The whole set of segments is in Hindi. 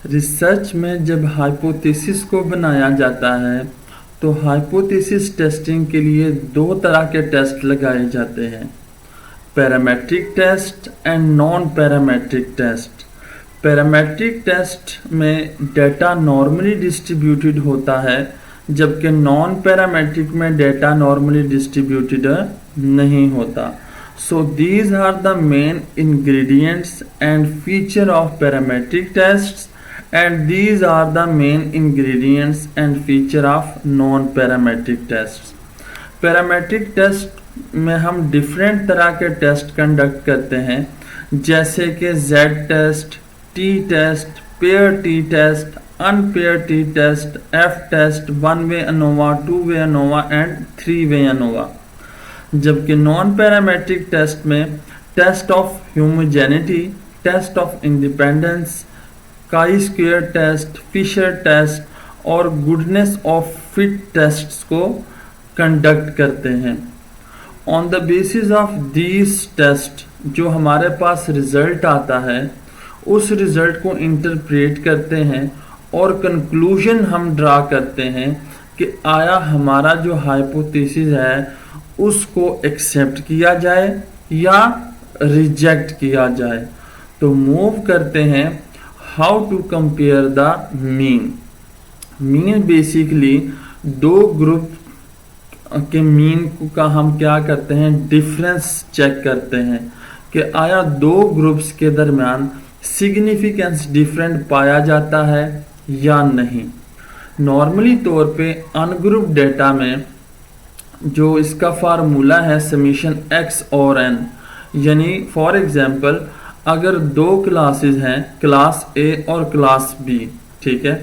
रिसर्च में जब हाइपोथेसिस को बनाया जाता है तो हाइपोथेसिस टेस्टिंग के लिए दो तरह के टेस्ट लगाए जाते हैं, parametric test and non parametric test. Parametric test में डेटा नॉर्मली डिस्ट्रीब्यूटेड होता है, जबकि नॉन पैरामेट्रिक में डेटा नॉर्मली डिस्ट्रीब्यूटेड नहीं होता। So these are the main ingredients and feature of parametric tests, and these are the main ingredients and feature of non-parametric tests. Parametric test में हम different तरह के टेस्ट कंडक्ट करते हैं, जैसे कि Z test, T test, pair T test, unpair T test, F test, one way ANOVA, two way ANOVA and three way ANOVA। जबकि नॉन पैरामेट्रिक टेस्ट में test of homogeneity, test of independence, chi square test, Fisher test और गुडनेस ऑफ फिट टेस्ट्स को कंडक्ट करते हैं। On the basis of these test जो हमारे पास रिजल्ट आता है, उस रिजल्ट को इंटरप्रेट करते हैं और कंक्लूजन हम ड्रा करते हैं कि आया हमारा जो हाइपोथेसिस है उसको एक्सेप्ट किया जाए या रिजेक्ट किया जाए। तो मूव करते हैं how to compare the mean. Mean basically दो ग्रुप के मीन का हम क्या करते हैं, डिफरेंस चेक करते हैं कि आया दो ग्रुप्स के दरमियान सिग्निफिकेंस डिफरेंट पाया जाता है या नहीं। नॉर्मली तौर पे अनग्रुप डेटा में जो इसका फार्मूला है समीशन x और n, यानी फॉर एग्जांपल अगर दो क्लासेस हैं, क्लास A और क्लास B, ठीक है,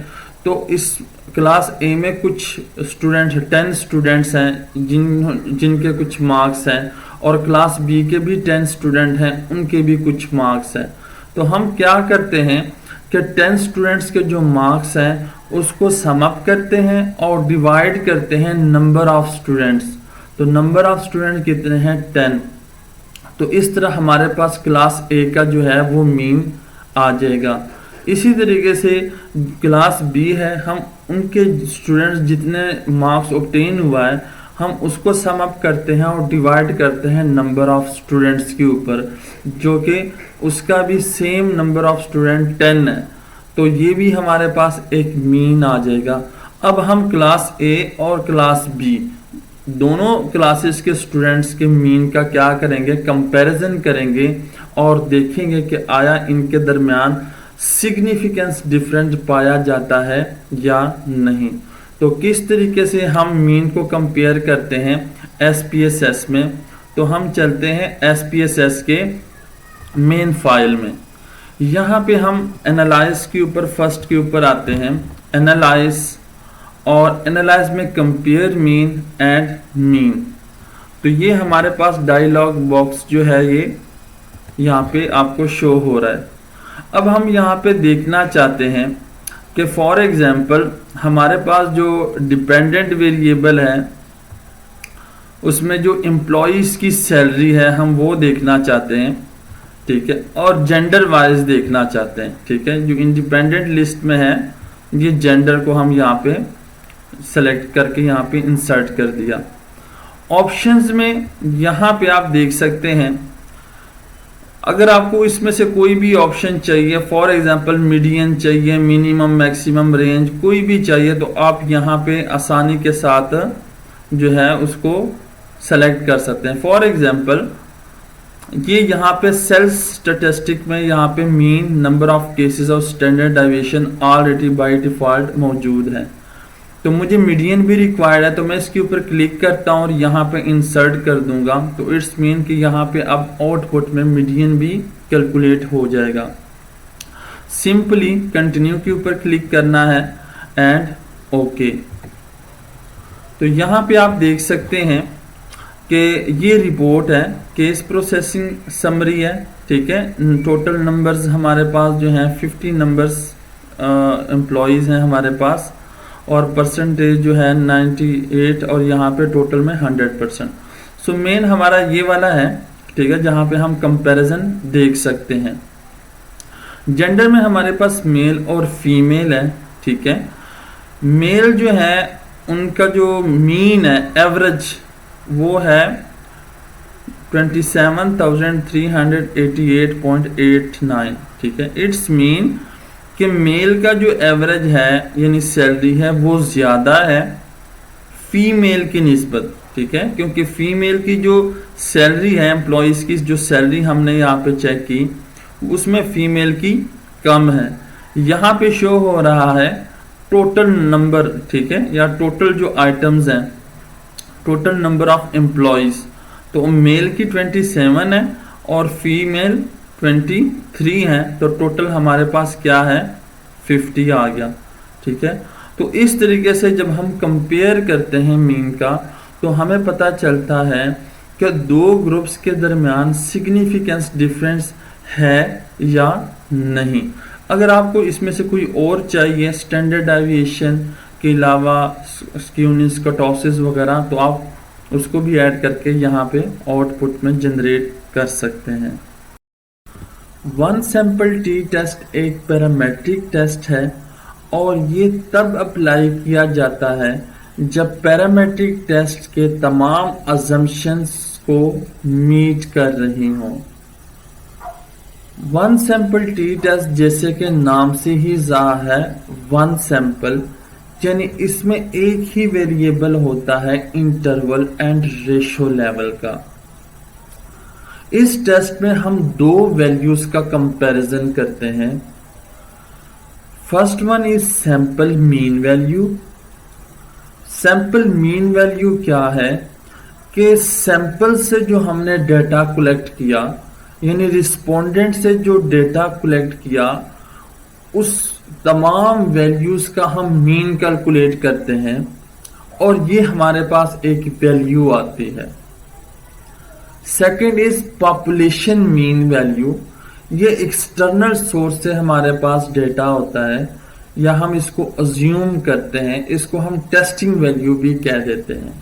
तो इस क्लास A में कुछ स्टूडेंट 10 स्टूडेंट्स हैं जिनके कुछ मार्क्स हैं, और क्लास B के भी 10 स्टूडेंट हैं, उनके भी कुछ मार्क्स हैं। तो हम क्या करते हैं कि 10 स्टूडेंट्स के जो मार्क्स हैं उसको सम अप करते हैं और डिवाइड करते हैं नंबर ऑफ स्टूडेंट्स। तो नंबर ऑफ स्टूडेंट कितने हैं, 10। तो इस तरह हमारे पास क्लास A का जो है वो मीन आ जाएगा। इसी तरीके से क्लास B है, हम उनके स्टूडेंट्स जितने मार्क्स ऑब्टेन हुआ है हम उसको सम अप करते हैं और डिवाइड करते हैं नंबर ऑफ स्टूडेंट्स के ऊपर, जो कि उसका भी सेम नंबर ऑफ स्टूडेंट 10 है। तो ये भी हमारे पास एक मीन आ जाएगा। अब हम क्लास A और क्लास B दोनों क्लासेस के स्टूडेंट्स के मीन का क्या करेंगे, कंपैरिजन करेंगे और देखेंगे कि आया इनके दरमियान सिग्निफिकेंस डिफरेंट पाया जाता है या नहीं। तो किस तरीके से हम मीन को कंपेयर करते हैं SPSS में, तो हम चलते हैं SPSS के मेन फाइल में। यहाँ पे हम एनालाइज के ऊपर फर्स्ट के ऊपर आते हैं, एनालाइज, और एनालाइज में कंपेयर मीन एंड मीन। तो ये हमारे पास डायलॉग बॉक्स जो है ये यहाँ पे आपको शो हो रहा है। अब हम यहाँ पे देखना चाहते हैं कि फॉर एग्जांपल हमारे पास जो डिपेंडेंट वेरिएबल है उसमें जो एम्प्लॉइज़ की सैलरी है हम वो देखना चाहते हैं, ठीक है, और जेंडर वाइज देखना चाहते हैं, ठीक है। जो इंडिपेंडेंट लिस्ट में है ये जेंडर को हम यहाँ पे सेलेक्ट करके यहाँ पे इंसर्ट कर दिया। ऑप्शंस में यहाँ पे आप देख सकते हैं, अगर आपको इसमें से कोई भी ऑप्शन चाहिए, फॉर एग्जांपल मीडियन चाहिए, मिनिमम मैक्सिमम रेंज कोई भी चाहिए, तो आप यहाँ पे आसानी के साथ जो है उसको सेलेक्ट कर सकते हैं। फॉर एग्जांपल ये यहाँ पे सेल्स स्टैटिस्टिक में यहाँ पे मीन, नंबर ऑफ केसेस और standard deviation already by default मौजूद है। तो मुझे मीडियन भी रिक्वायर्ड है, तो मैं इसके ऊपर क्लिक करता हूँ और यहाँ पे इंसर्ट कर दूंगा। तो इट्स मीन कि यहाँ पे अब आउटपुट में मीडियन भी कैलकुलेट हो जाएगा। सिंपली कंटिन्यू के ऊपर क्लिक करना है एंड ओके। तो यहाँ पे आप देख सकते हैं कि ये रिपोर्ट है, केस प्रोसेसिंग समरी है, ठीक है। टोटल नंबर्स हमारे पास जो हैं 50 नंबर्स एम्प्लॉयज़ हैं हमारे पास, और परसेंटेज जो है 98, और यहाँ पे टोटल में 100%। सो मेन हमारा ये वाला है, ठीक है, जहाँ पे हम कंपैरिजन देख सकते हैं। जेंडर में हमारे पास मेल और फीमेल है, ठीक है। मेल जो है उनका जो मीन है एवरेज वो है 27,388.89, ठीक है। इट्स मीन कि मेल का जो एवरेज है यानी सैलरी है वो ज़्यादा है फीमेल की निस्बत, ठीक है, क्योंकि फीमेल की जो सैलरी है एम्प्लॉयज़ की जो सैलरी हमने यहाँ पे चेक की उसमें फीमेल की कम है। यहाँ पे शो हो रहा है टोटल नंबर, ठीक है, या टोटल जो आइटम्स हैं, टोटल नंबर ऑफ एम्प्लॉयज़, तो मेल की 27 है और फीमेल 23 है, तो टोटल हमारे पास क्या है 50 आ गया, ठीक है। तो इस तरीके से जब हम कंपेयर करते हैं मीन का तो हमें पता चलता है कि दो ग्रुप्स के दरमियान सिग्निफिकेंस डिफरेंस है या नहीं। अगर आपको इसमें से कोई और चाहिए स्टैंडर्ड डेविएशन के अलावा स्क्यूनेस कर्टोसिस वगैरह, तो आप उसको भी ऐड करके यहाँ पे आउटपुट में जनरेट कर सकते हैं। वन सैंपल टी टेस्ट एक पैरामेट्रिक टेस्ट है और ये तब अप्लाई किया जाता है जब पैरामेट्रिक टेस्ट के तमाम अजम्पशंस को मीट कर रही हों। वन सैंपल टी टेस्ट जैसे कि नाम से ही जाहिर है वन सैंपल, यानी इसमें एक ही वेरिएबल होता है इंटरवल एंड रेशो लेवल का। इस टेस्ट में हम दो वैल्यूज का कंपैरिजन करते हैं। First one is sample mean value. Sample mean value क्या है कि सैंपल से जो हमने डेटा कलेक्ट किया यानी रिस्पोंडेंट से जो डेटा कलेक्ट किया उस तमाम वैल्यूज का हम मीन कैलकुलेट करते हैं और ये हमारे पास एक वैल्यू आती है। Second is population mean value. ये एक्सटर्नल सोर्स से हमारे पास डेटा होता है या हम इसको अज्यूम करते हैं, इसको हम टेस्टिंग वैल्यू भी कह देते हैं।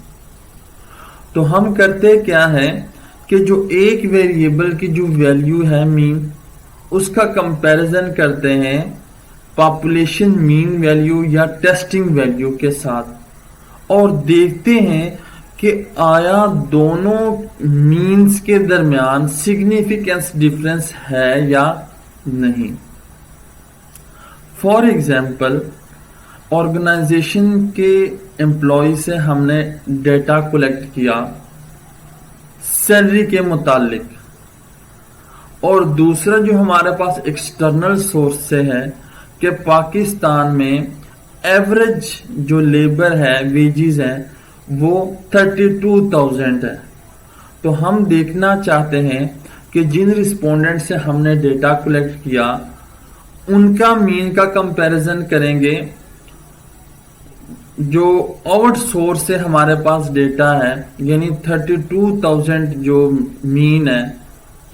तो हम करते क्या है कि जो एक वेरिएबल की जो वैल्यू है मीन उसका कंपैरिजन करते हैं पॉपुलेशन मीन वैल्यू या टेस्टिंग वैल्यू के साथ और देखते हैं कि आया दोनों मीन्स के दरमियान सिग्निफिकेंस डिफरेंस है या नहीं। फॉर एग्जाम्पल ऑर्गेनाइजेशन के एम्प्लॉय से हमने डेटा कलेक्ट किया सैलरी के मुतालिक और दूसरा जो हमारे पास एक्सटर्नल सोर्स से है कि पाकिस्तान में एवरेज जो लेबर है वेजेस है वो 32,000 है। तो हम देखना चाहते हैं कि जिन रिस्पोंडेंट से हमने डेटा कलेक्ट किया उनका मीन का कंपैरिजन करेंगे जो आउट सोर्स से हमारे पास डेटा है यानी 32,000 जो मीन है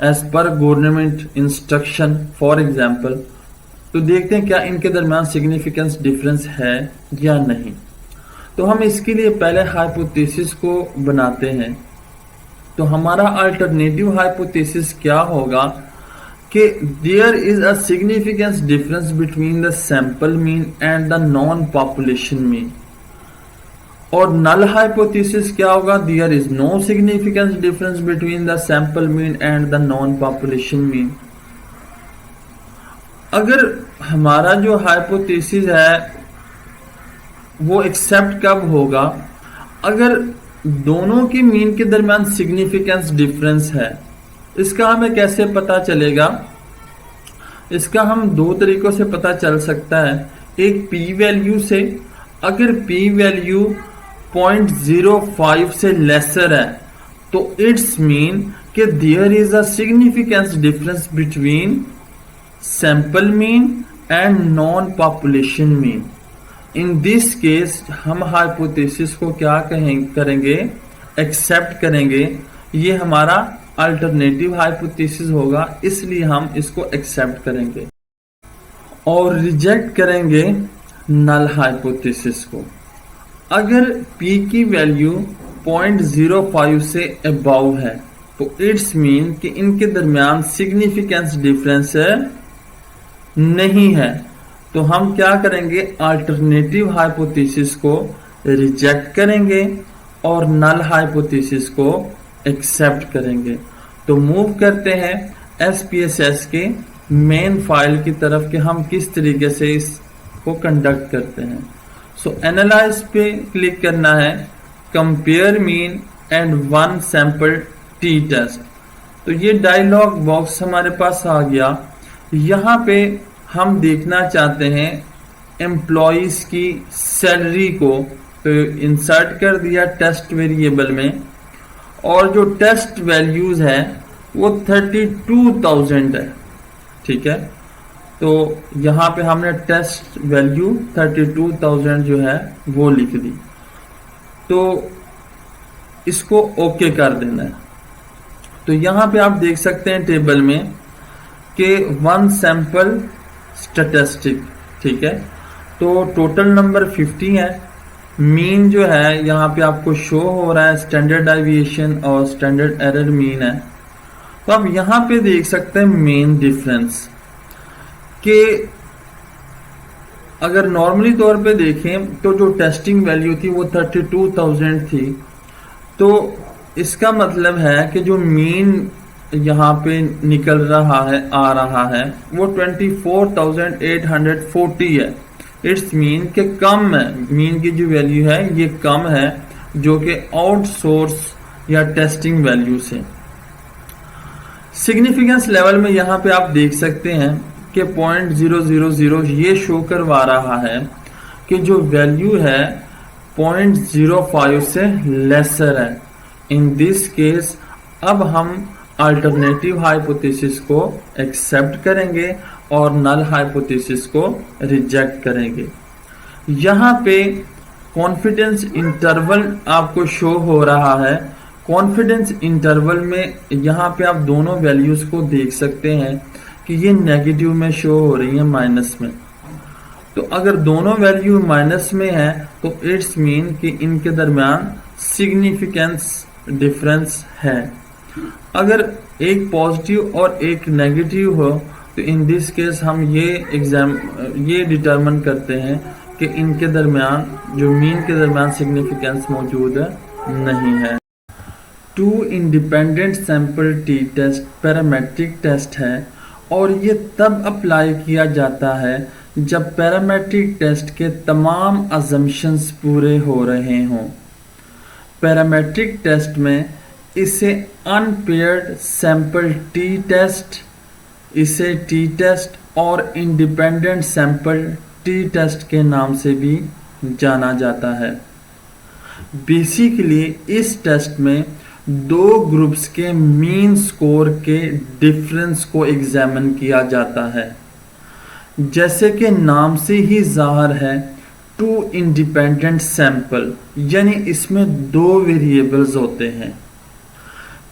as per government instruction for example. तो देखते हैं क्या इनके दरमियान सिग्निफिकेंस डिफरेंस है या नहीं। तो हम इसके लिए पहले हाइपोथेसिस को बनाते हैं। तो हमारा अल्टरनेटिव हाइपोथेसिस क्या होगा कि there is a significance difference between the sample mean and the non population mean. और नल हाइपोथेसिस क्या होगा, there is no significance difference between the sample mean and the non population mean. अगर हमारा जो हाइपोथेसिस है वो एक्सेप्ट कब होगा, अगर दोनों की मीन के दरमियान सिग्निफिकेंस डिफरेंस है। इसका हमें कैसे पता चलेगा, इसका हम दो तरीकों से पता चल सकता है। एक पी वैल्यू से, अगर पी वैल्यू 0.05 से लेसर है तो इट्स मीन कि there is a significance difference between sample mean and non population mean. In this case हम हाइपोथेसिस को क्या करेंगे, एक्सेप्ट करेंगे। ये हमारा अल्टरनेटिव हाइपोथेसिस होगा, इसलिए हम इसको एक्सेप्ट करेंगे और रिजेक्ट करेंगे नल हाइपोथेसिस को। अगर P की वैल्यू 0.05 से अबव है तो इट्स मीन कि इनके दरमियान सिग्निफिकेंस डिफरेंस नहीं है, तो हम क्या करेंगे, अल्टरनेटिव हाइपोथेसिस को रिजेक्ट करेंगे और नल हाइपोथेसिस को एक्सेप्ट करेंगे। तो मूव करते हैं SPSS के मेन फाइल की तरफ कि हम किस तरीके से इसको कंडक्ट करते हैं। सो एनालाइज पे क्लिक करना है, compare mean and one sample t test. तो ये डायलॉग बॉक्स हमारे पास आ गया। यहाँ पे हम देखना चाहते हैं एम्प्लॉइज की सैलरी को, तो इंसर्ट कर दिया टेस्ट वेरिएबल में, और जो टेस्ट वैल्यूज है वो 32,000 है। ठीक है, तो यहाँ पे हमने टेस्ट वैल्यू 32,000 जो है वो लिख दी। तो इसको ओके कर देना है। तो यहाँ पे आप देख सकते हैं टेबल में कि वन सैंपल स्टैटिस्टिक, ठीक है, तो टोटल नंबर 50 है। मीन जो है यहाँ पे आपको शो हो रहा है, स्टैंडर्ड डेविएशन और स्टैंडर्ड एरर मीन है। तो आप यहाँ पे देख सकते हैं मेन डिफरेंस कि अगर नॉर्मली तौर पे देखें तो जो टेस्टिंग वैल्यू थी वो 32,000 थी, तो इसका मतलब है कि जो मीन यहाँ पे निकल रहा है, आ रहा है, वो 24,840 है। इट्स मीन के कम है, मीन की जो वैल्यू है ये कम है, जो कि आउटसोर्स या टेस्टिंग वैल्यू से। सिग्निफिकेंस लेवल में यहाँ पे आप देख सकते हैं कि 0.000 ये शो करवा रहा है कि जो वैल्यू है 0.05 से लेसर है। इन दिस केस अब हम अल्टरनेटिव हाइपोथेसिस को एक्सेप्ट करेंगे और नल हाइपोथेसिस को रिजेक्ट करेंगे। यहाँ पे कॉन्फिडेंस इंटरवल आपको शो हो रहा है। कॉन्फिडेंस इंटरवल में यहाँ पे आप दोनों वैल्यूज को देख सकते हैं कि ये नेगेटिव में शो हो रही है, माइनस में। तो अगर दोनों वैल्यू माइनस में है तो इट्स मीन कि इनके दरमियान सिग्निफिकेंस डिफरेंस है। अगर एक पॉजिटिव और एक नेगेटिव हो तो इन दिस केस हम ये डिटरमिन करते हैं कि इनके दरमियान, जो मीन के दरमियान सिग्निफिकेंस मौजूद नहीं है। Two independent sample t test parametric test है और ये तब अप्लाई किया जाता है जब पैरामेट्रिक टेस्ट के तमाम अजम्पशंस पूरे हो रहे हों। पैरामेट्रिक टेस्ट में इसे अनपेयर्ड सैंपल टी टेस्ट, इसे टी टेस्ट और इंडिपेंडेंट सैंपल टी टेस्ट के नाम से भी जाना जाता है। बेसिकली इस टेस्ट में दो ग्रुप्स के मीन स्कोर के डिफरेंस को एग्जामिन किया जाता है। जैसे कि नाम से ही जाहिर है, टू इंडिपेंडेंट सैंपल, यानी इसमें दो वेरिएबल्स होते हैं।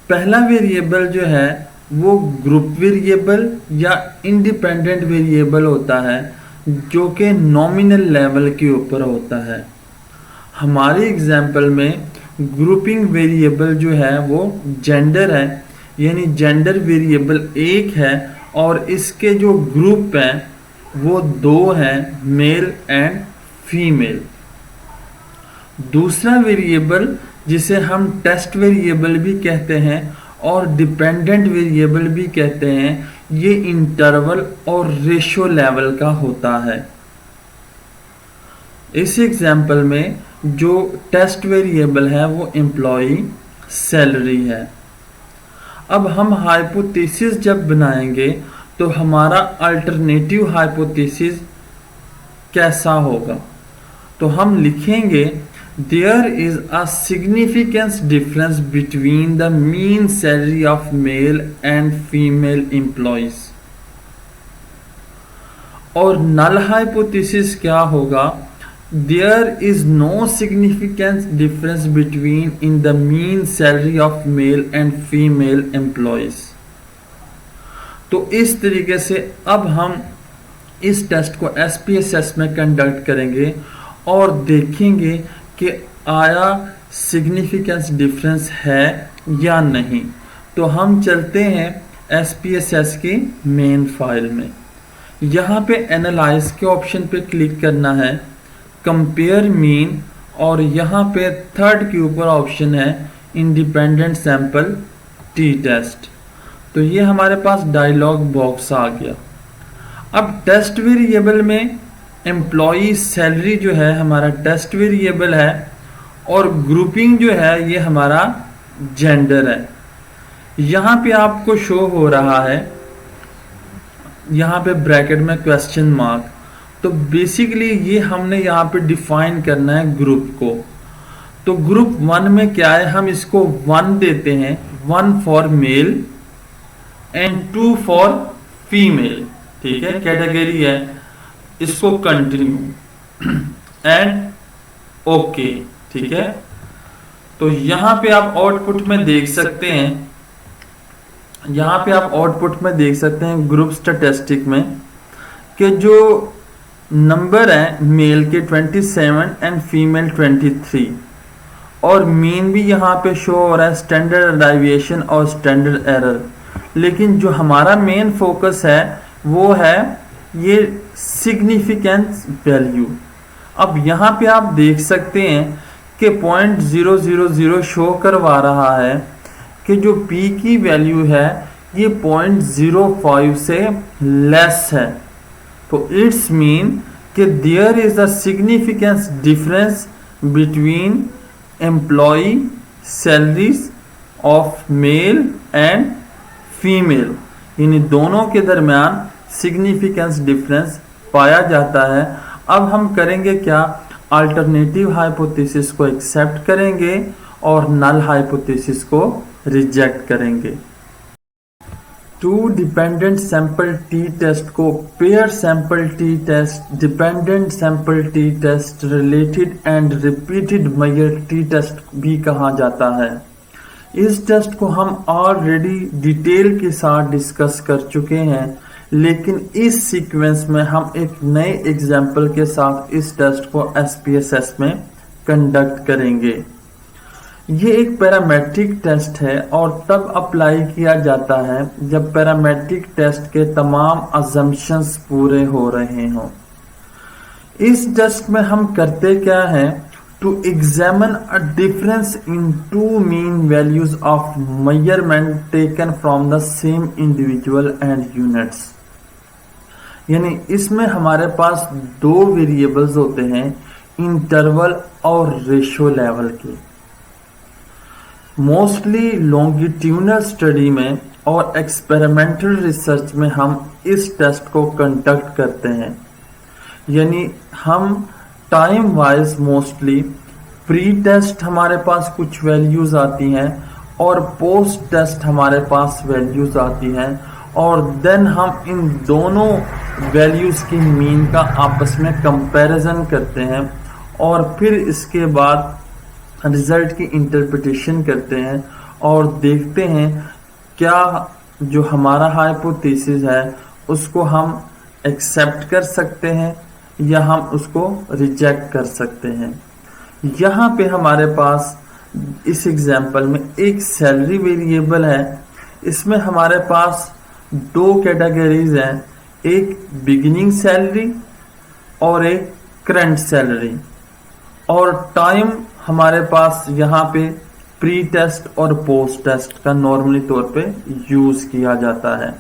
पहला वेरिएबल जो है वो ग्रुप वेरिएबल या इंडिपेंडेंट वेरिएबल होता है, जो कि नॉमिनल लेवल के ऊपर होता है। हमारी एग्जाम्पल में ग्रुपिंग वेरिएबल जो है वो जेंडर है, यानी जेंडर वेरिएबल एक है और इसके जो ग्रुप हैं वो दो हैं, मेल एंड फीमेल। दूसरा वेरिएबल जिसे हम टेस्ट वेरिएबल भी कहते हैं और डिपेंडेंट वेरिएबल भी कहते हैं, ये इंटरवल और रेशो लेवल का होता है। इस एग्जाम्पल में जो टेस्ट वेरिएबल है वो एम्प्लॉई सैलरी है। अब हम हाइपोथेसिस जब बनाएंगे तो हमारा अल्टरनेटिव हाइपोथेसिस कैसा होगा, तो हम लिखेंगे there is a significance difference between the mean salary of male and female employees. और नल हाइपोथेसिस क्या होगा, there is no significant difference between in the mean salary of male and female employees। तो इस तरीके से अब हम इस टेस्ट को SPSS में कंडक्ट करेंगे और देखेंगे कि आया सिग्निफिकेंस डिफरेंस है या नहीं। तो हम चलते हैं SPSS की मेन फाइल में। यहाँ पे एनालाइज के ऑप्शन पे क्लिक करना है, कंपेयर मीन, और यहाँ पे थर्ड के ऊपर ऑप्शन है इंडिपेंडेंट सैंपल टी टेस्ट। तो ये हमारे पास डायलॉग बॉक्स आ गया। अब टेस्ट वेरिएबल में एम्प्लॉई सैलरी जो है हमारा टेस्ट वेरिएबल है, और ग्रुपिंग जो है ये हमारा जेंडर है। यहाँ पे आपको शो हो रहा है यहाँ पे ब्रैकेट में क्वेश्चन मार्क। तो बेसिकली ये हमने यहाँ पे डिफाइन करना है ग्रुप को। तो ग्रुप 1 में क्या है, हम इसको 1 देते हैं, 1 for male and 2 for female, ठीक है, कैटेगरी है, इसको कंटिन्यू एंड ओके, ठीक है। तो यहाँ पे आप आउटपुट में देख सकते हैं, यहाँ पे आप आउटपुट में देख सकते हैं ग्रुप स्टैटिस्टिक में कि जो नंबर है मेल के 27 एंड फीमेल 23, और मीन भी यहाँ पे शो हो रहा है, स्टैंडर्ड डेविएशन और स्टैंडर्ड एरर। लेकिन जो हमारा मेन फोकस है वो है ये सिग्निफिकेंस वैल्यू। अब यहाँ पे आप देख सकते हैं कि 0.000 शो करवा रहा है कि जो P की वैल्यू है ये 0.05 से लेस है। तो इट्स मीन कि there is a significance difference between employee salaries of male and female, यानी दोनों के दरमियान सिग्निफिकेंस डिफरेंस पाया जाता है। अब हम करेंगे क्या, अल्टरनेटिव हाइपोथेसिस को एक्सेप्ट करेंगे और नल हाइपोथेसिस को रिजेक्ट करेंगे। Two dependent sample t test को pair sample t test, dependent sample t test, related and repeated measure t test भी कहा जाता है। इस टेस्ट को हम ऑलरेडी डिटेल के साथ डिस्कस कर चुके हैं, लेकिन इस सीक्वेंस में हम एक नए एग्जाम्पल के साथ इस टेस्ट को SPSS में कंडक्ट करेंगे। ये एक पैरामेट्रिक टेस्ट है और तब अप्लाई किया जाता है जब पैरामेट्रिक टेस्ट के तमाम अजम्पशंस पूरे हो रहे हों। इस टेस्ट में हम करते क्या है, to examine a difference in two mean values of measurement taken from the same individual and units. यानी इसमें हमारे पास दो वेरिएबल्स होते हैं, इंटरवल और रेशो लेवल के। मोस्टली लॉन्गिट्यूडनल स्टडी में और एक्सपेरिमेंटल रिसर्च में हम इस टेस्ट को कंडक्ट करते हैं। यानी हम time wise mostly pre test हमारे पास कुछ वैल्यूज आती हैं और पोस्ट टेस्ट हमारे पास वैल्यूज आती हैं, और देन हम इन दोनों वैल्यूज की मीन का आपस में कंपैरिजन करते हैं और फिर इसके बाद रिजल्ट की इंटरप्रिटेशन करते हैं और देखते हैं क्या जो हमारा हाइपोथेसिस है उसको हम एक्सेप्ट कर सकते हैं या हम उसको रिजेक्ट कर सकते हैं। यहाँ पे हमारे पास इस एग्जाम्पल में एक सैलरी वेरिएबल है। इसमें हमारे पास दो कैटेगरीज हैं, एक बिगिनिंग सैलरी और एक करंट सैलरी, और टाइम हमारे पास यहाँ पे प्री टेस्ट और पोस्ट टेस्ट का नॉर्मली तौर पे यूज किया जाता है।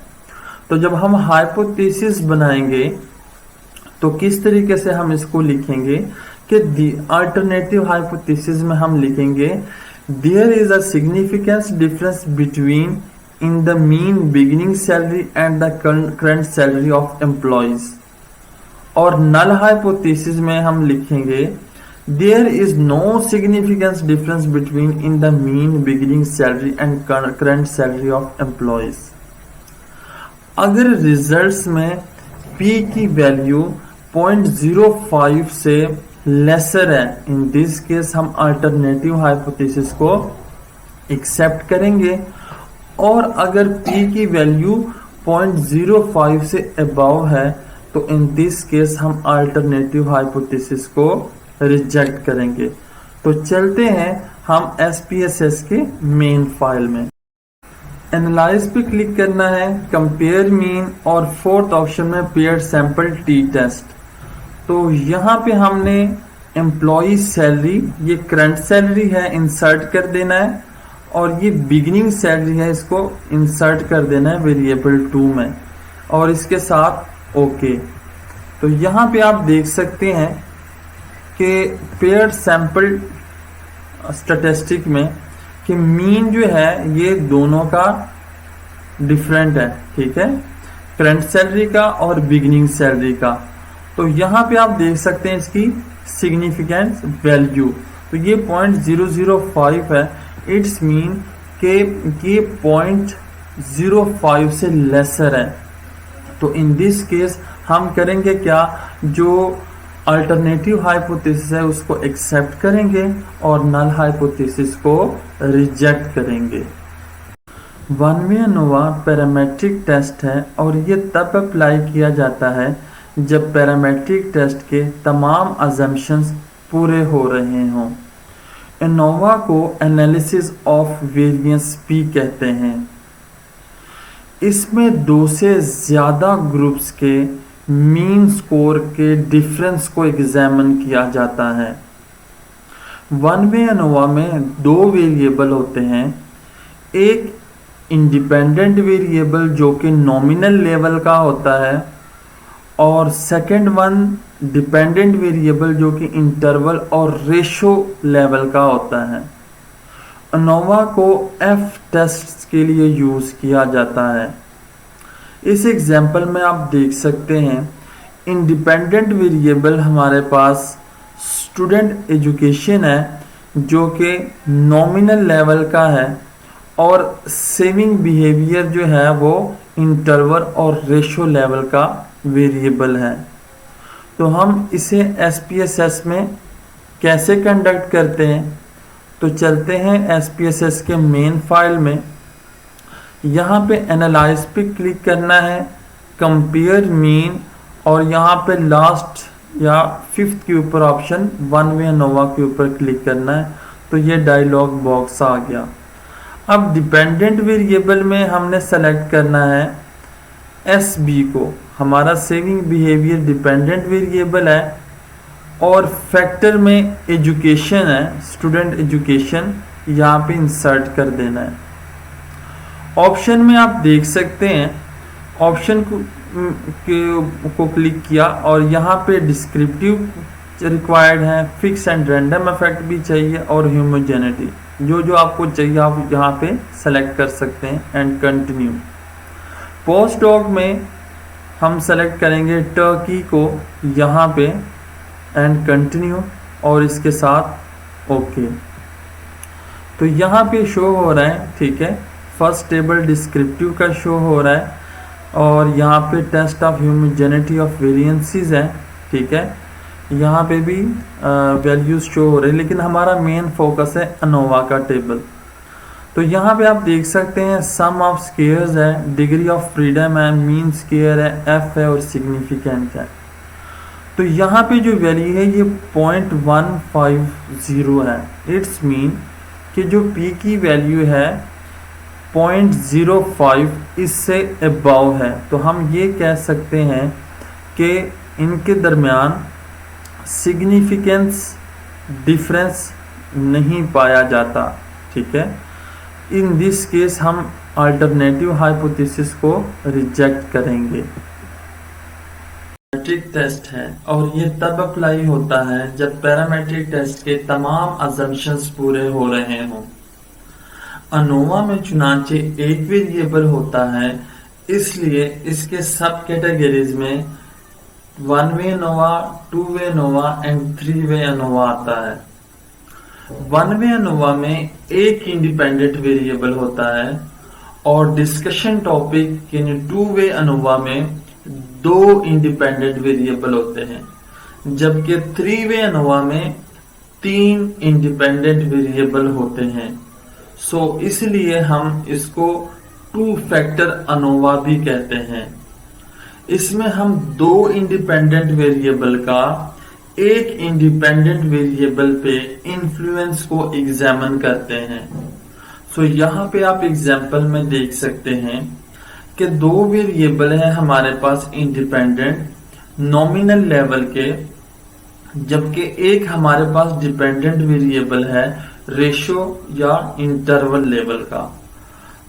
तो जब हम हाइपोथेसिस बनाएंगे तो किस तरीके से हम इसको लिखेंगे कि दी अल्टरनेटिव हाइपोथेसिस में हम लिखेंगे there is a significance difference between in the mean beginning salary and the current salary of employees, और नल हाइपोथेसिस में हम लिखेंगे there is no significance difference between in the mean beginning salary and current salary of employees. अगर रिजल्ट्स में P की वैल्यू 0.05 से लेसर है, इन दिस केस हम अल्टरनेटिव हाइपोथेसिस को एक्सेप्ट करेंगे, और अगर P की वैल्यू 0.05 से अबव है तो इन दिस केस हम अल्टरनेटिव हाइपोथेसिस को रिजेक्ट करेंगे। तो चलते हैं हम SPSS के मेन फाइल में। एनालाइज पे क्लिक करना है, कंपेयर मीन, और फोर्थ ऑप्शन में पेयर सैंपल टी टेस्ट। तो यहाँ पे हमने एम्प्लॉय सैलरी, ये करंट सैलरी है, इंसर्ट कर देना है, और ये बिगिनिंग सैलरी है, इसको इंसर्ट कर देना है वेरिएबल 2 में, और इसके साथ ओके। तो यहाँ पे आप देख सकते हैं कि पेयर सैंपल स्टैटिस्टिक में कि मीन जो है ये दोनों का डिफरेंट है, ठीक है, करंट सैलरी का और बिगिनिंग सैलरी का। तो यहाँ पे आप देख सकते हैं इसकी सिग्निफिकेंस वैल्यू, तो ये 0.005 है। इट्स मीन के ये 0.05 से लेसर है। तो इन दिस केस हम करेंगे क्या, जो अल्टरनेटिव हाइपोथेसिस है उसको एक्सेप्ट करेंगे और नल हाइपोथेसिस को रिजेक्ट करेंगे। One way ANOVA parametric test है और ये तब अप्लाई किया जाता है जब पैरामेट्रिक टेस्ट के तमाम अजम्पशंस पूरे हो रहे हों। एनोवा को एनालिसिस ऑफ वेरिएंस भी कहते हैं। इसमें 2 से ज़्यादा ग्रुप्स के मीन स्कोर के डिफरेंस को एग्जामिन किया जाता है। वन वे एनोवा में 2 वेरिएबल होते हैं, एक इंडिपेंडेंट वेरिएबल जो कि नॉमिनल लेवल का होता है, और सेकंड वन डिपेंडेंट वेरिएबल जो कि इंटरवल और रेशो लेवल का होता है। एनोवा को एफ टेस्ट के लिए यूज़ किया जाता है। इस एग्जाम्पल में आप देख सकते हैं इंडिपेंडेंट वेरिएबल हमारे पास स्टूडेंट एजुकेशन है जो कि नॉमिनल लेवल का है, और सेविंग बिहेवियर जो है वो इंटरवल और रेशो लेवल का वेरिएबल है। तो हम इसे SPSS में कैसे कंडक्ट करते हैं, तो चलते हैं SPSS के मेन फाइल में। यहाँ पे एनालाइज पे क्लिक करना है, कंपेयर मीन, और यहाँ पे लास्ट या 5th के ऊपर ऑप्शन वन वे एनोवा के ऊपर क्लिक करना है। तो ये डायलॉग बॉक्स आ गया। अब डिपेंडेंट वेरिएबल में हमने सेलेक्ट करना है SB को, हमारा सेविंग बिहेवियर डिपेंडेंट वेरिएबल है, और फैक्टर में एजुकेशन है, स्टूडेंट एजुकेशन, यहाँ पे इंसर्ट कर देना है। ऑप्शन में आप देख सकते हैं ऑप्शन को क्लिक किया, और यहाँ पे डिस्क्रिप्टिव रिक्वायर्ड है, फिक्स एंड रैंडम इफेक्ट भी चाहिए, और होमोजेनिटी, जो आपको चाहिए आप यहाँ पे सेलेक्ट कर सकते हैं, एंड कंटिन्यू। पोस्ट डॉक में हम सेलेक्ट करेंगे टर्की को यहाँ पे, एंड कंटिन्यू, और इसके साथ ओके। तो यहाँ पे शो हो रहा है, ठीक है, फर्स्ट टेबल डिस्क्रिप्टिव का शो हो रहा है, और यहाँ पे test of homogeneity of variances है, ठीक है, यहाँ पे भी वैल्यूज शो हो रहे हैं, लेकिन हमारा मेन फोकस है एनोवा का टेबल। तो यहाँ पे आप देख सकते हैं सम ऑफ स्केयर्स है, डिग्री ऑफ फ्रीडम है, मीन स्केयर है, एफ है, और सिग्निफिकेंट है। तो यहाँ पे जो वैल्यू है ये 0.150 है। इट्स मीन कि जो पी की वैल्यू है 0.05 इससे अबव है। तो हम ये कह सकते हैं कि इनके दरमियान सिग्निफिकेंस डिफरेंस नहीं पाया जाता, ठीक है। इन दिस केस हम अल्टरनेटिव हाइपोथेसिस को रिजेक्ट करेंगे। पैरामेट्रिक टेस्ट है और ये तब अप्लाई होता है जब पैरामेट्रिक टेस्ट के तमाम अजम्पशंस पूरे हो रहे हों। अनोवा में चुनांचे एक वेरिएबल होता है, इसलिए इसके सब कैटेगरीज में one way ANOVA, two way ANOVA and three way ANOVA आता है। वन वे एनोवा में एक इंडिपेंडेंट वेरिएबल होता है और डिस्कशन टॉपिक यानी टू वे एनोवा में दो इंडिपेंडेंट वेरिएबल होते हैं, जबकि थ्री वे एनोवा में तीन इंडिपेंडेंट वेरिएबल होते हैं। सो इसलिए हम इसको टू फैक्टर अनोवा भी कहते हैं। इसमें हम दो इंडिपेंडेंट वेरिएबल का एक इंडिपेंडेंट वेरिएबल पे इन्फ्लुएंस को एग्जामिन करते हैं। सो यहाँ पे आप एग्जाम्पल में देख सकते हैं कि दो वेरिएबल है हमारे पास इंडिपेंडेंट नॉमिनल लेवल के, जबकि एक हमारे पास डिपेंडेंट वेरिएबल है रेशो या इंटरवल लेवल का।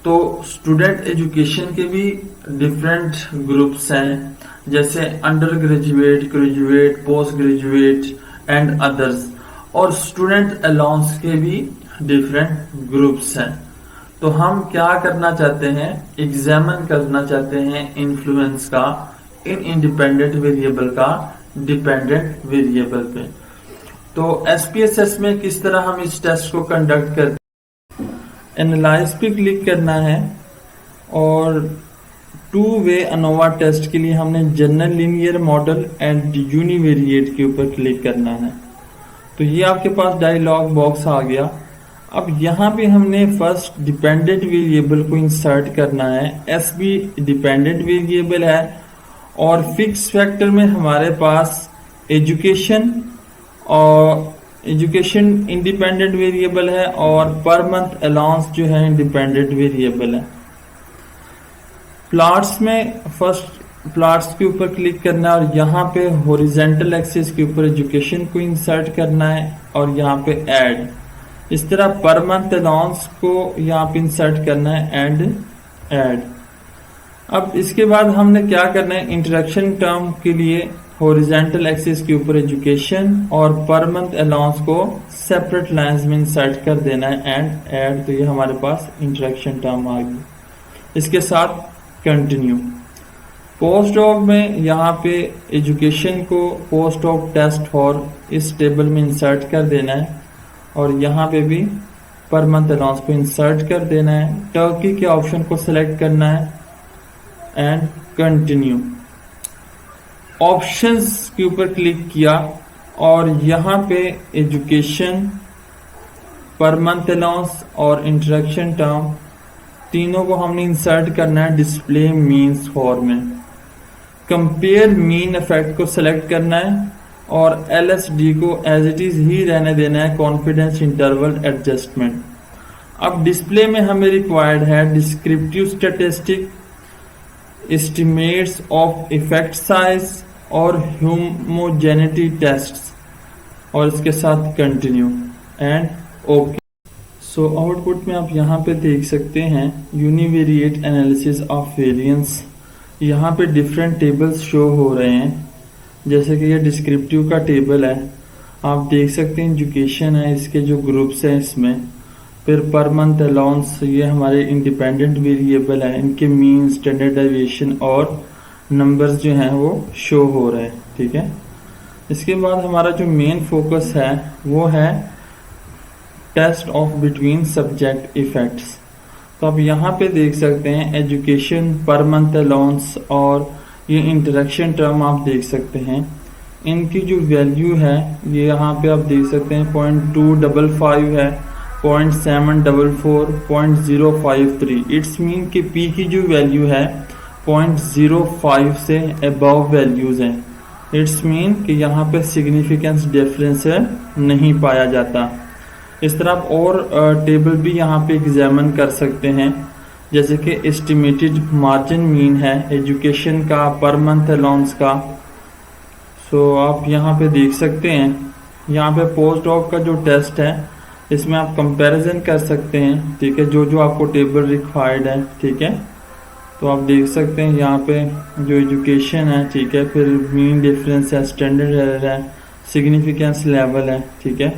तो स्टूडेंट एजुकेशन के भी डिफरेंट ग्रुप्स हैं, जैसे under graduate, graduate, post graduate and others, और स्टूडेंट अलाउंस के भी डिफरेंट ग्रुप्स हैं। तो हम क्या करना चाहते हैं, एग्जामिन करना चाहते हैं इन्फ्लुएंस का इन इंडिपेंडेंट वेरिएबल का डिपेंडेंट वेरिएबल पे। तो एसपीएसएस में किस तरह हम इस टेस्ट को कंडक्ट करते हैं, एनालाइज पे क्लिक करना है और टू वे अनोवा टेस्ट के लिए हमने general linear model and univariate के ऊपर क्लिक करना है। तो ये आपके पास डायलॉग बॉक्स आ गया। अब यहाँ पे हमने फर्स्ट डिपेंडेंट वेरिएबल को इंसर्ट करना है। एसबी डिपेंडेंट वेरिएबल है और फिक्स फैक्टर में हमारे पास एजुकेशन और एजुकेशन इंडिपेंडेंट वेरिएबल है और पर मंथ अलाउंस जो है इंडिपेंडेंट वेरिएबल है। प्लॉट्स में फर्स्ट प्लॉट्स के ऊपर क्लिक करना है और यहाँ पे हॉरिजॉन्टल एक्सिस के ऊपर एजुकेशन को इंसर्ट करना है और यहाँ पे ऐड, इस तरह पर मंथ अलाउंस को यहाँ पे इंसर्ट करना है एंड ऐड। अब इसके बाद हमने क्या करना है, इंटरेक्शन टर्म के लिए हॉरिजॉन्टल एक्सिस के ऊपर एजुकेशन और पर मंथ अलाउंस को सेपरेट लाइंस में इंसर्ट कर देना है एंड ऐड। तो ये हमारे पास इंटरेक्शन टर्म आ गई। इसके साथ कंटिन्यू। पोस्ट डॉग में यहाँ पे एजुकेशन को पोस्ट डॉग टेस्ट फॉर इस टेबल में इंसर्ट कर देना है और यहाँ पे भी पर मंथ अलाउंस को इंसर्ट कर देना है। टर्की के ऑप्शन को सिलेक्ट करना है एंड कंटिन्यू। ऑप्शंस के ऊपर क्लिक किया और यहाँ पे एजुकेशन, पर मंथ अलाउंस और इंटरेक्शन टर्म तीनों को हमने इंसर्ट करना है डिस्प्ले मीन्स फॉर में। कंपेयर मीन इफेक्ट को सिलेक्ट करना है और LSD को एज इट इज ही रहने देना है, कॉन्फिडेंस इंटरवल एडजस्टमेंट। अब डिस्प्ले में हमें रिक्वायर्ड है descriptive statistic, estimates of effect size और होमोजेनिटी टेस्ट्स, और इसके साथ continue and okay. So output में आप यहाँ पे देख सकते हैं यूनिवेरिएट एनालिसिस ऑफ वेरिएंस। यहाँ पे डिफरेंट टेबल्स शो हो रहे हैं, जैसे कि ये डिस्क्रिप्टिव का टेबल है, आप देख सकते हैं एजुकेशन है, इसके जो ग्रुप्स हैं इसमें, फिर पर मंथ अलाउंस, ये हमारे इंडिपेंडेंट वेरिएबल है, इनके मीन, स्टैंडर्ड डेविएशन और नंबर्स जो हैं वो शो हो रहे हैं। ठीक है, इसके बाद हमारा जो मेन फोकस है वो है test of between subject effects. तो आप यहाँ पे देख सकते हैं एजुकेशन, पर मंथ अलाउंस और ये इंटरेक्शन टर्म आप देख सकते हैं। इनकी जो वैल्यू है ये यहाँ पे आप देख सकते हैं 0.255 है, 0.744, 0.053। इट्स मीन कि पी की जो वैल्यू है 0.05 से अबव वैल्यूज हैं। इट्स मीन कि यहाँ पे सिग्निफिकेंस डिफरेंस नहीं पाया जाता। इस तरह आप और टेबल भी यहाँ पे एग्जामिन कर सकते हैं, जैसे कि एस्टिमेटेड मार्जिन मीन है एजुकेशन का, पर मंथ अलाउंस का। सो आप यहाँ पे देख सकते हैं, यहाँ पे पोस्ट डॉग का जो टेस्ट है इसमें आप कंपैरिजन कर सकते हैं। ठीक है, जो जो आपको टेबल रिक्वायर्ड है। ठीक है, तो आप देख सकते हैं यहाँ पे जो एजुकेशन है, ठीक है, फिर मीन डिफरेंस है, स्टैंडर्ड एरर है, सिग्निफिकेंस लेवल है, ठीक है,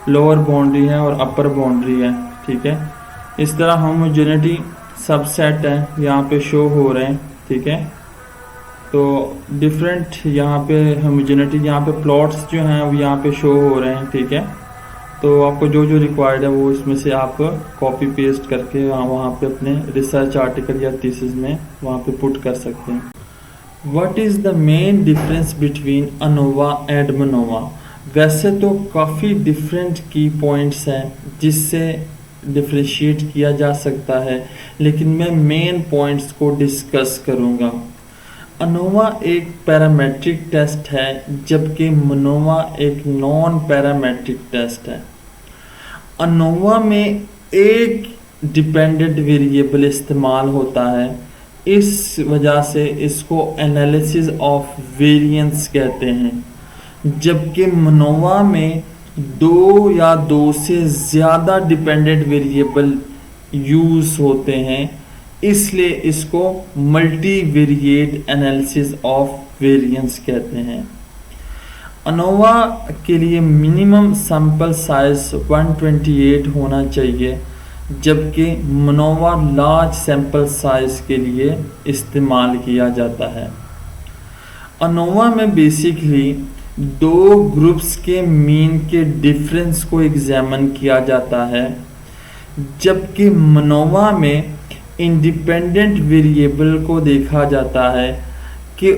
लोअर बाउंड्री है और अपर बाउंड्री है। ठीक है, इस तरह होमोजेनिटी सबसेट है यहाँ पे शो हो रहे हैं। ठीक है, तो डिफरेंट यहाँ पे होमोजेनिटी, यहाँ पे प्लॉट्स जो हैं वो यहाँ पे शो हो रहे हैं। ठीक है, तो आपको जो जो रिक्वायर्ड है वो इसमें से आप कॉपी पेस्ट करके वहाँ पे अपने रिसर्च आर्टिकल या थीसिस में वहाँ पे पुट कर सकते हैं। What is the main difference between ANOVA and MANOVA? वैसे तो काफ़ी डिफरेंट की पॉइंट्स हैं जिससे डिफ्रेंशिएट किया जा सकता है, लेकिन मैं मेन पॉइंट्स को डिस्कस करूँगा। अनोवा एक पैरामेट्रिक टेस्ट है जबकि मनोवा एक नॉन पैरामेट्रिक टेस्ट है। अनोवा में एक डिपेंडेंट वेरिएबल इस्तेमाल होता है, इस वजह से इसको एनालिसिस ऑफ वेरिएंस कहते हैं। जबकि मनोवा में दो या दो से ज़्यादा डिपेंडेंट वेरिएबल यूज़ होते हैं, इसलिए इसको मल्टीवेरिएट एनालिसिस ऑफ वेरिएंस कहते हैं। अनोवा के लिए मिनिमम सैंपल साइज 128 होना चाहिए, जबकि मनोवा लार्ज सैंपल साइज के लिए इस्तेमाल किया जाता है। अनोवा में बेसिकली दो ग्रुप्स के मीन के डिफरेंस को एग्जामिन किया जाता है, जबकि मनोवा में इंडिपेंडेंट वेरिएबल को देखा जाता है कि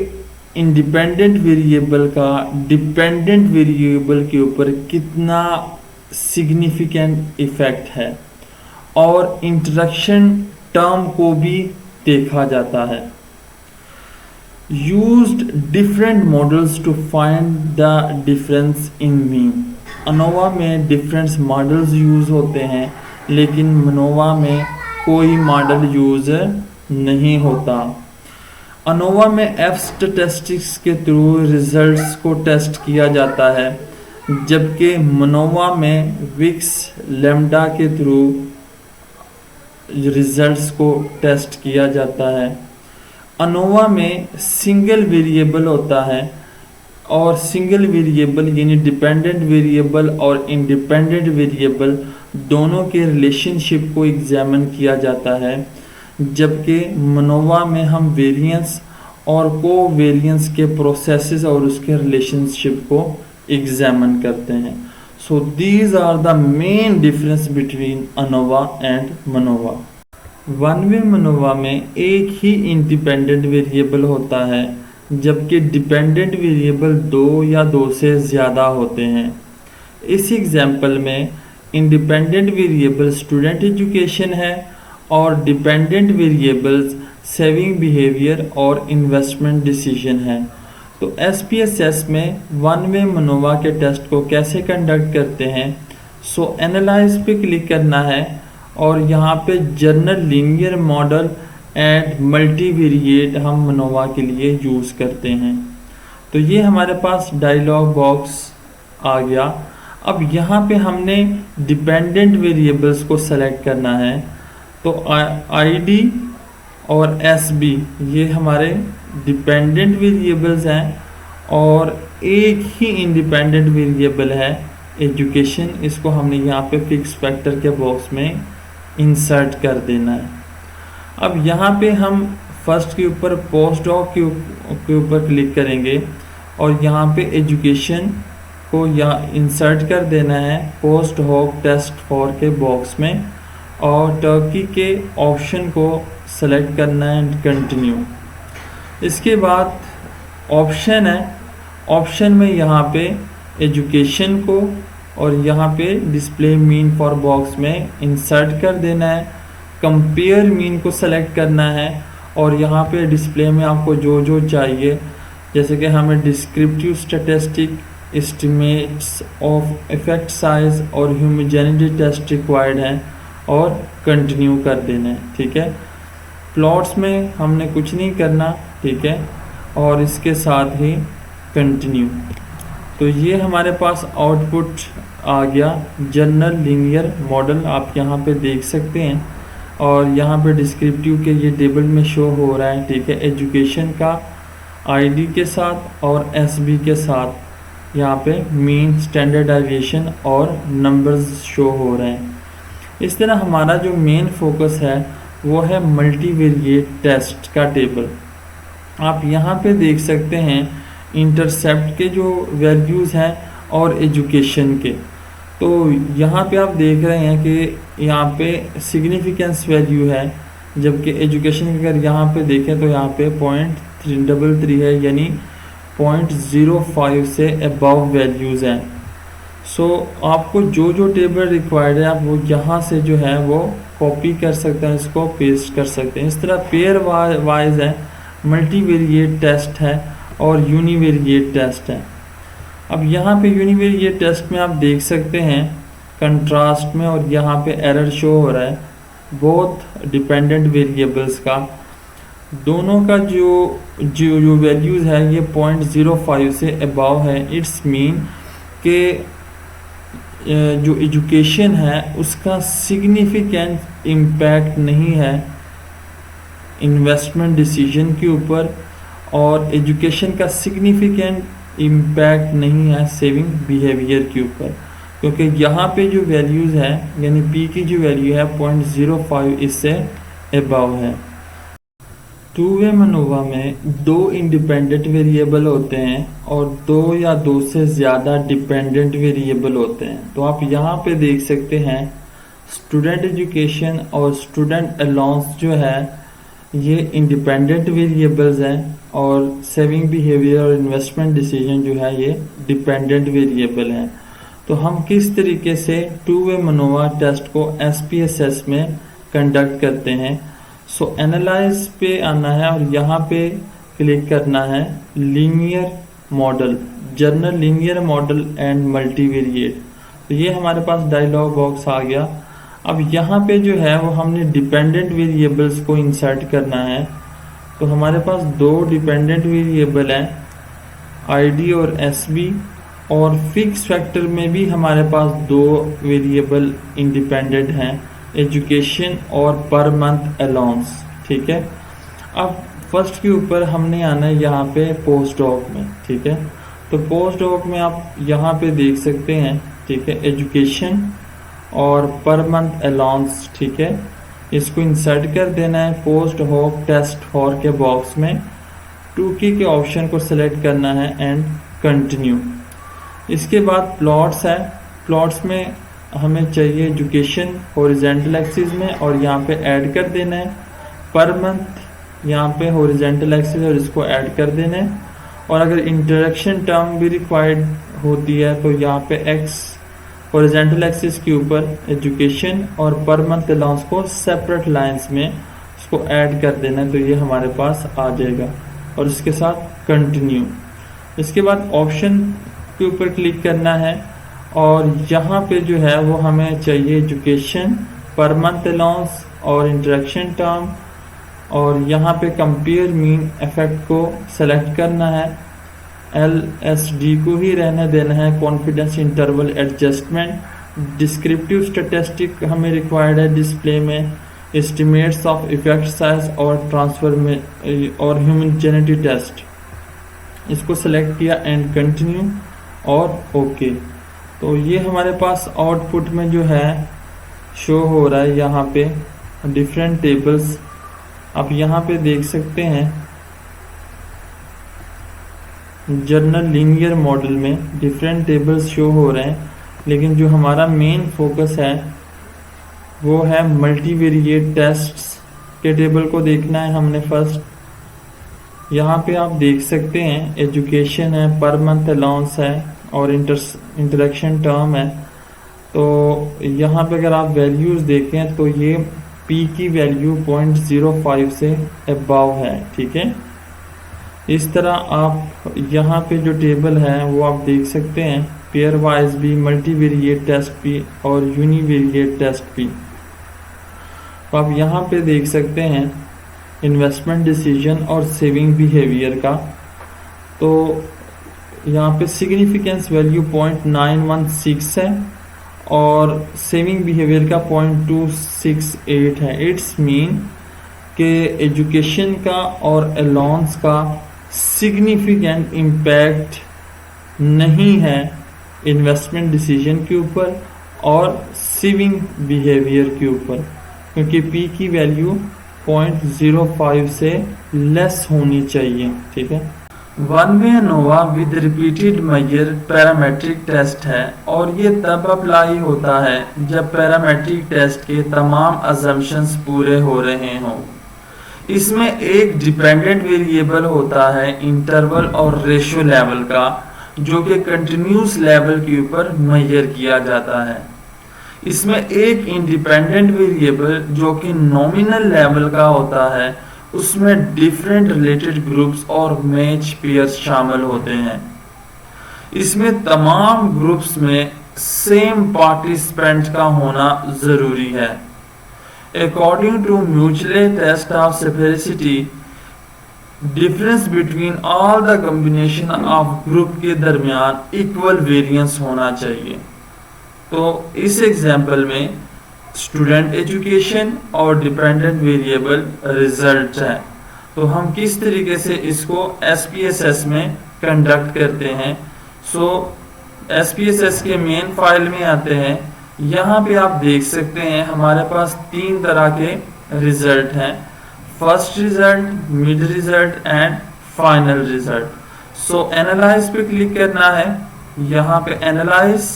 इंडिपेंडेंट वेरिएबल का डिपेंडेंट वेरिएबल के ऊपर कितना सिग्निफिकेंट इफेक्ट है, और इंटरेक्शन टर्म को भी देखा जाता है। Used different models to find the difference in mean. ANOVA में डिफरेंट मॉडल्स यूज होते हैं, लेकिन मनोवा में कोई मॉडल यूज नहीं होता। अनोवा में एफ स्टैटिस्टिक्स के थ्रू रिजल्ट्स को टेस्ट किया जाता है, जबकि मनोवा में विक्स लैम्डा के थ्रू रिजल्ट्स को टेस्ट किया जाता है। अनोवा में सिंगल वेरिएबल होता है, और सिंगल वेरिएबल यानी डिपेंडेंट वेरिएबल और इंडिपेंडेंट वेरिएबल दोनों के रिलेशनशिप को एग्जामिन किया जाता है, जबकि मनोवा में हम वेरिएंस और कोवेरिएंस के प्रोसेसेस और उसके रिलेशनशिप को एग्जामिन करते हैं। So these are the main difference between ANOVA and MANOVA. One way MANOVA में एक ही इंडिपेंडेंट वेरिएबल होता है, जबकि डिपेंडेंट वेरिएबल दो या दो से ज़्यादा होते हैं। इस एग्जाम्पल में इंडिपेंडेंट वेरिएबल स्टूडेंट एजुकेशन है, और डिपेंडेंट वेरिएबल्स सेविंग बिहेवियर और इन्वेस्टमेंट डिसीजन है। तो SPSS में वन वे मनोवा के टेस्ट को कैसे कंडक्ट करते हैं? सो एनालाइज पे क्लिक करना है, और यहाँ पे general linear model and multivariate हम मनोवा के लिए यूज़ करते हैं। तो ये हमारे पास डायलॉग बॉक्स आ गया। अब यहाँ पे हमने डिपेंडेंट वेरिएबल्स को सेलेक्ट करना है, तो ID और SB ये हमारे डिपेंडेंट वेरिएबल्स हैं, और एक ही इंडिपेंडेंट वेरिएबल है एजुकेशन। इसको हमने यहाँ पे फिक्स फैक्टर के बॉक्स में इंसर्ट कर देना है। अब यहाँ पे हम फर्स्ट के ऊपर पोस्ट डॉक के ऊपर क्लिक करेंगे, और यहाँ पे एजुकेशन को यहाँ इंसर्ट कर देना है पोस्ट डॉक टेस्ट फॉर के बॉक्स में, और टर्की के ऑप्शन को सेलेक्ट करना है एंड कंटिन्यू। इसके बाद ऑप्शन है, ऑप्शन में यहाँ पे एजुकेशन को और यहाँ पे डिस्प्ले मीन फॉर बॉक्स में इंसर्ट कर देना है। कंपेयर मीन को सेलेक्ट करना है, और यहाँ पे डिस्प्ले में आपको जो जो चाहिए, जैसे कि हमें descriptive statistic, estimates of effect size और ह्यूमोजेनिटी टेस्ट रिक्वायर्ड हैं, और कंटिन्यू कर देना है। ठीक है, प्लॉट्स में हमने कुछ नहीं करना, ठीक है, और इसके साथ ही कंटिन्यू। तो ये हमारे पास आउटपुट आ गया जनरल लीनियर मॉडल, आप यहाँ पे देख सकते हैं, और यहाँ पे डिस्क्रिप्टिव के ये टेबल में शो हो रहा है। ठीक है, एजुकेशन का ID के साथ और SB के साथ यहाँ पे मीन, स्टैंडर्ड डेविएशन और नंबर्स शो हो रहे हैं। इस तरह हमारा जो मेन फोकस है वो है मल्टीवेरिएट टेस्ट का टेबल। आप यहाँ पे देख सकते हैं इंटरसेप्ट के जो वैल्यूज़ हैं और एजुकेशन के। तो यहाँ पे आप देख रहे हैं कि यहाँ पे सिग्निफिकेंस वैल्यू है, जबकि एजुकेशन अगर यहाँ पे देखें तो यहाँ पे 0.333 है, यानी 0.05 से अबव वैल्यूज़ हैं। सो आपको जो जो टेबल रिक्वायर्ड है आप वो यहाँ से जो है वो कॉपी कर सकते हैं, इसको पेस्ट कर सकते हैं। इस तरह पेयर वाइज है, मल्टीवेरिएट टेस्ट है और यूनिवेरिएट टेस्ट है। अब यहाँ पे यूनिवेरिएट टेस्ट में आप देख सकते हैं कंट्रास्ट में, और यहाँ पे एरर शो हो रहा है, बोथ डिपेंडेंट वेरिएबल्स का, दोनों का जो वैल्यूज़ है ये 0.05 से अबव है। इट्स मीन के जो एजुकेशन है उसका सिग्निफिकेंट इम्पैक्ट नहीं है इन्वेस्टमेंट डिसीजन के ऊपर, और एजुकेशन का सिग्निफिकेंट इम्पैक्ट नहीं है सेविंग बिहेवियर के ऊपर, क्योंकि यहाँ पे जो वैल्यूज़ है यानी पी की जो वैल्यू है 0.05 इससे अबव है। टू वे मनोवा में दो इंडिपेंडेंट वेरिएबल होते हैं और दो या दो से ज़्यादा डिपेंडेंट वेरिएबल होते हैं। तो आप यहाँ पे देख सकते हैं स्टूडेंट एजुकेशन और स्टूडेंट अलाउंस जो है ये इंडिपेंडेंट वेरिएबल्स हैं, और सेविंग बिहेवियर और इन्वेस्टमेंट डिसीजन जो है ये डिपेंडेंट वेरिएबल हैं। तो हम किस तरीके से टू वे मनोवा टेस्ट को SPSS में कंडक्ट करते हैं। सो एनालाइज पे आना है और यहाँ पे क्लिक करना है linear model, general linear model and multivariate. तो ये हमारे पास डायलॉग बॉक्स आ गया। अब यहाँ पे जो है वो हमने डिपेंडेंट वेरिएबल्स को इंसर्ट करना है। तो हमारे पास दो डिपेंडेंट वेरिएबल हैं ID और SB, और फिक्स फैक्टर में भी हमारे पास दो वेरिएबल इंडिपेंडेंट हैं, एजुकेशन और पर मंथ अलाउंस। ठीक है, अब फर्स्ट के ऊपर हमने आना है यहाँ पे पोस्ट डॉक में। ठीक है, तो पोस्ट डॉक में आप यहाँ पे देख सकते हैं, ठीक है, एजुकेशन और पर मंथ अलाउंस। ठीक है, इसको इंसर्ट कर देना है पोस्ट डॉक टेस्ट फॉर के बॉक्स में, 2 की के ऑप्शन को सिलेक्ट करना है एंड कंटिन्यू। इसके बाद प्लॉट्स है, प्लॉट्स में हमें चाहिए एजुकेशन हॉरिजॉन्टल एक्सिस में, और यहाँ पे ऐड कर देना है पर मंथ यहाँ पे हॉरिजॉन्टल एक्सिस और इसको ऐड कर देना है। और अगर इंटरेक्शन टर्म भी रिक्वायर्ड होती है तो यहाँ पे एक्स हॉरिजॉन्टल एक्सिस के ऊपर एजुकेशन और पर मंथ अलाउंस को सेपरेट लाइंस में उसको ऐड कर देना है, तो ये हमारे पास आ जाएगा। और इसके साथ कंटिन्यू। इसके बाद ऑप्शन के ऊपर क्लिक करना है और यहाँ पे जो है वो हमें चाहिए एजुकेशन, पर मंथ अलाउंस और इंटरेक्शन टर्म, और यहाँ पे कंपेयर मीन इफेक्ट को सेलेक्ट करना है, LSD को ही रहने देना है, confidence interval adjustment, descriptive statistic हमें रिक्वायर्ड है डिस्प्ले में, एस्टिमेट्स ऑफ इफेक्ट साइज और ट्रांसफर में और ह्यूमनजेनिटी टेस्ट, इसको सेलेक्ट किया एंड कंटिन्यू और ओके। तो ये हमारे पास आउटपुट में जो है शो हो रहा है यहाँ पे डिफरेंट टेबल्स। आप यहाँ पे देख सकते हैं जनरल लीनियर मॉडल में डिफरेंट टेबल्स शो हो रहे हैं, लेकिन जो हमारा मेन फोकस है वो है मल्टीवेरिएट टेस्ट्स के टेबल को देखना है हमने फर्स्ट। यहाँ पे आप देख सकते हैं एजुकेशन है, पर मंथ अलाउंस है और इंटरेक्शन टर्म है। तो यहाँ पे अगर आप वैल्यूज़ देखें तो ये P की वैल्यू 0.05 से अबव है। ठीक है, इस तरह आप यहाँ पे जो टेबल है वो आप देख सकते हैं, पेयर वाइज भी, मल्टीवेरिएट टेस्ट भी और यूनिवेरिएट टेस्ट भी। तो आप यहाँ पे देख सकते हैं इन्वेस्टमेंट डिसीजन और सेविंग बिहेवियर का। तो यहाँ पे सिग्निफिकेंस वैल्यू 0.916 है और सेविंग बिहेवियर का 0.268 है। इट्स मीन के एजुकेशन का और अलाउंस का सिग्निफिकेंट इम्पैक्ट नहीं है इन्वेस्टमेंट डिसीजन के ऊपर और सेविंग बिहेवियर के ऊपर, क्योंकि P की वैल्यू 0.05 से लेस होनी चाहिए। ठीक है, one way ANOVA with repeated measure parametric test है और ये तब अप्लाई होता है जब पैरामेट्रिक टेस्ट के तमाम अजम्पशंस पूरे हो रहे हों। इसमें एक डिपेंडेंट वेरिएबल होता है इंटरवल और रेशियो लेवल का, जो कि कंटिन्यूस लेवल के ऊपर मेजर किया जाता है। इसमें एक इंडिपेंडेंट वेरिएबल जो कि नॉमिनल लेवल का होता है, उसमें डिफरेंट रिलेटेड ग्रुप्स और मैच पेयर्स शामिल होते हैं। इसमें तमाम ग्रुप्स में सेम पार्टिसिपेंट का होना जरूरी है। According to Mutual test of severity, difference between all the combination of group के दरमियान इक्वल वेरिएंस होना चाहिए। तो इस एग्जाम्पल में स्टूडेंट एजुकेशन और डिपेंडेंट वेरिएबल रिजल्ट है। तो हम किस तरीके से इसको SPSS में कंडक्ट करते हैं। सो SPSS के मेन फाइल में आते हैं। यहाँ पे आप देख सकते हैं हमारे पास 3 तरह के रिजल्ट हैं, first result, mid result and final result. So analyse पे क्लिक करना है, यहाँ पे एनालाइज,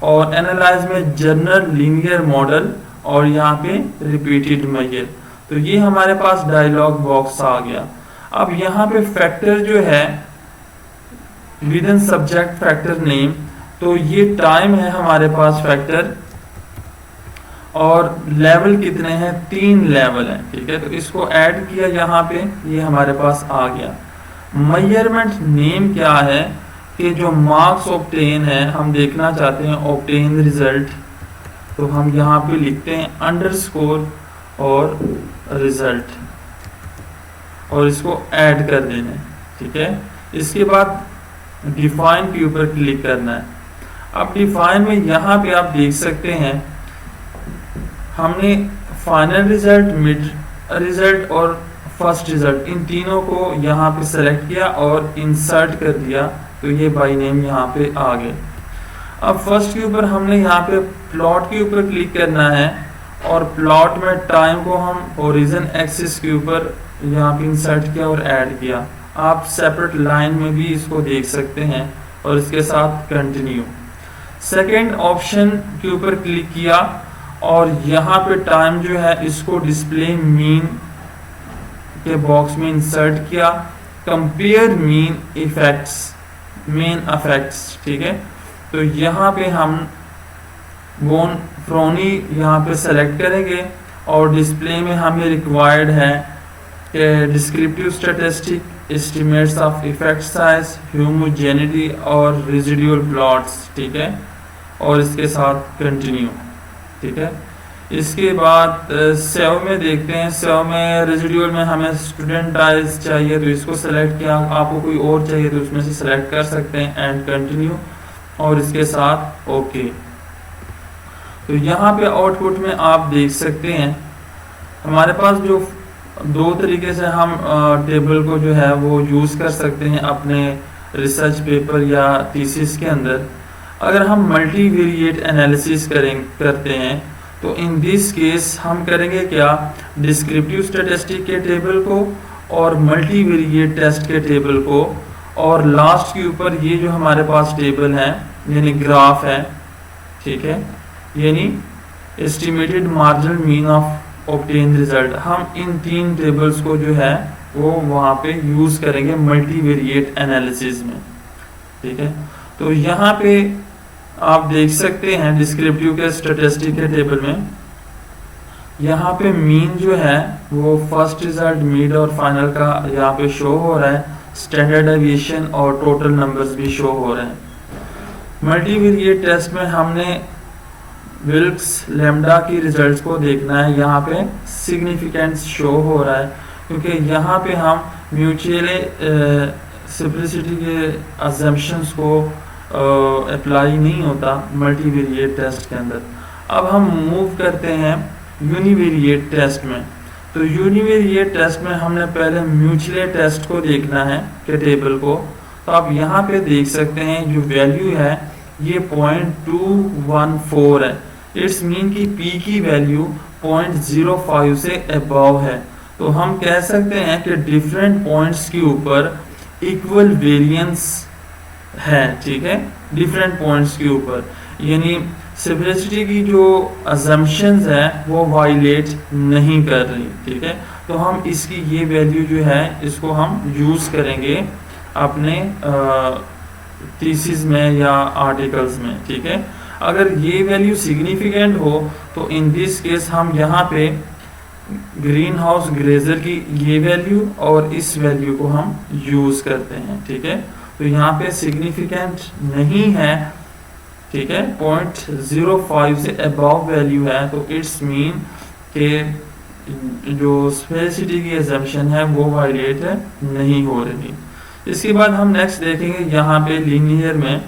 और एनालाइज में जनरल लीनियर मॉडल और यहाँ पे रिपीटेड मेजर। तो ये हमारे पास डायलॉग बॉक्स आ गया। अब यहाँ पे फैक्टर जो है with in subject factor name, तो ये टाइम है हमारे पास फैक्टर, और लेवल कितने हैं, 3 लेवल हैं, ठीक है। तो इसको ऐड किया यहाँ पे, ये हमारे पास आ गया। मेजरमेंट नेम क्या है कि जो मार्क्स ऑब्टेन है, हम देखना चाहते हैं ऑब्टेन रिजल्ट, तो हम यहाँ पे लिखते हैं अंडरस्कोर और रिजल्ट, और इसको ऐड कर देना है, ठीक है। इसके बाद डिफाइन के ऊपर क्लिक करना है। अब डिफाइन में यहाँ पे आप देख सकते हैं हमने फाइनल रिजल्ट, मिड रिजल्ट और फर्स्ट रिजल्ट, इन तीनों को यहाँ पे सेलेक्ट किया और इंसर्ट कर दिया, तो ये बाय नेम यहाँ पे आ गए। अब फर्स्ट के ऊपर हमने यहाँ पे प्लॉट के ऊपर क्लिक करना है, और प्लॉट में टाइम को हम ओरिजिन एक्सिस के ऊपर यहाँ पे इंसर्ट किया और ऐड किया। आप सेपरेट लाइन में भी इसको देख सकते हैं, और इसके साथ कंटिन्यू। सेकेंड ऑप्शन के ऊपर क्लिक किया, और यहाँ पे टाइम जो है इसको डिस्प्ले मीन के बॉक्स में इंसर्ट किया। Compare mean effects, main effects, ठीक है। तो यहाँ पे हम बोन फ्रोनी यहाँ पे सेलेक्ट करेंगे, और डिस्प्ले में हमें रिक्वायर्ड है कि descriptive statistic, estimates of effect size, homogeneity और रेजिडुअल प्लॉट्स, ठीक है, और इसके साथ कंटिन्यू, ठीक है। इसके बाद सेव में देखते हैं, सेव में रेजिडुअल में हमें स्टूडेंट टाइल्स चाहिए, तो इसको सेलेक्ट किया। आपको कोई और चाहिए तो उसमें से सेलेक्ट कर सकते हैं, एंड कंटिन्यू, और इसके साथ ओके। तो यहाँ पे आउटपुट में आप देख सकते हैं हमारे पास जो 2 तरीके से हम टेबल को जो है वो यूज़ कर सकते हैं अपने रिसर्च पेपर या थीसिस के अंदर। अगर हम मल्टीवेरिएट एनालिसिस करते हैं, तो इन दिस केस हम करेंगे क्या, डिस्क्रिप्टिव स्टैटिस्टिक के टेबल को और मल्टीवेरिएट टेस्ट के टेबल को, और लास्ट के ऊपर ये जो हमारे पास टेबल है यानी ग्राफ है, ठीक है, यानी estimated marginal mean of obtain result, हम इन 3 टेबल्स को जो है वो वहाँ पे यूज करेंगे मल्टीवेरिएट एनालिसिस में, ठीक है। तो यहाँ पे आप देख सकते हैं डिस्क्रिप्टिव के स्टैटिस्टिक के टेबल में यहाँ पे मीन जो है वो फर्स्ट रिजल्ट, मिड और फाइनल का यहाँ पे शो हो रहा है, स्टैंडर्ड डेविएशन और टोटल नंबर्स भी शो हो रहे हैं। मल्टीवेरिएट टेस्ट में हमने विल्क्स लैम्डा की रिजल्ट्स को देखना है, यहाँ पे सिग्निफिकेंस शो हो रहा है, क्योंकि यहाँ पे हम म्यूचुअल सिंप्लिसिटी के अजम्पशंस को अप्लाई नहीं होता मल्टीवेरिएट टेस्ट के अंदर। अब हम मूव करते हैं यूनिवेरिएट टेस्ट में। तो यूनिवेरिएट टेस्ट में हमने पहले म्यूचुअल टेस्ट को देखना है के टेबल को। तो आप यहाँ पे देख सकते हैं जो वैल्यू है ये 0.214 है। इट्स मीन की P की वैल्यू 0.05 से अबव है। तो हम कह सकते हैं कि डिफरेंट पॉइंट्स के ऊपर इक्वल वेरिएंस है, ठीक है, डिफरेंट पॉइंट्स के ऊपर, यानी सिविलिसिटी की जो अजम्पशंस है वो वायलेट नहीं कर रही, ठीक है। तो हम इसकी ये वैल्यू जो है इसको हम यूज करेंगे अपने थीसिस में या आर्टिकल्स में, ठीक है। अगर ये वैल्यू सिग्निफिकेंट हो तो इन दिस केस हम यहाँ पे ग्रीन हाउस ग्रेजर की ये वैल्यू और इस वैल्यू को हम यूज करते हैं, ठीक है। तो यहाँ पे सिग्निफिकेंट नहीं है, ठीक है, 0.05 से अबव वैल्यू है, तो इट्स मीन कि जो स्पेसिटी की एजम्पशन है वो वायलेट नहीं हो रही। इसके बाद हम नेक्स्ट देखेंगे यहाँ पे लीनियर में,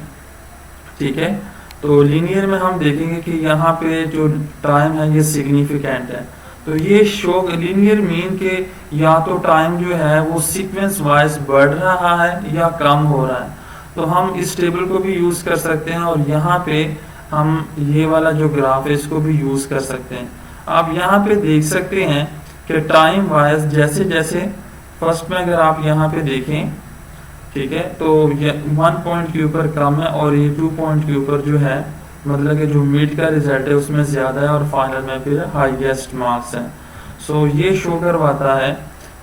ठीक है। तो लीनियर में हम देखेंगे कि यहाँ पे जो टाइम है ये सिग्निफिकेंट है। तो ये शो लीनियर मीन के या तो टाइम जो है वो सीक्वेंस वाइज बढ़ रहा है या कम हो रहा है। तो हम इस टेबल को भी यूज कर सकते हैं और यहाँ पे हम ये वाला जो ग्राफ है इसको भी यूज कर सकते हैं। आप यहाँ पे देख सकते हैं कि टाइम वाइज जैसे जैसे फर्स्ट में अगर आप यहाँ पे देखें, ठीक है, तो ये 1 पॉइंट के ऊपर कम है और ये 2 पॉइंट के ऊपर जो है मतलब कि जो मिड का रिजल्ट है उसमें ज्यादा है और फाइनल में फिर हाईएस्ट मार्क्स हैं। सो ये शो करवाता है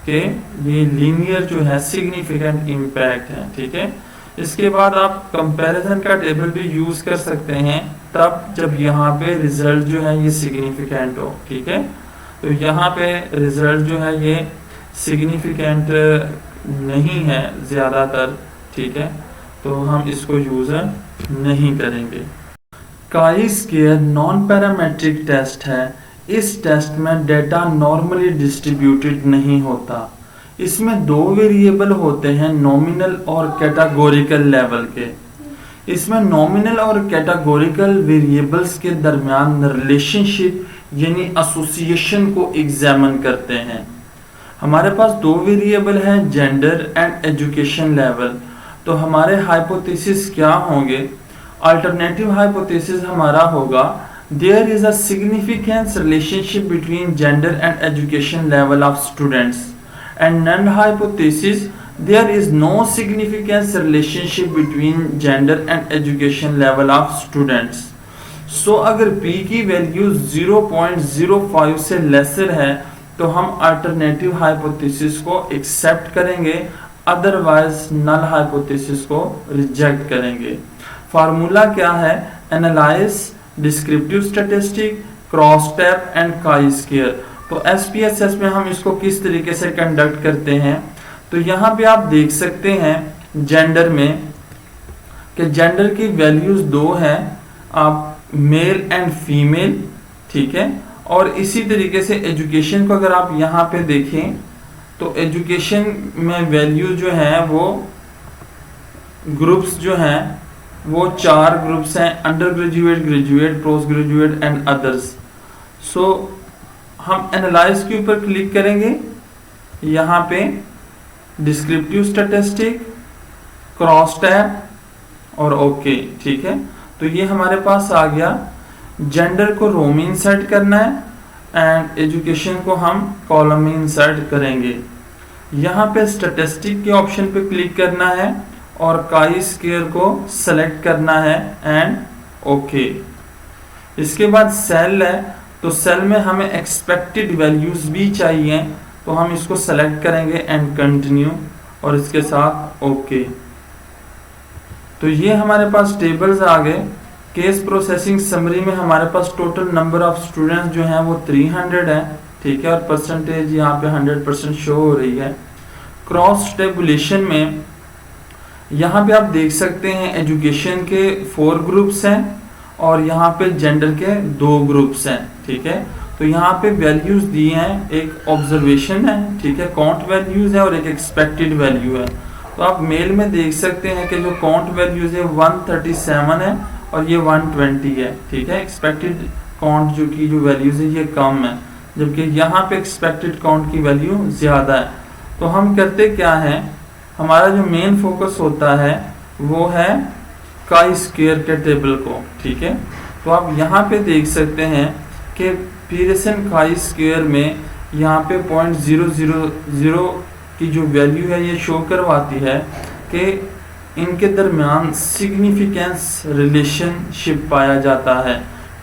कि ये लीनियर जो है सिग्निफिकेंट इम्पैक्ट है, ठीक है। इसके बाद आप कंपैरिजन का टेबल भी यूज कर सकते हैं तब जब यहाँ पे रिजल्ट जो है ये सिग्निफिकेंट हो, ठीक है। तो यहाँ पे रिजल्ट जो है ये सिग्निफिकेंट नहीं है ज्यादातर, ठीक है, तो हम इसको यूज नहीं करेंगे। Chi square non parametric test है। इस टेस्ट में डेटा नॉर्मली डिस्ट्रीब्यूटेड नहीं होता। इसमें दो वेरिएबल होते हैं, नॉमिनल और कैटेगोरिकल लेवल के। इसमें नॉमिनल और कैटेगोरिकल वेरिएबल्स के दरमियान रिलेशनशिप यानी एसोसिएशन को एग्जामिन करते हैं। हमारे पास दो वेरिएबल हैं, जेंडर एंड एजुकेशन लेवल। तो हमारे हाइपोथेसिस क्या होंगे? अल्टरनेटिव हाइपोथेसिस हमारा होगा there is a significance relationship between gender and education level of students, and null hypothesis there is no significance relationship between gender and education level of students. So अगर p की वैल्यू 0.05 से लेसर है तो हम अल्टरनेटिव हाइपोथेसिस को एक्सेप्ट करेंगे, अदरवाइज नल हाइपोथेसिस को रिजेक्ट करेंगे। फार्मूला क्या है? Analyse, descriptive statistic, cross tab and chi square. तो SPSS में हम इसको किस तरीके से कंडक्ट करते हैं? तो यहाँ पे आप देख सकते हैं जेंडर में कि जेंडर की वैल्यूज दो हैं, आप मेल एंड फीमेल, ठीक है। और इसी तरीके से एजुकेशन को अगर आप यहाँ पे देखें तो एजुकेशन में वैल्यू जो है वो ग्रुप्स जो हैं वो 4 ग्रुप्स हैं, under graduate, graduate, post graduate and others. So हम एनालाइज के ऊपर क्लिक करेंगे, यहाँ पे डिस्क्रिप्टिव स्टैटिस्टिक, क्रॉस टैब और ओके, ठीक है। तो ये हमारे पास आ गया। जेंडर को रो में इंसर्ट करना है एंड एजुकेशन को हम कॉलम में इंसर्ट करेंगे। यहाँ पे स्टैटिस्टिक के ऑप्शन पे क्लिक करना है और काई स्क्वायर को सेलेक्ट करना है एंड ओके। इसके बाद सेल है, तो सेल में हमें एक्सपेक्टेड वैल्यूज भी चाहिए, तो हम इसको सेलेक्ट करेंगे एंड कंटिन्यू और इसके साथ ओके। तो ये हमारे पास टेबल्स आ गए। केस प्रोसेसिंग समरी में हमारे पास टोटल नंबर ऑफ स्टूडेंट्स जो हैं वो 300 है, ठीक है, और परसेंटेज यहाँ पे 100% शो हो रही है। क्रॉस टेबुलेशन में यहाँ पे आप देख सकते हैं एजुकेशन के 4 ग्रुप्स हैं और यहाँ पे जेंडर के 2 ग्रुप्स हैं, ठीक है। तो यहाँ पे वैल्यूज दिए हैं, एक ऑब्जर्वेशन है, ठीक है, काउंट वैल्यूज है और एक एक्सपेक्टेड वैल्यू है। तो आप मेल में देख सकते हैं कि जो काउंट वैल्यूज है 137 है और ये 120 है, ठीक है। एक्सपेक्टेड काउंट जो की जो वैल्यूज है ये कम है, जबकि यहाँ पे एक्सपेक्टेड काउंट की वैल्यू ज़्यादा है। तो हम करते क्या है, हमारा जो मेन फोकस होता है वो है काई स्क्वायर के टेबल को, ठीक है। तो आप यहाँ पे देख सकते हैं कि पीयरसन काई स्क्वायर में यहाँ पे 0.000 की जो वैल्यू है ये शो करवाती है कि इनके दरमियान सिग्निफिकेंस रिलेशनशिप पाया जाता है,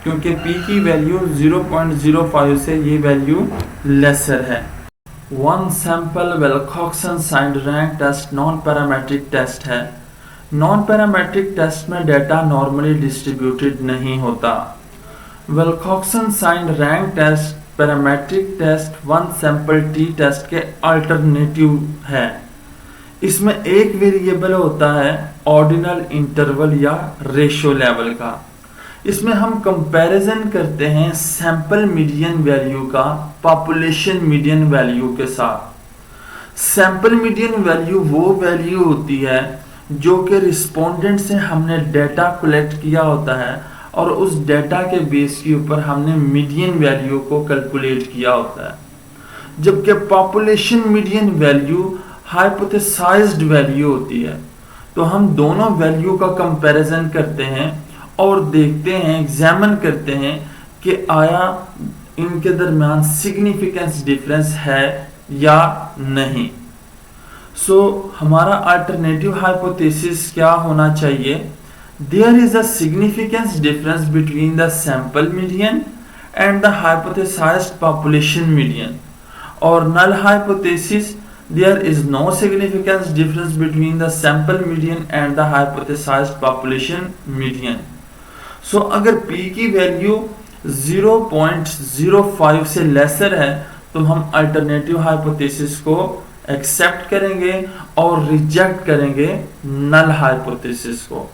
क्योंकि p की वैल्यू 0.05 से ये वैल्यू लेसर है। One sample Wilcoxon signed rank test non parametric test है। नॉन पैरामेट्रिक टेस्ट में डेटा नॉर्मली डिस्ट्रीब्यूटेड नहीं होता। Wilcoxon signed rank test parametric test one sample t test के अल्टरनेटिव है। इसमें एक वेरिएबल होता है ऑर्डिनल इंटरवल या रेशियो लेवल का। इसमें हम कंपैरिजन करते हैं सैंपल मीडियन वैल्यू का पॉपुलेशन मीडियन वैल्यू के साथ। सैंपल मीडियन वैल्यू वो वैल्यू होती है जो कि रिस्पोंडेंट से हमने डेटा कलेक्ट किया होता है और उस डेटा के बेस के ऊपर हमने मीडियन वैल्यू को कैलकुलेट किया होता है। जबकि पॉपुलेशन मीडियन वैल्यू हाइपोथेसाइज्ड वैल्यू होती है। तो हम दोनों वैल्यू का कंपैरिजन करते हैं और देखते हैं, एग्जामिन करते हैं कि आया इनके दरमियान सिग्निफिकेंस डिफरेंस है या नहीं। हमारा अल्टरनेटिव हाइपोथेसिस क्या होना चाहिए? There is a significance difference between the sample median and the hypothesised population median. और null hypothesis, there is no significant difference between the sample median and the hypothesized population median. अगर p की वैल्यू 0.05 से लेसर है तो हम अल्टरनेटिव हाइपोथेसिस को एक्सेप्ट करेंगे और रिजेक्ट करेंगे नल हाइपोथेसिस को।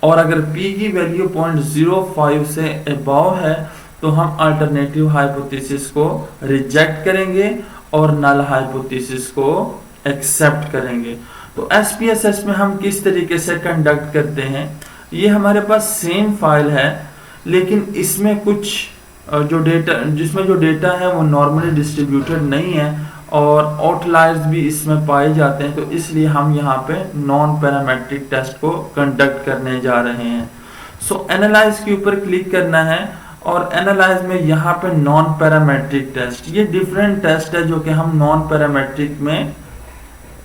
और अगर p की वैल्यू 0.05 से अबव है तो हम अल्टरनेटिव हाइपोथेसिस को रिजेक्ट करेंगे और नल हाइपोथेसिस को एक्सेप्ट करेंगे। तो SPSS में हम किस तरीके से कंडक्ट करते हैं? ये हमारे पास सेम फाइल है, लेकिन इसमें कुछ जो डेटा है वो नॉर्मली डिस्ट्रीब्यूटेड नहीं है और आउटलायर्स भी इसमें पाए जाते हैं। तो इसलिए हम यहाँ पे नॉन पैरामेट्रिक टेस्ट को कंडक्ट करने जा रहे हैं। एनालाइज के ऊपर क्लिक करना है और एनालाइज में यहाँ पे नॉन पैरामेट्रिक टेस्ट, ये डिफरेंट टेस्ट है जो कि हम नॉन पैरामेट्रिक में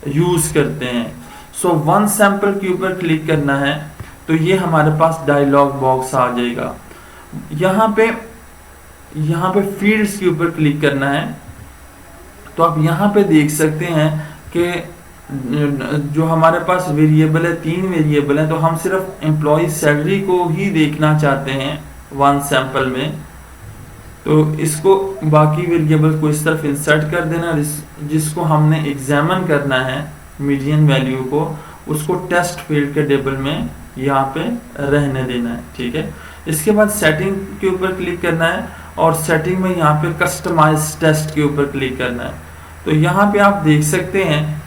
यूज करते हैं। वन सैंपल के ऊपर क्लिक करना है तो ये हमारे पास डायलॉग बॉक्स आ जाएगा। यहाँ पे फील्ड्स के ऊपर क्लिक करना है तो आप यहाँ पे देख सकते हैं कि जो हमारे पास वेरिएबल है, 3 वेरिएबल है, तो हम सिर्फ एम्प्लॉय सैलरी को ही देखना चाहते हैं वन सैंपल में। तो इसको बाकी वेरिएबल को इस तरफ इंसर्ट कर देना, जिसको हमने एग्जामिन करना है मीडियन वैल्यू को, उसको टेस्ट फील्ड के टेबल में यहाँ पे रहने देना है। ठीक है, इसके बाद सेटिंग के ऊपर क्लिक करना है और सेटिंग में यहाँ पे कस्टमाइज टेस्ट के ऊपर क्लिक करना है। तो यहाँ पे आप देख सकते हैं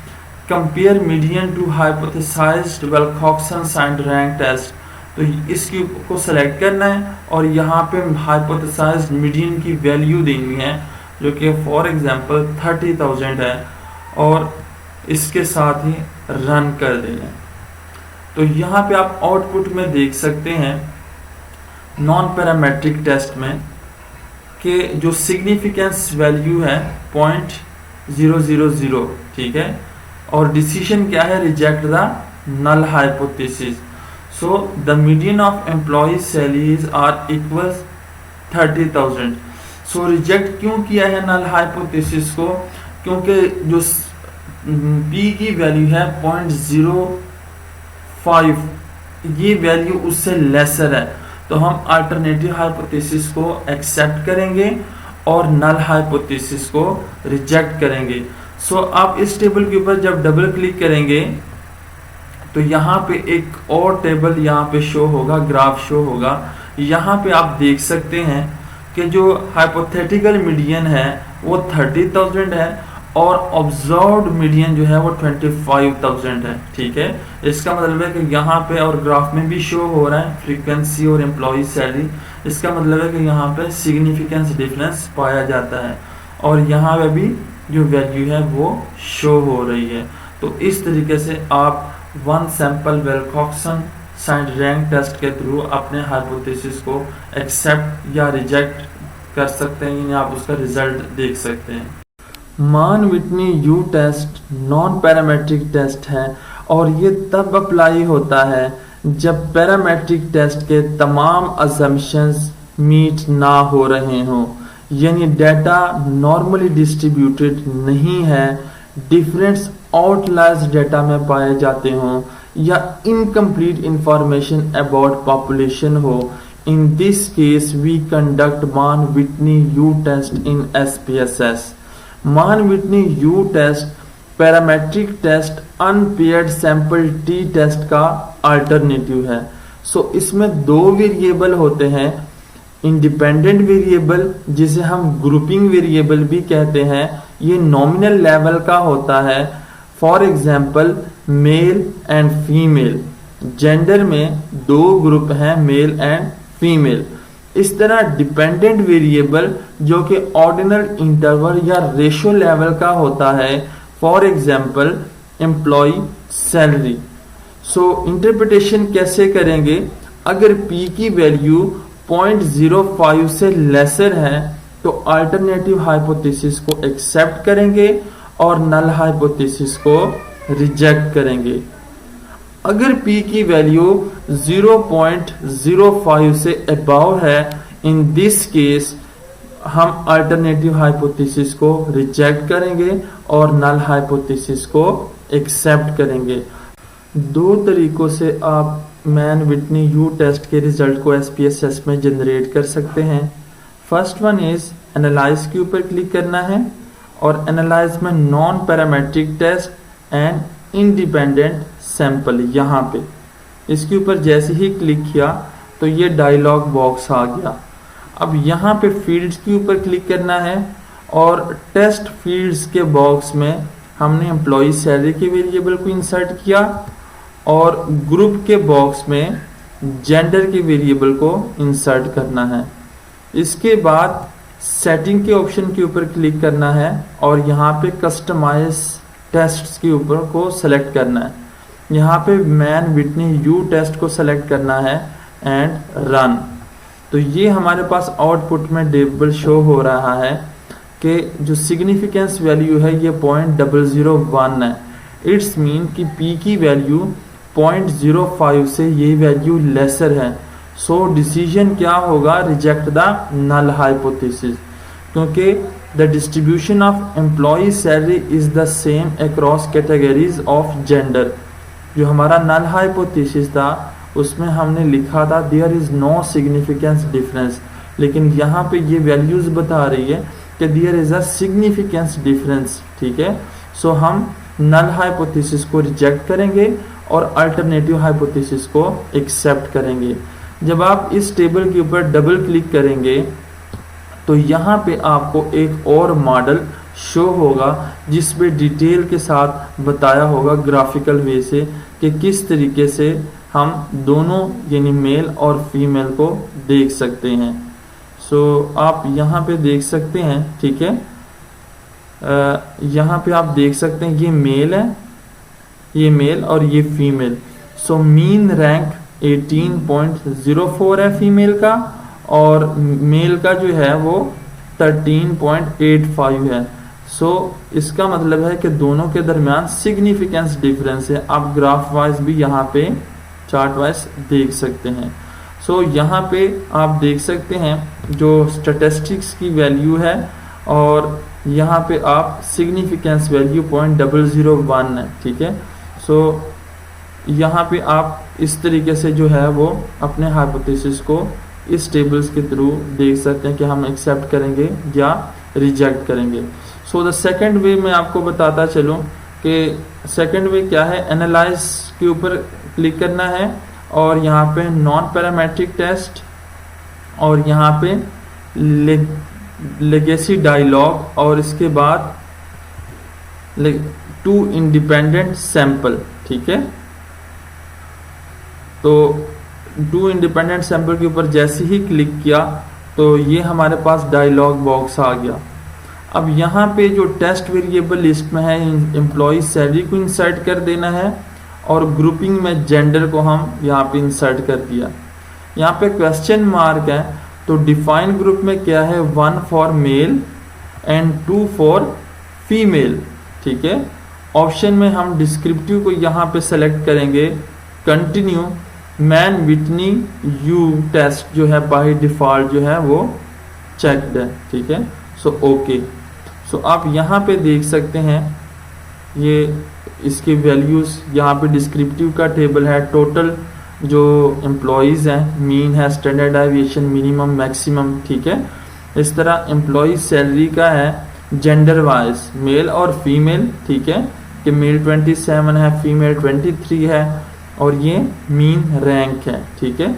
compare median to hypothesised Wilcoxon signed rank test. तो इसकी को सेलेक्ट करना है और यहाँ पे हाइपोथेसाइज्ड मीडियन की वैल्यू देनी है जो कि फॉर एग्जांपल 30,000 है और इसके साथ ही रन कर देना है। तो यहाँ पे आप आउटपुट में देख सकते हैं नॉन पैरामेट्रिक टेस्ट में कि जो सिग्निफिकेंस वैल्यू है 0.000, ठीक है, और डिसीजन क्या है? Reject the null hypothesis. The median of employee salaries are equals 30,000. रिजेक्ट क्यों किया है नल हाइपोथेसिस को? क्योंकि जो P की वैल्यू है 0.05, ये वैल्यू उससे लेसर है। तो हम अल्टरनेटिव हाइपोथेसिस को एक्सेप्ट करेंगे और नल हाइपोथेसिस को रिजेक्ट करेंगे। आप इस टेबल के ऊपर जब डबल क्लिक करेंगे तो यहाँ पे एक और टेबल यहाँ पे शो होगा, ग्राफ शो होगा। यहाँ पे आप देख सकते हैं कि जो हाइपोथेटिकल मीडियन है वो 30,000 है और ऑब्जर्व्ड मीडियन जो है वो 25,000 है। ठीक है, इसका मतलब है कि यहाँ पे और ग्राफ में भी शो हो रहा है फ्रीक्वेंसी और एम्प्लॉय सैलरी। इसका मतलब है कि यहाँ पे सिग्निफिकेंस डिफरेंस पाया जाता है और यहाँ पे भी जो वैल्यू है वो शो हो रही है। तो इस तरीके से आप one sample Wilcoxon signed rank test के थ्रू अपने हाइपोथेसिस को एक्सेप्ट या रिजेक्ट कर सकते हैं, यानी आप उसका रिजल्ट देख सकते हैं। Mann Whitney U test non parametric test है और ये तब अप्लाई होता है जब पैरामेट्रिक टेस्ट के तमाम अजम्पशंस मीट ना हो रहे हों, यानी डाटा नॉर्मली डिस्ट्रीब्यूटेड नहीं है, डिफरेंस आउटलायर्स डाटा में पाए जाते हों या इनकम्प्लीट इंफॉर्मेशन अबाउट पॉपुलेशन हो। In this case we conduct Mann Whitney U test in SPSS। Mann Whitney U test parametric test unpaired sample t test का अल्टरनेटिव है। सो इसमें दो वेरिएबल होते हैं, इंडिपेंडेंट वेरिएबल जिसे हम ग्रुपिंग वेरिएबल भी कहते हैं, ये नॉमिनल लेवल का होता है। For example mail and female, gender में दो ग्रुप हैं, मेल एंड फीमेल। इस तरह डिपेंडेंट वेरिएबल जो कि ऑर्डिनल इंटरवल या रेशियो लेवल का होता है, for example employee salary. So interpretation कैसे करेंगे, अगर P की वैल्यू 0.05 से लेसर है तो अल्टरनेटिव हाइपोथेसिस को एक्सेप्ट करेंगे और नल हाइपोथेसिस को रिजेक्ट करेंगे। अगर P की वैल्यू 0.05 से अबव है, इन दिस केस हम अल्टरनेटिव हाइपोथेसिस को रिजेक्ट करेंगे और नल हाइपोथेसिस को एक्सेप्ट करेंगे। दो तरीकों से आप मैन विटनी यू टेस्ट के रिजल्ट को SPSS में जनरेट कर सकते हैं। फर्स्ट वन इज एनालाइज के ऊपर क्लिक करना है और एनालाइज में non parametric test and independent sample, यहाँ पे इसके ऊपर जैसे ही क्लिक किया तो ये डायलॉग बॉक्स आ गया। अब यहाँ पे फील्ड्स के ऊपर क्लिक करना है और टेस्ट फील्ड्स के बॉक्स में हमने एम्प्लॉय सैलरी के वेरिएबल को इंसर्ट किया और ग्रुप के बॉक्स में जेंडर के वेरिएबल को इंसर्ट करना है। इसके बाद सेटिंग के ऑप्शन के ऊपर क्लिक करना है और यहाँ पे कस्टमाइज टेस्ट्स के ऊपर को सेलेक्ट करना है। यहाँ पे मैन विटनी यू टेस्ट को सेलेक्ट करना है एंड रन। तो ये हमारे पास आउटपुट में टेबल शो हो रहा है कि जो सिग्निफिकेंस वैल्यू है ये 0.001 है। इट्स मीन कि P की वैल्यू 0.05 से ये वैल्यू लेसर है। सो डिसीजन क्या होगा, रिजेक्ट द नल हाइपोथेसिस, क्योंकि the distribution of employee salary is the same across categories of gender. जो हमारा नल हाइपोथेसिस था उसमें हमने लिखा था there is no significance difference, लेकिन यहाँ पे ये वैल्यूज बता रही है कि there is a significance difference. ठीक है, सो हम नल हाइपोथेसिस को रिजेक्ट करेंगे और अल्टरनेटिव हाइपोथेसिस को एक्सेप्ट करेंगे। जब आप इस टेबल के ऊपर डबल क्लिक करेंगे तो यहाँ पे आपको एक और मॉडल शो होगा जिसमें डिटेल के साथ बताया होगा ग्राफिकल वे से कि किस तरीके से हम दोनों यानी मेल और फीमेल को देख सकते हैं। सो आप यहाँ पे देख सकते हैं, ठीक है, यहाँ पे आप देख सकते हैं ये मेल है, ये मेल और ये फीमेल। सो मीन रैंक 18.04 है फीमेल का और मेल का जो है वो 13.85 है। सो इसका मतलब है कि दोनों के दरमियान सिग्निफिकेंस डिफरेंस है। आप ग्राफ वाइज भी यहाँ पे चार्ट वाइज देख सकते हैं। सो यहाँ पे आप देख सकते हैं जो स्टैटिस्टिक्स की वैल्यू है और यहाँ पे आप सिग्निफिकेंस वैल्यू 0.001 है। ठीक है, सो यहाँ पे आप इस तरीके से जो है वो अपने हाइपोथेसिस को इस टेबल्स के थ्रू देख सकते हैं कि हम एक्सेप्ट करेंगे या रिजेक्ट करेंगे। सो द सेकंड वे मैं आपको बताता चलूँ कि सेकंड वे क्या है। एनालाइज के ऊपर क्लिक करना है और यहाँ पे नॉन पैरामेट्रिक टेस्ट और यहाँ पे लेगेसी डायलॉग और इसके बाद 2 इंडिपेंडेंट सैंपल। ठीक है, तो 2 इंडिपेंडेंट सैंपल के ऊपर जैसे ही क्लिक किया तो ये हमारे पास डायलॉग बॉक्स आ गया। अब यहाँ पे जो टेस्ट वेरिएबल लिस्ट में है एम्प्लॉय सैलरी को इंसर्ट कर देना है और ग्रुपिंग में जेंडर को हम यहाँ पे इंसर्ट कर दिया। यहाँ पे क्वेश्चन मार्क है तो डिफाइन ग्रुप में क्या है, 1 for male and 2 for female. ठीक है, ऑप्शन में हम डिस्क्रिप्टिव को यहाँ पे सेलेक्ट करेंगे। Continue Mann Whitney U test जो है बाय डिफॉल्ट जो है वो चेक्ड है। ठीक है, सो ओके। सो आप यहाँ पे देख सकते हैं ये इसके वैल्यूज, यहाँ पे डिस्क्रिप्टिव का टेबल है, टोटल जो एम्प्लॉयज़ हैं, मीन है, स्टैंडर्ड डेविएशन, मिनिमम, मैक्सिमम। ठीक है, इस तरह एम्प्लॉय सैलरी का है जेंडर वाइज मेल और फीमेल। ठीक है, कि मेल 27 है, फीमेल 23 है और ये मीन रैंक है, ठीक है।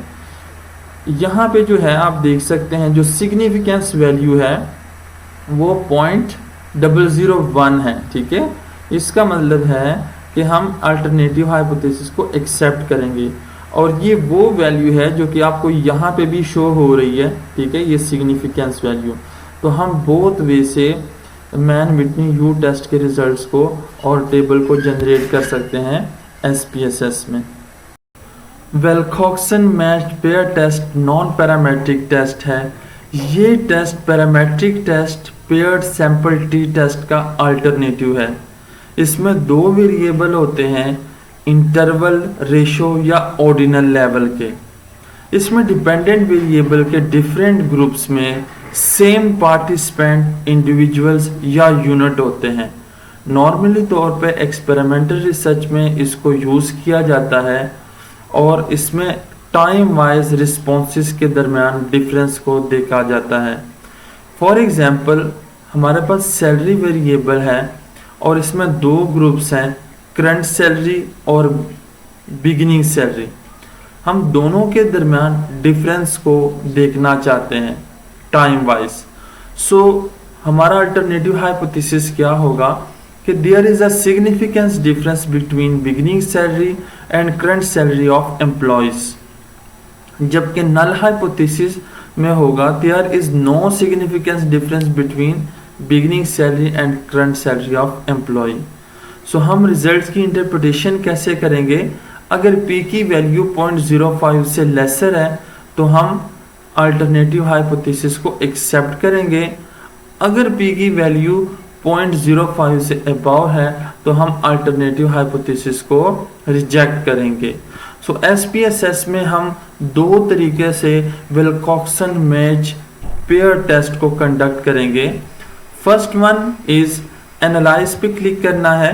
यहाँ पे जो है आप देख सकते हैं जो सिग्निफिकेंस वैल्यू है वो 0.001 है, ठीक है। इसका मतलब है कि हम अल्टरनेटिव हाइपोथेसिस को एक्सेप्ट करेंगे और ये वो वैल्यू है जो कि आपको यहाँ पे भी शो हो रही है, ठीक है, ये सिग्निफिकेंस वैल्यू। तो हम बोथ वे से मैन विटनी यू टेस्ट के रिजल्ट्स को और टेबल को जनरेट कर सकते हैं SPSS में। Wilcoxon matched pair test non parametric test है। ये test parametric test paired sample t test का अल्टरनेटिव है। इसमें दो वेरिएबल होते हैं, इंटरवल, रेशो या ऑर्डिनल लेवल के। इसमें डिपेंडेंट वेरिएबल के डिफरेंट ग्रुप्स में सेम पार्टिसिपेंट, इंडिविजुअल्स या यूनिट होते हैं। नॉर्मली तौर पे एक्सपेरिमेंटल रिसर्च में इसको यूज़ किया जाता है और इसमें टाइम वाइज रिस्पॉन्सेस के दरमियान डिफरेंस को देखा जाता है। फॉर एग्जांपल हमारे पास सैलरी वेरिएबल है और इसमें दो ग्रुप्स हैं, करंट सैलरी और बिगिनिंग सैलरी। हम दोनों के दरमियान डिफरेंस को देखना चाहते हैं टाइम वाइज। सो हमारा अल्टरनेटिव हाइपोथेसिस क्या होगा कि there is a significance difference between beginning salary and current salary of employees, जबकि नल हाइपोथेसिस में होगा there is no significance difference between beginning salary and current salary of employee. So हम रिजल्ट्स की इंटरप्रिटेशन कैसे करेंगे? अगर P की वैल्यू 0.05 से लेसर है तो हम अल्टरनेटिव हाइपोथेसिस को एक्सेप्ट करेंगे। अगर P की वैल्यू 0.05 से अबव है तो हम अल्टरनेटिव हाइपोथेसिस को रिजेक्ट करेंगे। सो SPSS में हम दो तरीके से विल्कॉक्सन मैच पेयर टेस्ट को कंडक्ट करेंगे। फर्स्ट वन इज एनालाइज पे क्लिक करना है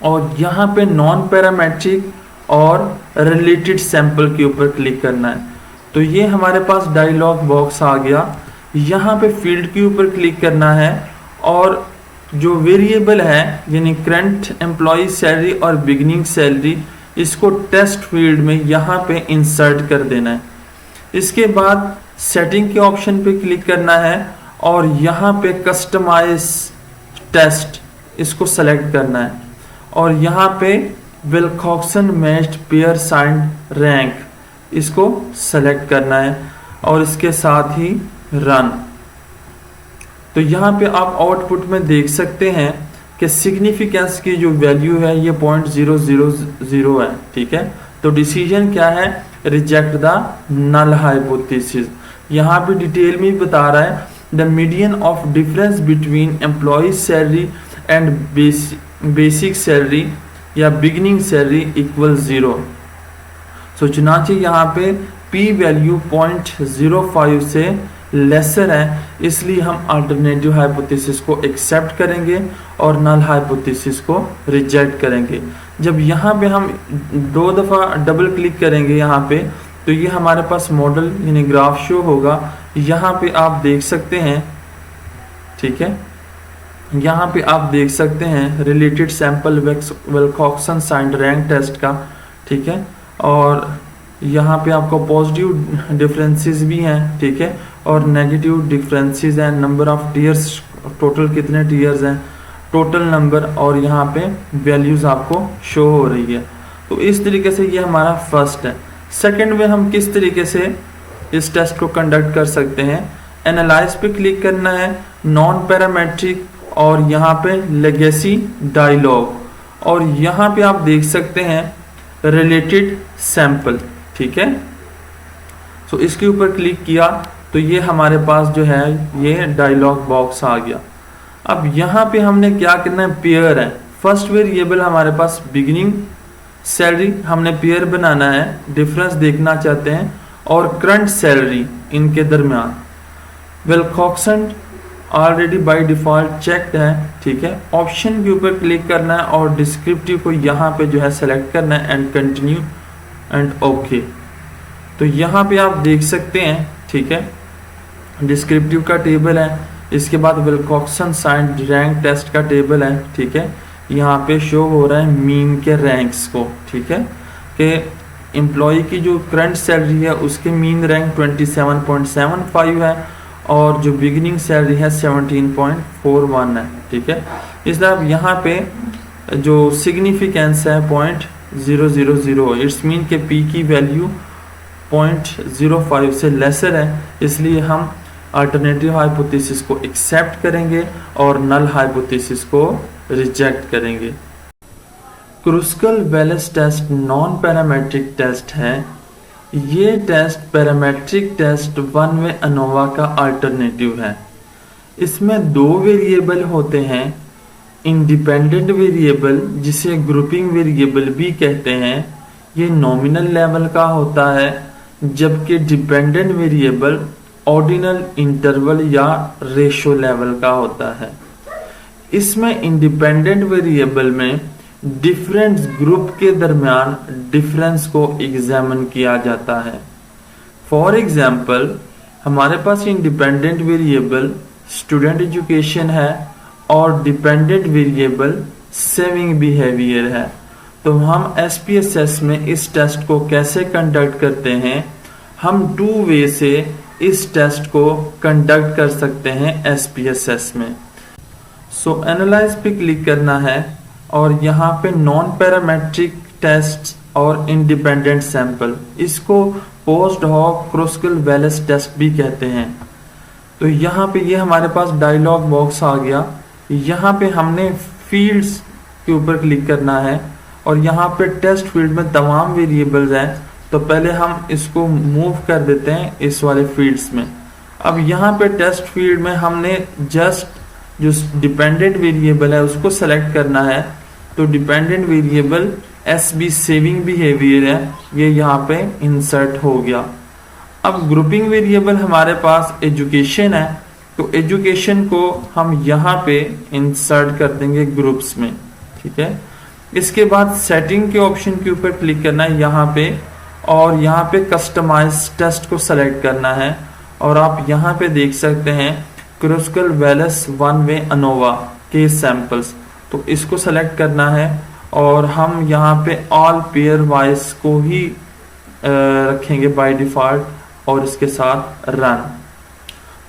और यहाँ पे नॉन पैरामेट्रिक और रिलेटेड सैंपल के ऊपर क्लिक करना है। तो ये हमारे पास डायलॉग बॉक्स आ गया। यहाँ पे फील्ड के ऊपर क्लिक करना है और जो वेरिएबल है यानी करंट एम्प्लॉय सैलरी और बिगिनिंग सैलरी, इसको टेस्ट फील्ड में यहाँ पे इंसर्ट कर देना है। इसके बाद सेटिंग के ऑप्शन पे क्लिक करना है और यहाँ पे कस्टमाइज टेस्ट इसको सेलेक्ट करना है और यहाँ पे विल्कॉक्सन मैच्ड पेयर साइंड रैंक इसको सेलेक्ट करना है और इसके साथ ही रन। तो यहाँ पे आप आउटपुट में देख सकते हैं कि सिग्निफिकेंस की जो वैल्यू है ये 0.000 है, ठीक है। तो डिसीजन क्या है? Reject the null hypothesis. यहाँ पे डिटेल में बता रहा है the median of difference between employee salary and basic salary या बिगिनिंग सैलरी इक्वल 0। सो चुनांचे यहाँ पे P वैल्यू 0.05 से लेसर है, इसलिए हम अल्टरनेटिव हाइपोथेसिस को एक्सेप्ट करेंगे और नल हाइपोथेसिस को रिजेक्ट करेंगे। जब यहाँ पे हम दो दफ़ा डबल क्लिक करेंगे यहाँ पे तो ये हमारे पास मॉडल यानी ग्राफ शो होगा। यहाँ पे आप देख सकते हैं, ठीक है, यहाँ पे आप देख सकते हैं related sample Wilcoxon signed rank test का, ठीक है। और यहाँ पे आपको पॉजिटिव डिफरेंसेस भी हैं, ठीक है, और नेगेटिव डिफरेंसेस हैं। नंबर ऑफ टीयर्स, टोटल कितने टीयर्स हैं, टोटल नंबर, और यहाँ पे वैल्यूज़ आपको शो हो रही है। तो इस तरीके से ये हमारा फर्स्ट है। सेकंड में हम किस तरीके से इस टेस्ट को कंडक्ट कर सकते हैं? एनालाइज पे क्लिक करना है, नॉन पैरामेट्रिक, और यहाँ पे लेगेसी डायलॉग, और यहाँ पे आप देख सकते हैं रिलेटेड सैंपल, ठीक है। सो इसके ऊपर क्लिक किया तो ये हमारे पास जो है ये डायलॉग बॉक्स आ गया। अब यहाँ पे हमने क्या करना है? पेयर है। फर्स्ट वेरिएबल हमारे पास बिगिनिंग सैलरी, हमने पेयर बनाना है, डिफरेंस देखना चाहते हैं, और करंट सैलरी इनके दरमियान। विल्कॉक्सन ऑलरेडी बाय डिफ़ॉल्ट चेक्ड है, ठीक है। ऑप्शन के ऊपर क्लिक करना है और डिस्क्रिप्टिव को यहाँ पे जो है सेलेक्ट करना है एंड कंटिन्यू एंड ओके। तो यहाँ पे आप देख सकते हैं, ठीक है, डिस्क्रिप्टिव का टेबल है, इसके बाद विल्कॉक्सन साइंड रैंक टेस्ट का टेबल है, ठीक है। यहाँ पे शो हो रहा है मीन के रैंक्स को, ठीक है। कि एम्प्लॉय की जो करंट सैलरी है उसके मीन रैंक 27.75 है और जो बिगिनिंग सैलरी है 17.41 है। ठीक है, इसलिए अब यहाँ पे जो सिग्निफिकेंस है 0.000, इट्स मीन के पी की वैल्यू 0.05 से लेसर है, इसलिए हम अल्टरनेटिव हाइपोथेसिस को एक्सेप्ट करेंगे और नल हाइपोथेसिस को रिजेक्ट करेंगे। Kruskal Wallis test non parametric test है। ये test parametric test one way ANOVA का अल्टरनेटिव है। इसमें दो वेरिएबल होते हैं, इंडिपेंडेंट वेरिएबल जिसे ग्रुपिंग वेरिएबल भी कहते हैं, ये नॉमिनल लेवल का होता है, जबकि डिपेंडेंट वेरिएबल ऑर्डिनल इंटरवल या रेशो लेवल का होता है। इसमें इंडिपेंडेंट वेरिएबल में डिफरेंट ग्रुप के दरमियान डिफरेंस को एग्जामिन किया जाता है। फॉर एग्जाम्पल, हमारे पास इंडिपेंडेंट वेरिएबल स्टूडेंट एजुकेशन है और डिपेंडेंट वेरिएबल सेविंग बिहेवियर है। तो हम SPSS में इस टेस्ट को कैसे कंडक्ट करते हैं? हम 2 वे से इस टेस्ट को कंडक्ट कर सकते हैं SPSS में। सो एनालाइज पे क्लिक करना है और यहाँ पे नॉन पैरामेट्रिक टेस्ट और इंडिपेंडेंट सैंपल, इसको post hoc Kruskal Wallis test भी कहते हैं। तो यहाँ पे ये हमारे पास डायलॉग बॉक्स आ गया। यहाँ पे हमने फील्ड्स के ऊपर क्लिक करना है और यहाँ पे टेस्ट फील्ड में तमाम वेरिएबल्स हैं, तो पहले हम इसको मूव कर देते हैं इस वाले फील्ड्स में। अब यहाँ पे टेस्ट फील्ड में हमने जस्ट जो डिपेंडेंट वेरिएबल है उसको सेलेक्ट करना है। तो dependent variable SB saving behaviour है, ये यहाँ पे इंसर्ट हो गया। अब ग्रुपिंग वेरिएबल हमारे पास एजुकेशन है, तो एजुकेशन को हम यहाँ पे इंसर्ट कर देंगे ग्रुप्स में। ठीक है, इसके बाद सेटिंग के ऑप्शन के ऊपर क्लिक करना है यहाँ पे और यहाँ पे कस्टमाइज टेस्ट को सेलेक्ट करना है और आप यहाँ पे देख सकते हैं Kruskal Wallace one way ANOVA के सैंपल्स, तो इसको सेलेक्ट करना है और हम यहाँ पे ऑल पेयर वाइज को ही रखेंगे बाय डिफॉल्ट और इसके साथ रन।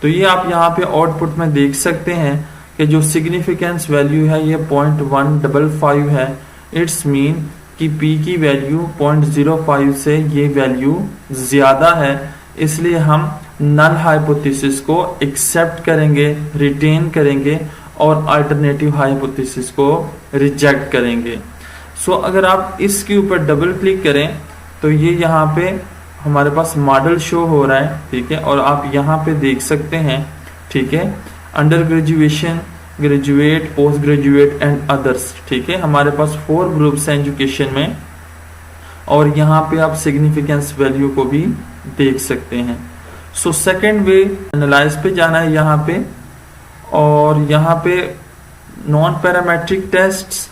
तो ये आप यहाँ पे आउटपुट में देख सकते हैं कि जो सिग्निफिकेंस वैल्यू है ये 0.155 है। इट्स मीन कि P की वैल्यू 0.05 से ये वैल्यू ज्यादा है, इसलिए हम नल हाइपोथेसिस को एक्सेप्ट करेंगे, रिटेन करेंगे और अल्टरनेटिव हाइपोथेसिस को रिजेक्ट करेंगे। सो अगर आप इसके ऊपर डबल क्लिक करें तो ये यहाँ पे हमारे पास मॉडल शो हो रहा है। ठीक है, और आप यहाँ पे देख सकते हैं। ठीक है, under graduation, graduate, post graduate and others. ठीक है, हमारे पास 4 ग्रुप्स हैं एजुकेशन में और यहाँ पे आप सिग्निफिकेंस वैल्यू को भी देख सकते हैं। सो सेकेंड वे एनालाइज पे जाना है यहाँ पे और यहाँ पे नॉन पैरामेट्रिक टेस्ट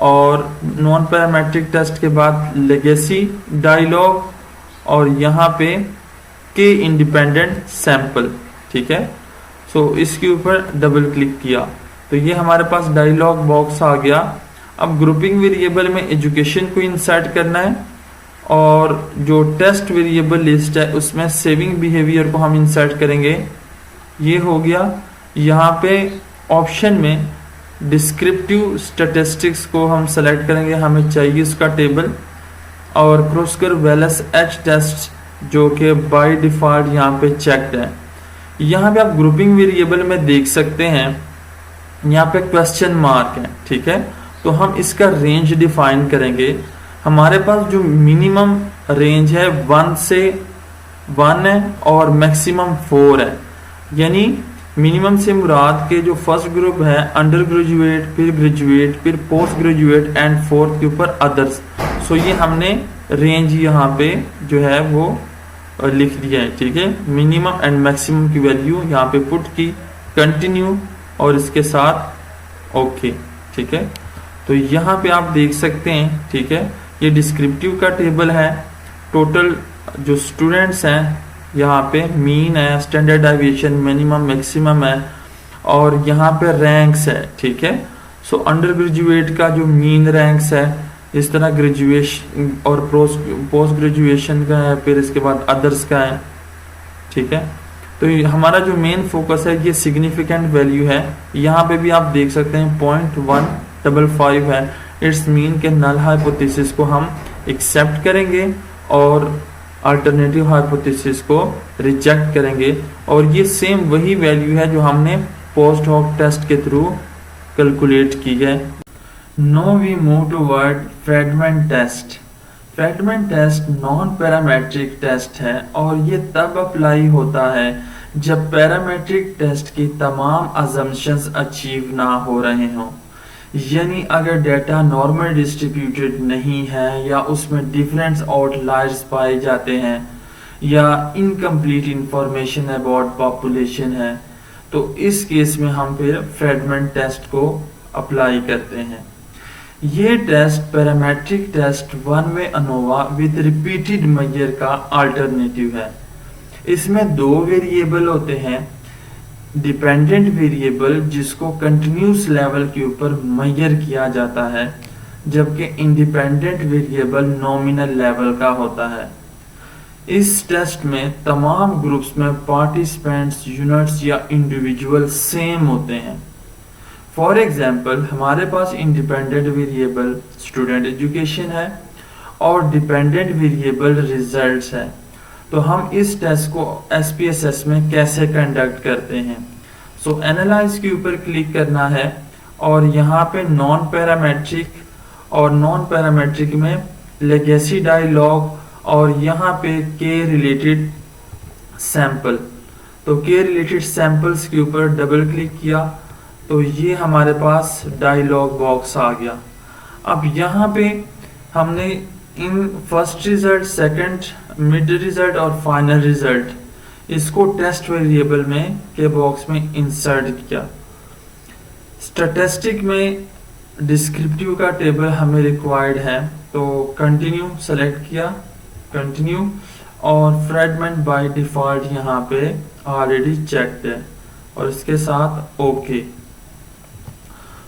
और नॉन पैरामेट्रिक टेस्ट के बाद लेगेसी डायलॉग और यहाँ पे के इंडिपेंडेंट सैंपल। ठीक है, सो इसके ऊपर डबल क्लिक किया तो ये हमारे पास डायलॉग बॉक्स आ गया। अब ग्रुपिंग वेरिएबल में एजुकेशन को इंसर्ट करना है और जो टेस्ट वेरिएबल लिस्ट है उसमें सेविंग बिहेवियर को हम इंसर्ट करेंगे। ये हो गया। यहाँ पे ऑप्शन में डिस्क्रिप्टिव स्टैटिस्टिक्स को हम सेलेक्ट करेंगे, हमें चाहिए उसका टेबल, और क्रुस्कल वेलेस H टेस्ट जो कि बाय डिफॉल्ट यहाँ पे चेक्ड है। यहाँ पे आप ग्रुपिंग वेरिएबल में देख सकते हैं यहाँ पे क्वेश्चन मार्क है। ठीक है, तो हम इसका रेंज डिफाइन करेंगे। हमारे पास जो मिनिमम रेंज है 1 से 1 है और मैक्सिमम 4 है, यानी मिनिमम से मुराद के जो फर्स्ट ग्रुप है अंडर ग्रेजुएट, फिर ग्रेजुएट, फिर पोस्ट ग्रेजुएट एंड फोर्थ के ऊपर अदर्स। सो ये हमने रेंज यहाँ पे जो है वो लिख दिया है। ठीक है, मिनिमम एंड मैक्सिमम की वैल्यू यहाँ पे पुट की, कंटिन्यू और इसके साथ ओके। ठीक है, तो यहाँ पे आप देख सकते हैं। ठीक है, ये डिस्क्रिप्टिव का टेबल है। टोटल जो स्टूडेंट्स हैं यहाँ पे मीन है, स्टैंडर्ड डेविएशन, मिनिमम, मैक्सिमम है और यहाँ पे रैंक्स है। ठीक है, सो अंडर ग्रेजुएट का जो मीन रैंक्स है इस तरह ग्रेजुएशन और पोस्ट ग्रेजुएशन का है, फिर इसके बाद अदर्स का है। ठीक है, तो हमारा जो मेन फोकस है ये सिग्निफिकेंट वैल्यू है। यहाँ पे भी आप देख सकते हैं 0.155 है। इट्स मीन के नल हाइपोथेसिस को हम एक्सेप्ट करेंगे और अल्टरनेटिव हाइपोथेसिस को रिजेक्ट करेंगे, और ये सेम वही वैल्यू है जो हमने पोस्ट हॉक टेस्ट के थ्रू कैलकुलेट की है। Now we move toward Friedman test. Friedman test non parametric test है और ये तब अप्लाई होता है जब पैरामेट्रिक टेस्ट की तमाम अजम्पशंस अचीव ना हो रहे हों, यानी अगर डेटा नॉर्मल डिस्ट्रीब्यूटेड नहीं है या उसमें डिफरेंट आउटलायर्स पाए जाते हैं या इनकम्प्लीट इंफॉर्मेशन अबाउट पॉपुलेशन है, तो इस केस में हम फिर फ्रेडमैन टेस्ट को अप्लाई करते हैं। ये test parametric test one way ANOVA with repeated measure का अल्टरनेटिव है। इसमें दो वेरिएबल होते हैं, डिपेंडेंट वेरिएबल जिसको कंटिन्यूस लेवल के ऊपर मेजर किया जाता है, जबकि इंडिपेंडेंट वेरिएबल नॉमिनल लेवल का होता है। इस टेस्ट में तमाम ग्रुप्स में पार्टिसिपेंट्स, यूनिट्स या इंडिविजुअल सेम होते हैं। फॉर एग्जाम्पल, हमारे पास इंडिपेंडेंट वेरिएबल स्टूडेंट एजुकेशन है और डिपेंडेंट वेरिएबल रिजल्ट्स है। तो हम इस टेस्ट को SPSS में कैसे कंडक्ट करते हैं? सो एनालाइज के ऊपर क्लिक करना है और यहाँ पे नॉन पैरामेट्रिक और नॉन पैरामेट्रिक में लेगेसी डायलॉग और यहाँ पे के रिलेटेड सैंपल, तो के रिलेटेड सैंपल्स के ऊपर डबल क्लिक किया तो ये हमारे पास डायलॉग बॉक्स आ गया। अब यहाँ पे हमने in first result, second, mid result और फाइनल रिजल्ट इसको टेस्ट वेरिएबल में के बॉक्स में इंसर्ट किया। स्टैटिस्टिक में डिस्क्रिप्टिव का टेबल हमें रिक्वायर्ड है, तो कंटिन्यू सेलेक्ट किया, कंटिन्यू, और फ्रेडमेंट बाय डिफॉल्ट यहाँ पे ऑलरेडी चेक्ड है और इसके साथ ओके।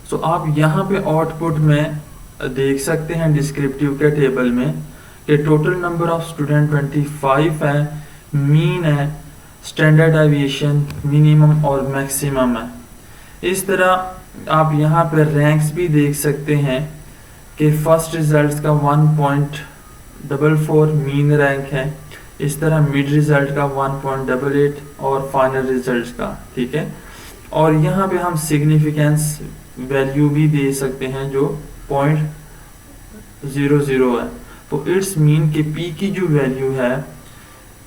तो आप यहाँ पे आउटपुट में देख सकते हैं डिस्क्रिप्टिव के टेबल में कि टोटल नंबर ऑफ स्टूडेंट 25 है, मीन है, स्टैंडर्ड डेविएशन मिनिमम और मैक्सिमम है। इस तरह आप यहाँ पे रैंक्स भी देख सकते हैं कि फर्स्ट रिजल्ट्स का 1.44 मीन रैंक है, इस तरह मिड रिजल्ट का 1.88 और फाइनल रिजल्ट्स का। ठीक है, और यहाँ पे हम सिग्निफिकेंस वैल्यू भी दे सकते हैं जो 0.00 है। तो इट्स मीन कि P की जो वैल्यू है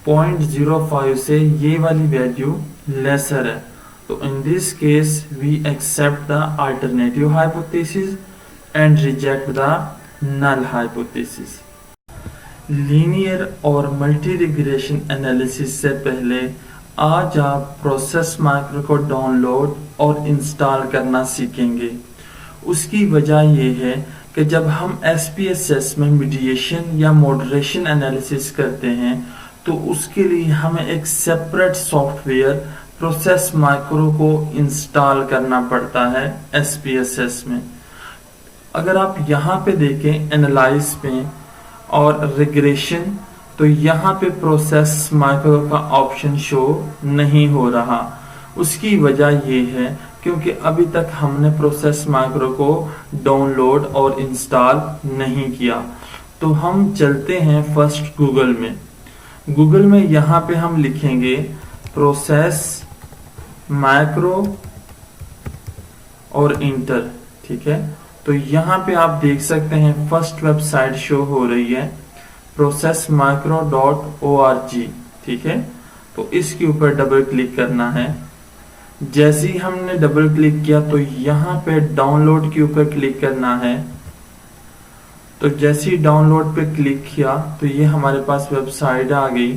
0.05 से ये वाली वैल्यू लेसर है। तो in this case we accept the alternative hypothesis and reject the null hypothesis. Linear और मल्टी रिग्रेशन एनालिसिस से पहले आज आप प्रोसेस माइक्रो को डाउनलोड और इंस्टॉल करना सीखेंगे। उसकी वजह यह है कि जब हम SPSS में मीडिएशन या मॉडरेशन एनालिसिस करते हैं तो उसके लिए हमें एक सेपरेट सॉफ्टवेयर प्रोसेस माइक्रो को इंस्टॉल करना पड़ता है SPSS में। अगर आप यहाँ पे देखें एनालाइज में और रिग्रेशन, तो यहाँ पे प्रोसेस माइक्रो का ऑप्शन शो नहीं हो रहा। उसकी वजह ये है क्योंकि अभी तक हमने प्रोसेस माइक्रो को डाउनलोड और इंस्टॉल नहीं किया। तो हम चलते हैं फर्स्ट गूगल में। गूगल में यहाँ पे हम लिखेंगे प्रोसेस माइक्रो और इंटर। ठीक है, तो यहाँ पे आप देख सकते हैं फर्स्ट वेबसाइट शो हो रही है processmicro.org। ठीक है, तो इसके ऊपर डबल क्लिक करना है। जैसे ही हमने डबल क्लिक किया तो यहाँ पे डाउनलोड के ऊपर क्लिक करना है। तो जैसे ही डाउनलोड पे क्लिक किया तो ये हमारे पास वेबसाइट आ गई।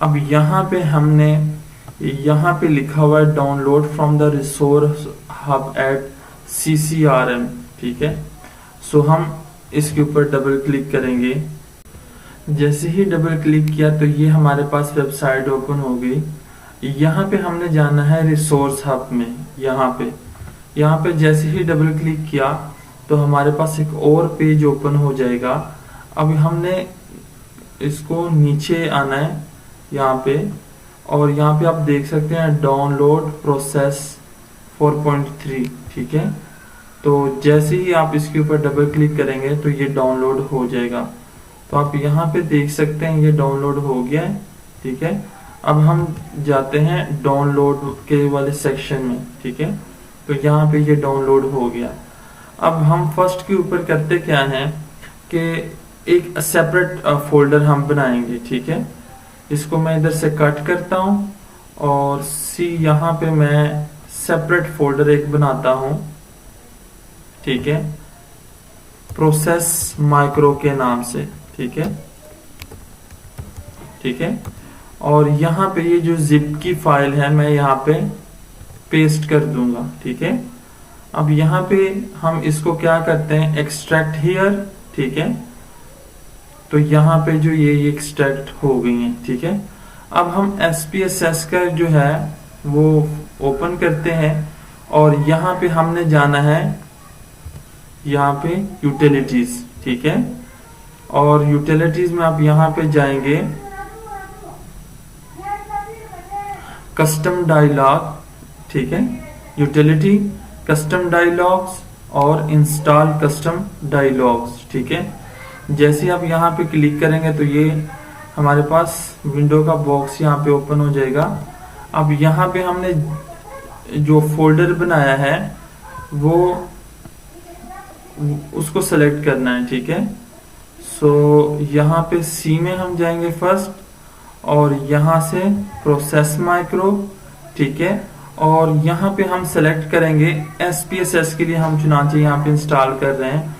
अब यहाँ पे हमने यहाँ पे लिखा हुआ है download from the resource hub at CCRM। ठीक है, सो हम इसके ऊपर डबल क्लिक करेंगे। जैसे ही डबल क्लिक किया तो ये हमारे पास वेबसाइट ओपन हो गई। यहाँ पे हमने जाना है रिसोर्स हब में। यहाँ पे जैसे ही डबल क्लिक किया तो हमारे पास एक और पेज ओपन हो जाएगा। अब हमने इसको नीचे आना है यहाँ पे, और यहाँ पे आप देख सकते हैं डाउनलोड प्रोसेस 4.3, ठीक है। तो जैसे ही आप इसके ऊपर डबल क्लिक करेंगे तो ये डाउनलोड हो जाएगा। तो आप यहाँ पे देख सकते हैं ये डाउनलोड हो गया है, ठीक है। अब हम जाते हैं डाउनलोड के वाले सेक्शन में, ठीक है। तो यहाँ पे ये डाउनलोड हो गया। अब हम फर्स्ट के ऊपर करते क्या हैं कि एक सेपरेट फोल्डर हम बनाएंगे, ठीक है। इसको मैं इधर से कट करता हूँ और यहाँ पे मैं सेपरेट फोल्डर एक बनाता हूँ, ठीक है, प्रोसेस माइक्रो के नाम से, ठीक है, ठीक है। और यहाँ पे ये जो जिप की फाइल है मैं यहाँ पे पेस्ट कर दूंगा, ठीक है। अब यहाँ पे हम इसको क्या करते हैं, एक्सट्रैक्ट हियर, ठीक है। तो यहाँ पे जो ये एक्सट्रैक्ट हो गई है, ठीक है। अब हम SPSS का जो है वो ओपन करते हैं और यहाँ पे हमने जाना है यहाँ पे यूटिलिटीज, ठीक है। और यूटिलिटीज में आप यहाँ पे जाएंगे कस्टम डायलॉग, ठीक है, यूटिलिटी कस्टम डायलॉग्स और इंस्टॉल कस्टम डायलॉग्स, ठीक है। जैसे आप यहाँ पे क्लिक करेंगे तो ये हमारे पास विंडो का बॉक्स यहाँ पे ओपन हो जाएगा। अब यहाँ पे हमने जो फोल्डर बनाया है वो उसको सेलेक्ट करना है, ठीक है। सो यहाँ पे C में हम जाएंगे फर्स्ट और यहाँ से प्रोसेस माइक्रो, ठीक है। और यहाँ पे हम सेलेक्ट करेंगे SPSS के लिए हम चुनाचे यहाँ पे इंस्टॉल कर रहे हैं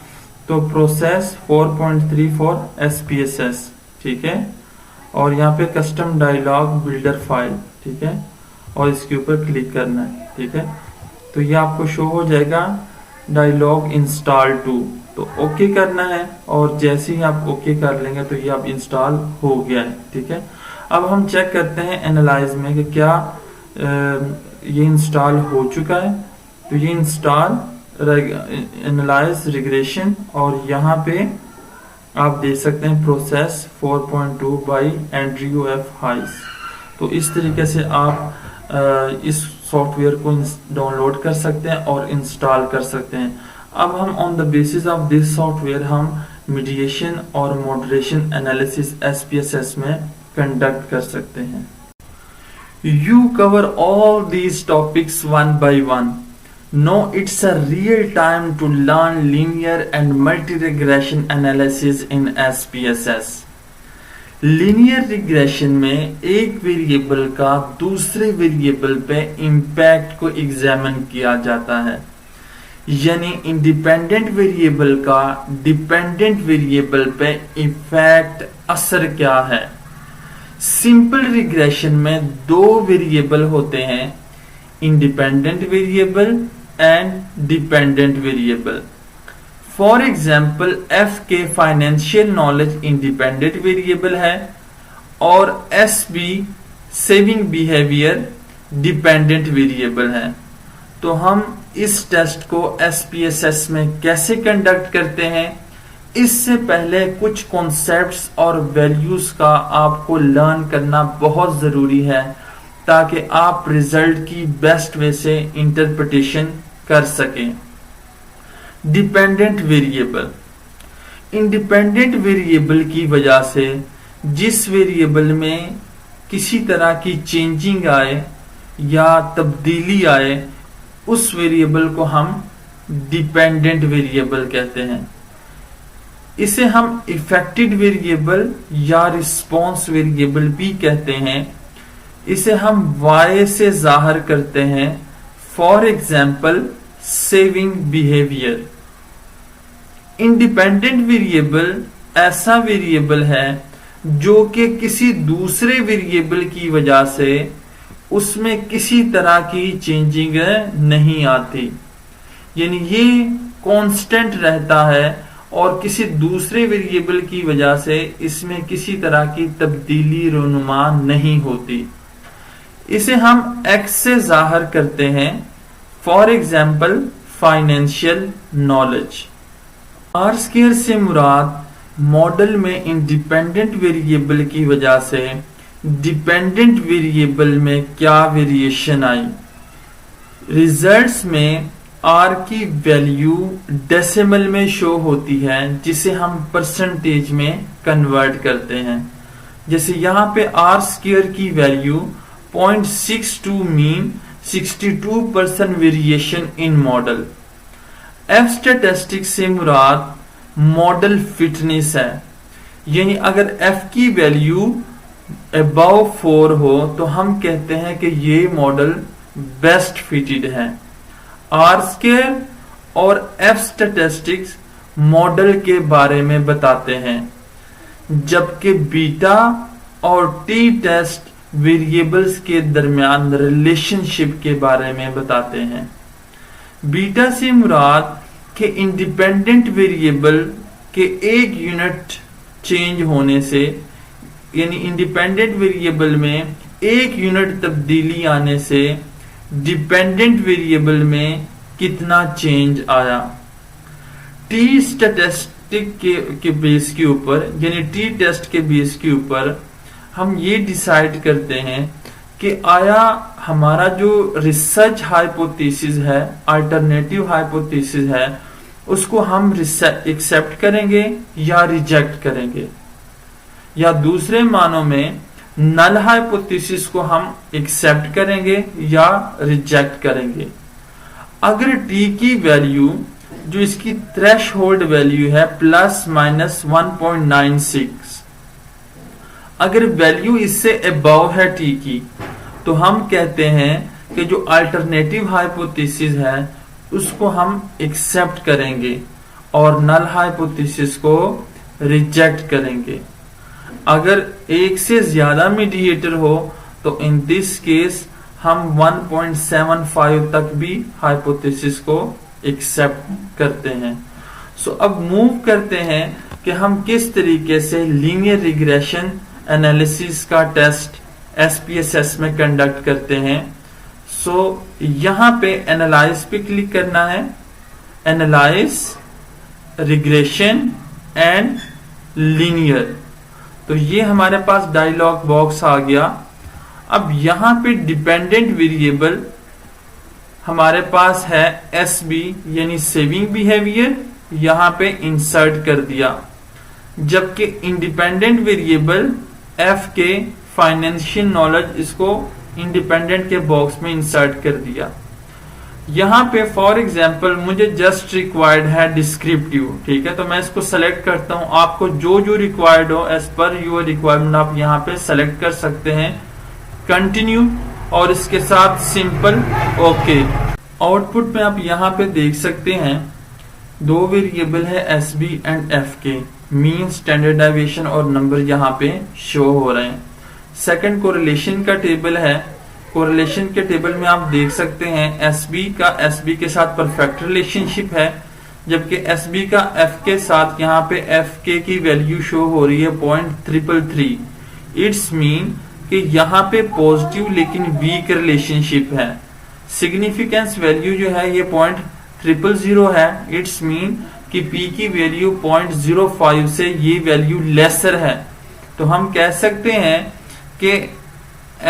तो प्रोसेस 4.3 फॉर SPSS, ठीक है। और यहाँ पे कस्टम डायलॉग बिल्डर फाइल, ठीक है, और इसके ऊपर क्लिक करना है, ठीक है। तो ये आपको शो हो जाएगा डायलॉग इंस्टॉल टू, तो ओके करना है और जैसे ही आप ओके कर लेंगे तो ये आप इंस्टॉल हो गया है, ठीक है। अब हम चेक करते हैं एनालाइज में कि क्या ये इंस्टॉल हो चुका है। तो ये इंस्टॉल एनालाइज रिग्रेशन और यहाँ पे आप देख सकते हैं प्रोसेस 4.2 बाई एंड्रयू एफ हाइस। तो इस तरीके से आप इस सॉफ्टवेयर को डाउनलोड कर सकते हैं और इंस्टॉल कर सकते हैं। अब हम on the basis of this software हम मीडिएशन और मॉडरेशन एनालिसिस SPSS में कंडक्ट कर सकते हैं। You cover all these topics one by one. Now it's a real time to learn linear and multi-regression analysis in SPSS. Linear regression में एक वेरिएबल का दूसरे वेरिएबल पे इम्पैक्ट को एग्जामिन किया जाता है, यानी इंडिपेंडेंट वेरिएबल का डिपेंडेंट वेरिएबल पे इफेक्ट असर क्या है। सिंपल रिग्रेशन में दो वेरिएबल होते हैं, independent variable and dependent variable. For example F के फाइनेंशियल नॉलेज इंडिपेंडेंट वेरिएबल है और SB saving behaviour dependent variable है। तो हम इस टेस्ट को SPSS में कैसे कंडक्ट करते हैं, इससे पहले कुछ कॉन्सेप्ट्स और वैल्यूज का आपको लर्न करना बहुत जरूरी है ताकि आप रिजल्ट की बेस्ट वे से इंटरप्रिटेशन कर सकें। डिपेंडेंट वेरिएबल, इंडिपेंडेंट वेरिएबल की वजह से जिस वेरिएबल में किसी तरह की चेंजिंग आए या तब्दीली आए उस वेरिएबल को हम डिपेंडेंट वेरिएबल कहते हैं। इसे हम इफेक्टेड वेरिएबल या रिस्पॉन्स वेरिएबल भी कहते हैं। इसे हम Y से जाहिर करते हैं, for example saving behaviour. Independent variable ऐसा वेरिएबल है जो कि किसी दूसरे वेरिएबल की वजह से उसमें किसी तरह की चेंजिंग नहीं आती, यानी ये कांस्टेंट रहता है और किसी दूसरे वेरिएबल की वजह से इसमें किसी तरह की तब्दीली रोनुमा नहीं होती। इसे हम X से जाहिर करते हैं, for example financial knowledge, R square से मुराद मॉडल में इंडिपेंडेंट वेरिएबल की वजह से डिपेंडेंट वेरिएबल में क्या वेरिएशन आई। रिजल्ट्स में आर की वैल्यू डेसिमल में शो होती है जिसे हम परसेंटेज में कन्वर्ट करते हैं। जैसे यहाँ पे आर स्क्वायर की value 0.62 mean 62% variation in model. F statistic से मुराद मॉडल फिटनेस है, यानी अगर एफ की वैल्यू अबव 4 हो तो हम कहते हैं कि ये मॉडल बेस्ट फिटेड है। आर स्क्वायर और एफ स्टैटिस्टिक्स मॉडल के बारे में बताते हैं, जबकि बीटा और टी टेस्ट वेरिएबल्स के दरमियान रिलेशनशिप के बारे में बताते हैं। बीटा से मुराद के इंडिपेंडेंट वेरिएबल के एक यूनिट चेंज होने से, यानी इंडिपेंडेंट वेरिएबल में एक यूनिट तब्दीली आने से डिपेंडेंट वेरिएबल में कितना चेंज आया। टी स्टैटिस्टिक के बेस के ऊपर, यानी टी टेस्ट के बेस के ऊपर हम ये डिसाइड करते हैं कि आया हमारा जो रिसर्च हाइपोथेसिस है, अल्टरनेटिव हाइपोथेसिस है, उसको हम एक्सेप्ट करेंगे या रिजेक्ट करेंगे, या दूसरे मानों में नल हाइपोथेसिस को हम एक्सेप्ट करेंगे या रिजेक्ट करेंगे। अगर टी की वैल्यू जो इसकी थ्रेशहोल्ड वैल्यू है ±1.96, अगर वैल्यू इससे अबव है टी की, तो हम कहते हैं कि जो अल्टरनेटिव हाइपोथेसिस है उसको हम एक्सेप्ट करेंगे और नल हाइपोथेसिस को रिजेक्ट करेंगे। अगर एक से ज्यादा मीडिएटर हो तो इन दिस केस हम 1.75 तक भी हाइपोथेसिस को एक्सेप्ट करते हैं। सो अब मूव करते हैं कि हम किस तरीके से लीनियर रिग्रेशन एनालिसिस का टेस्ट SPSS में कंडक्ट करते हैं। सो यहां पे एनालाइज पे क्लिक करना है, एनालाइज रिग्रेशन एंड लीनियर। तो ये हमारे पास डायलॉग बॉक्स आ गया। अब यहां पे डिपेंडेंट वेरिएबल हमारे पास है SB यानी सेविंग बिहेवियर, यहां पे इंसर्ट कर दिया, जबकि इंडिपेंडेंट वेरिएबल F के फाइनेंशियल नॉलेज इसको इंडिपेंडेंट के बॉक्स में इंसर्ट कर दिया। यहां पे फॉर एग्जांपल मुझे जस्ट रिक्वायर्ड है डिस्क्रिप्टिव, ठीक है, तो मैं इसको सेलेक्ट करता हूं। आपको जो जो रिक्वायर्ड हो एज पर योर रिक्वायरमेंट आप यहां पे सेलेक्ट कर सकते हैं। कंटिन्यू और इसके साथ सिंपल ओके। आउटपुट में आप यहां पे देख सकते हैं दो वेरिएबल है SB and FK, mean, standard deviation और नंबर यहां पे शो हो रहे हैं। सेकंड कोरिलेशन का टेबल है। कोरिलेशन के टेबल में आप देख सकते हैं SB का SB के साथ परफेक्ट रिलेशनशिप है, जबकि SB का F के साथ यहाँ पे FK की वैल्यू शो हो रही है 0.333। इट्स मीन कि यहाँ पे पॉजिटिव लेकिन वीक रिलेशनशिप है। सिग्निफिकेंस वैल्यू जो है ये 0.000 है। इट्स मीन कि P की वैल्यू 0.05 से ये वैल्यू लेसर है। तो हम कह सकते हैं कि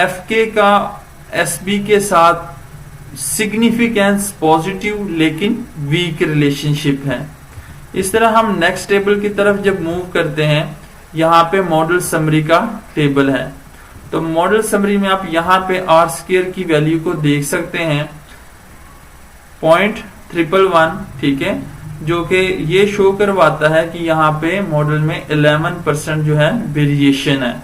FK का SB के साथ सिग्निफिकेंस पॉजिटिव लेकिन वीक रिलेशनशिप है। इस तरह हम नेक्स्ट टेबल की तरफ जब मूव करते हैं, यहाँ पे मॉडल समरी का टेबल है। तो मॉडल समरी में आप यहाँ पे आर स्क्वायर की वैल्यू को देख सकते हैं 0.111, ठीक है, जो कि ये शो करवाता है कि यहाँ पे मॉडल में 11% जो है वेरिएशन है।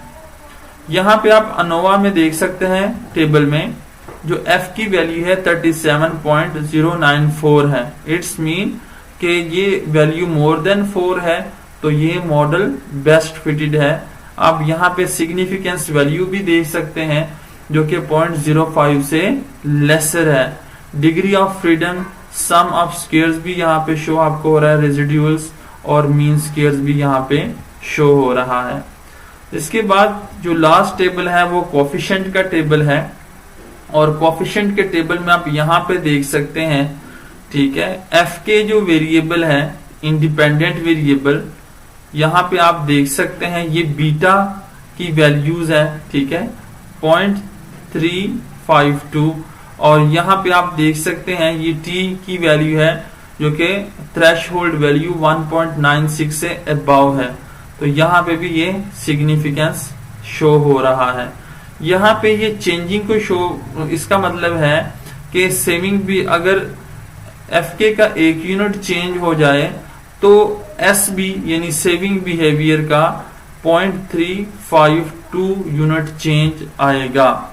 यहाँ पे आप अनोवा में देख सकते हैं टेबल में जो F की वैल्यू है 37.094 है। इट्स मीन कि ये वैल्यू मोर देन 4 है, तो ये मॉडल बेस्ट फिटेड है। आप यहाँ पे सिग्निफिकेंस वैल्यू भी देख सकते हैं जो कि 0.05 से लेसर है। Degree of freedom, sum of squares भी यहाँ पे शो आपको हो रहा है, रेजिड्यूल्स और मीन स्क्वायर्स भी यहाँ पे शो हो रहा है। इसके बाद जो लास्ट टेबल है वो कोफिशिएंट का टेबल है, और कोफिशिएंट के टेबल में आप यहाँ पे देख सकते हैं, ठीक है, F के जो वेरिएबल है इंडिपेंडेंट वेरिएबल, यहाँ पे आप देख सकते हैं ये बीटा की वैल्यूज है, ठीक है, 0.352, और यहाँ पे आप देख सकते हैं ये t की वैल्यू है जो कि थ्रेशहोल्ड वैल्यू 1.96 से अबव है। तो यहाँ पे भी ये सिग्निफिकेंस शो हो रहा है। यहाँ पे ये चेंजिंग को शो, इसका मतलब है कि सेविंग भी अगर एफके का एक यूनिट चेंज हो जाए तो एसबी यानी सेविंग बिहेवियर का 0.352 यूनिट चेंज आएगा।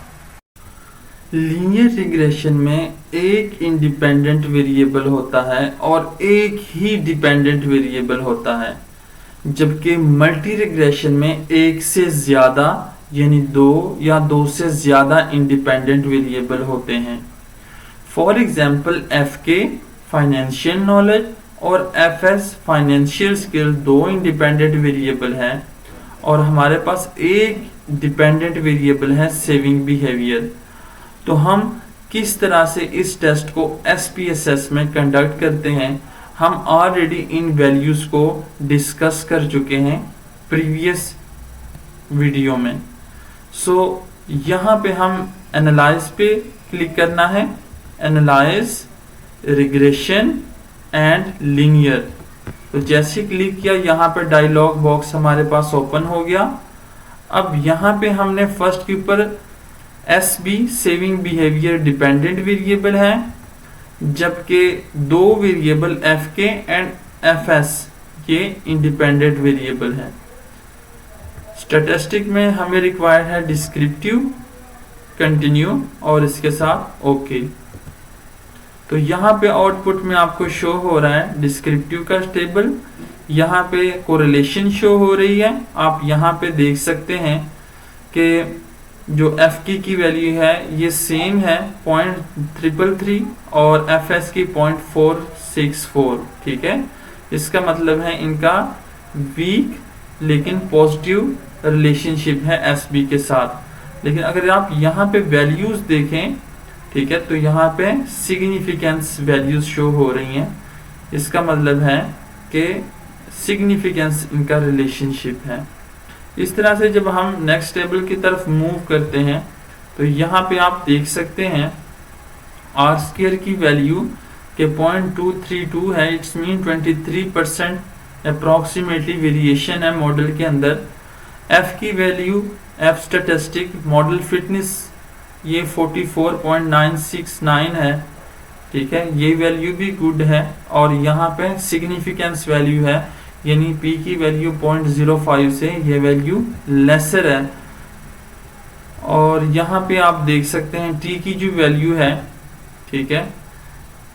लीनियर रिग्रेशन में एक इंडिपेंडेंट वेरिएबल होता है और एक ही डिपेंडेंट वेरिएबल होता है, जबकि मल्टी रिग्रेशन में एक से ज्यादा यानी 2 या 2 से ज्यादा इंडिपेंडेंट वेरिएबल होते हैं। For example FK financial knowledge और FS financial skill 2 independent variable हैं और हमारे पास एक डिपेंडेंट वेरिएबल है सेविंग बिहेवियर। तो हम किस तरह से इस टेस्ट को एसपीएसएस में कंडक्ट करते हैं, हम ऑलरेडी इन वैल्यूज को डिस्कस कर चुके हैं प्रीवियस वीडियो में। सो यहाँ पे हम एनालाइज पे क्लिक करना है, एनालाइज रिग्रेशन एंड लीनियर। तो जैसे क्लिक किया यहाँ पे डायलॉग बॉक्स हमारे पास ओपन हो गया। अब यहाँ पे हमने फर्स्ट के ऊपर SB saving behaviour dependent variable है, जबकि 2 वेरिएबल एफके एंड एफएस ये इंडिपेंडेंट वेरिएबल है। स्टैटिस्टिक में हमें रिक्वायर्ड है डिस्क्रिप्टिव, कंटिन्यू और इसके साथ ओके। तो यहाँ पे आउटपुट में आपको शो हो रहा है डिस्क्रिप्टिव का टेबल, यहाँ पे कोरिलेशन शो हो रही है। आप यहाँ पे देख सकते हैं कि जो एफ की वैल्यू है ये सेम है 0.333 और एफ एस की 0.464, ठीक है। इसका मतलब है इनका वीक लेकिन पॉजिटिव रिलेशनशिप है एस बी के साथ। लेकिन अगर आप यहाँ पे वैल्यूज देखें, ठीक है, तो यहाँ पे सिग्निफिकेंस वैल्यूज शो हो रही हैं। इसका मतलब है कि सिग्निफिकेंस इनका रिलेशनशिप है। इस तरह से जब हम नेक्स्ट टेबल की तरफ मूव करते हैं तो यहाँ पे आप देख सकते हैं आर स्क्वायर की वैल्यू के 0.232 है, इट्स मीन 23% अप्रॉक्सीमेटली वेरिएशन है मॉडल के अंदर। एफ की value F statistic model fitness ये 44.969 है, ठीक है, ये वैल्यू भी गुड है। और यहाँ पे सिग्निफिकेंस वैल्यू है यानी पी की वैल्यू 0.05 से ये वैल्यू लेसर है। और यहाँ पे आप देख सकते हैं टी की जो वैल्यू है, ठीक है,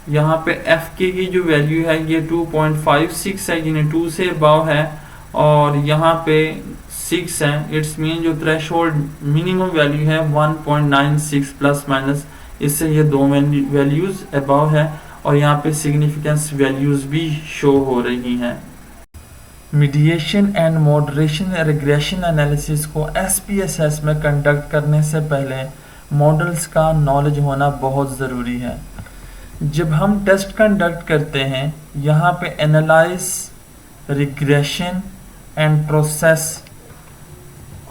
यहाँ पे एफ के की जो वैल्यू है ये 2.56 है यानी 2 से अबव है, और यहाँ पे 6 है। इट्स मीन जो थ्रेशहोल्ड मिनिमम वैल्यू है 1.96 प्लस माइनस, इससे ये 2 वैल्यूज अबव है। और यहाँ पे सिग्निफिकेंस वैल्यूज भी शो हो रही हैं। Mediation and moderation regression analysis को एसपीएसएस में कंडक्ट करने से पहले मॉडल्स का नॉलेज होना बहुत ज़रूरी है। जब हम टेस्ट कंडक्ट करते हैं, यहाँ पे एनालाइज रिग्रेशन एंड प्रोसेस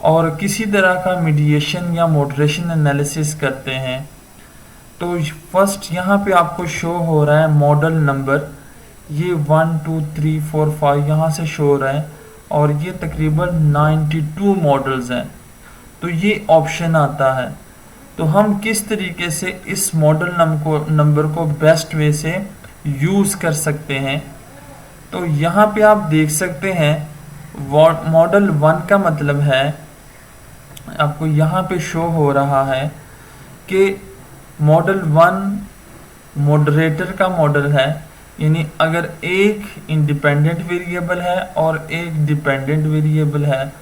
और किसी तरह का मीडिएशन या मॉडरेशन एनालिसिस करते हैं, तो फर्स्ट यहाँ पे आपको शो हो रहा है मॉडल नंबर, ये 1 2 3 4 5 यहाँ से शो हो रहा है और ये तकरीबन 92 मॉडल्स हैं। तो ये ऑप्शन आता है। तो हम किस तरीके से इस मॉडल नंबर को बेस्ट वे से यूज़ कर सकते हैं, तो यहाँ पे आप देख सकते हैं मॉडल 1 का मतलब है, आपको यहाँ पे शो हो रहा है कि मॉडल 1 मॉडरेटर का मॉडल है, यानी अगर एक इंडिपेंडेंट वेरिएबल है और एक डिपेंडेंट वेरिएबल है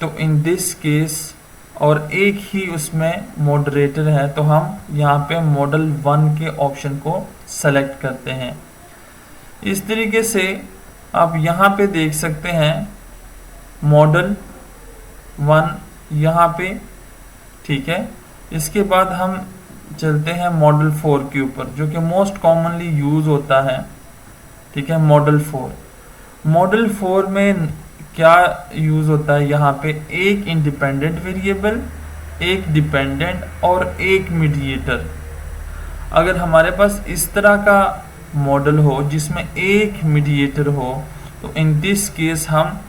तो इन दिस केस और एक ही उसमें मॉडरेटर है, तो हम यहाँ पे मॉडल 1 के ऑप्शन को सेलेक्ट करते हैं। इस तरीके से आप यहाँ पे देख सकते हैं मॉडल 1 यहाँ पे, ठीक है। इसके बाद हम चलते हैं मॉडल 4 के ऊपर, जो कि मोस्ट कॉमनली यूज होता है, ठीक है, मॉडल 4। मॉडल 4 में क्या यूज होता है, यहाँ पे एक इंडिपेंडेंट वेरिएबल, एक डिपेंडेंट और एक मीडिएटर। अगर हमारे पास इस तरह का मॉडल हो जिसमें एक मीडिएटर हो, तो इन दिस केस हम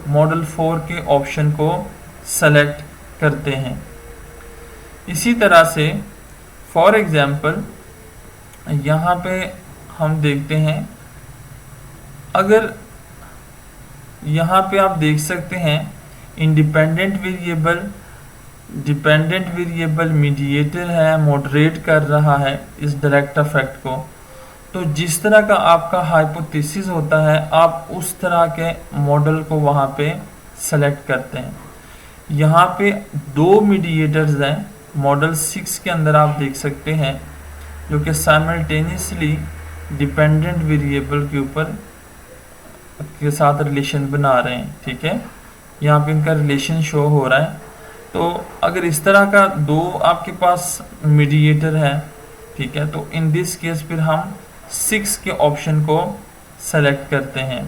मॉडल 4 के ऑप्शन को सेलेक्ट करते हैं। इसी तरह से फॉर एग्जांपल यहाँ पे हम देखते हैं, अगर यहाँ पे आप देख सकते हैं independent variable, dependent variable mediator है, मॉडरेट कर रहा है इस डायरेक्ट इफेक्ट को। तो जिस तरह का आपका हाइपोथेसिस होता है, आप उस तरह के मॉडल को वहाँ पे सेलेक्ट करते हैं। यहाँ पे दो मीडिएटर्स हैं मॉडल 6 के अंदर, आप देख सकते हैं, जो कि साइमल्टेनियसली डिपेंडेंट वेरिएबल के ऊपर के साथ रिलेशन बना रहे हैं। ठीक है, यहाँ पे इनका रिलेशन शो हो रहा है। तो अगर इस तरह का दो आपके पास मीडिएटर है, ठीक है, तो इन दिस केस फिर हम 6 के ऑप्शन को सेलेक्ट करते हैं।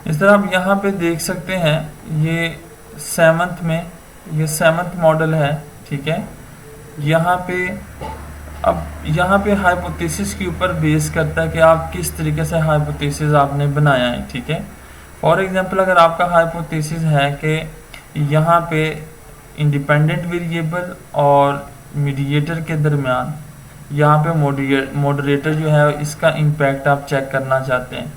इस तरह आप यहाँ पे देख सकते हैं, ये 7th में, ये 7th मॉडल है। ठीक है, यहाँ पे अब यहाँ पे हाइपोथेसिस के ऊपर बेस करता है कि आप किस तरीके से हाइपोथेसिस आपने बनाया है। ठीक है, फॉर एग्जांपल अगर आपका हाइपोथेसिस है कि यहाँ पे इंडिपेंडेंट वेरिएबल और मीडिएटर के दरमियान यहाँ पे मॉडरेटर जो है इसका इम्पैक्ट आप चेक करना चाहते हैं,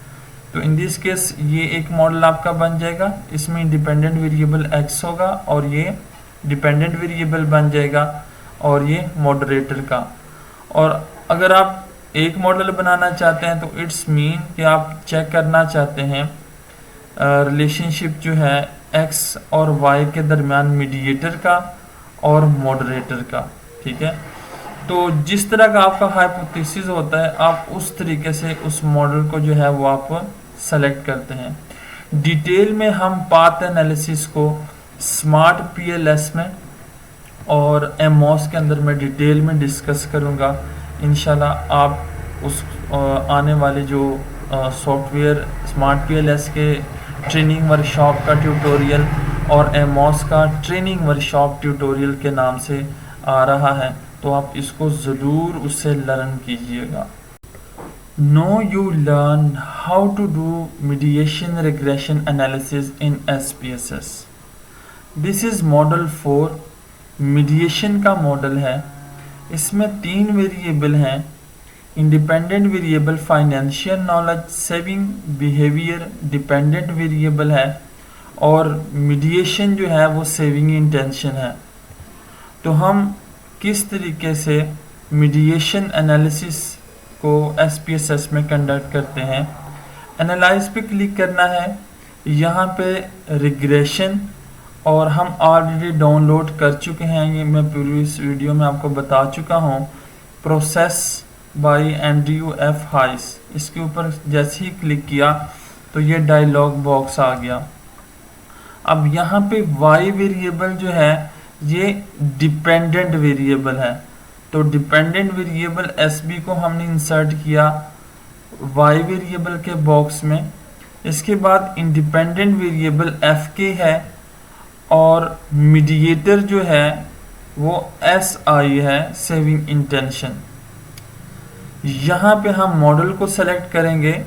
तो इन दिस केस ये एक मॉडल आपका बन जाएगा। इसमें इंडिपेंडेंट वेरिएबल x होगा और ये डिपेंडेंट वेरिएबल बन जाएगा और ये मॉडरेटर का। और अगर आप एक मॉडल बनाना चाहते हैं तो इट्स मीन कि आप चेक करना चाहते हैं रिलेशनशिप जो है x और y के दरमियान मीडिएटर का और मॉडरेटर का। ठीक है, तो जिस तरह का आपका हाइपोथेसिस होता है, आप उस तरीके से उस मॉडल को जो है वो आप सेलेक्ट करते हैं। डिटेल में हम पाथ एनालिसिस को स्मार्ट PLS में और एमओस के अंदर मैं डिटेल में डिस्कस करूंगा। इंशाल्लाह आप उस आने वाले जो सॉफ्टवेयर स्मार्ट PLS के ट्रेनिंग वर्कशॉप का ट्यूटोरियल और एमओस का ट्रेनिंग वर्कशॉप ट्यूटोरियल के नाम से आ रहा है, तो आप इसको ज़रूर उससे लर्न कीजिएगा। Now you learn how to do mediation regression analysis in SPSS. This is model 4, mediation का मॉडल है। इसमें 3 वेरिएबल हैं, independent variable financial knowledge, saving behaviour dependent variable है और मीडिएशन जो है वो सेविंग इंटेंशन है। तो हम किस तरीके से मीडिएशन एनालिसिस को SPSS में कंडक्ट करते हैं, एनालाइज पे क्लिक करना है। यहाँ पे रिग्रेशन और हम ऑलरेडी डाउनलोड कर चुके हैं, ये मैं प्रीवियस वीडियो में आपको बता चुका हूँ। प्रोसेस बाय MDU-F हाइस, इसके ऊपर जैसे ही क्लिक किया तो ये डायलॉग बॉक्स आ गया। अब यहाँ पे y वेरिएबल जो है ये डिपेंडेंट वेरिएबल है, तो डिपेंडेंट वेरिएबल SB को हमने इंसर्ट किया y वेरिएबल के बॉक्स में। इसके बाद इंडिपेंडेंट वेरिएबल FK है और मीडिएटर जो है वो SI है, सेविंग इंटेंशन। यहाँ पे हम मॉडल को सेलेक्ट करेंगे।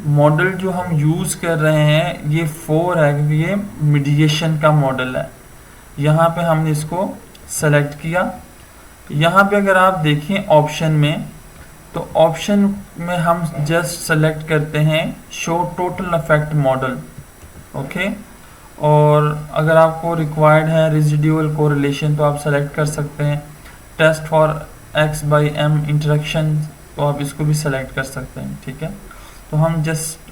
मॉडल जो हम यूज़ कर रहे हैं ये 4 है क्योंकि ये मीडिएशन का मॉडल है। यहाँ पे हमने इसको सेलेक्ट किया। यहाँ पे अगर आप देखें ऑप्शन में, तो ऑप्शन में हम जस्ट सेलेक्ट करते हैं show total effect model. Okay, और अगर आपको रिक्वायर्ड है रेजिडुअल कोरिलेशन तो आप सेलेक्ट कर सकते हैं। टेस्ट फॉर X/M इंटरेक्शन, तो आप इसको भी सेलेक्ट कर सकते हैं। ठीक है, तो हम जस्ट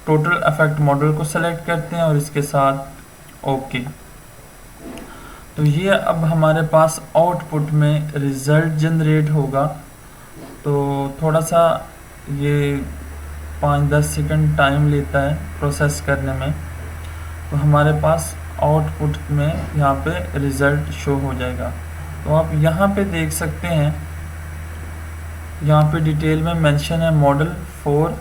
टोटल इफेक्ट मॉडल को सेलेक्ट करते हैं और इसके साथ ओके। तो ये अब हमारे पास आउटपुट में रिजल्ट जनरेट होगा। तो थोड़ा सा ये 5-10 सेकंड टाइम लेता है प्रोसेस करने में। तो हमारे पास आउटपुट में यहाँ पे रिजल्ट शो हो जाएगा। तो आप यहाँ पे देख सकते हैं, यहाँ पे डिटेल में मेंशन है मॉडल 4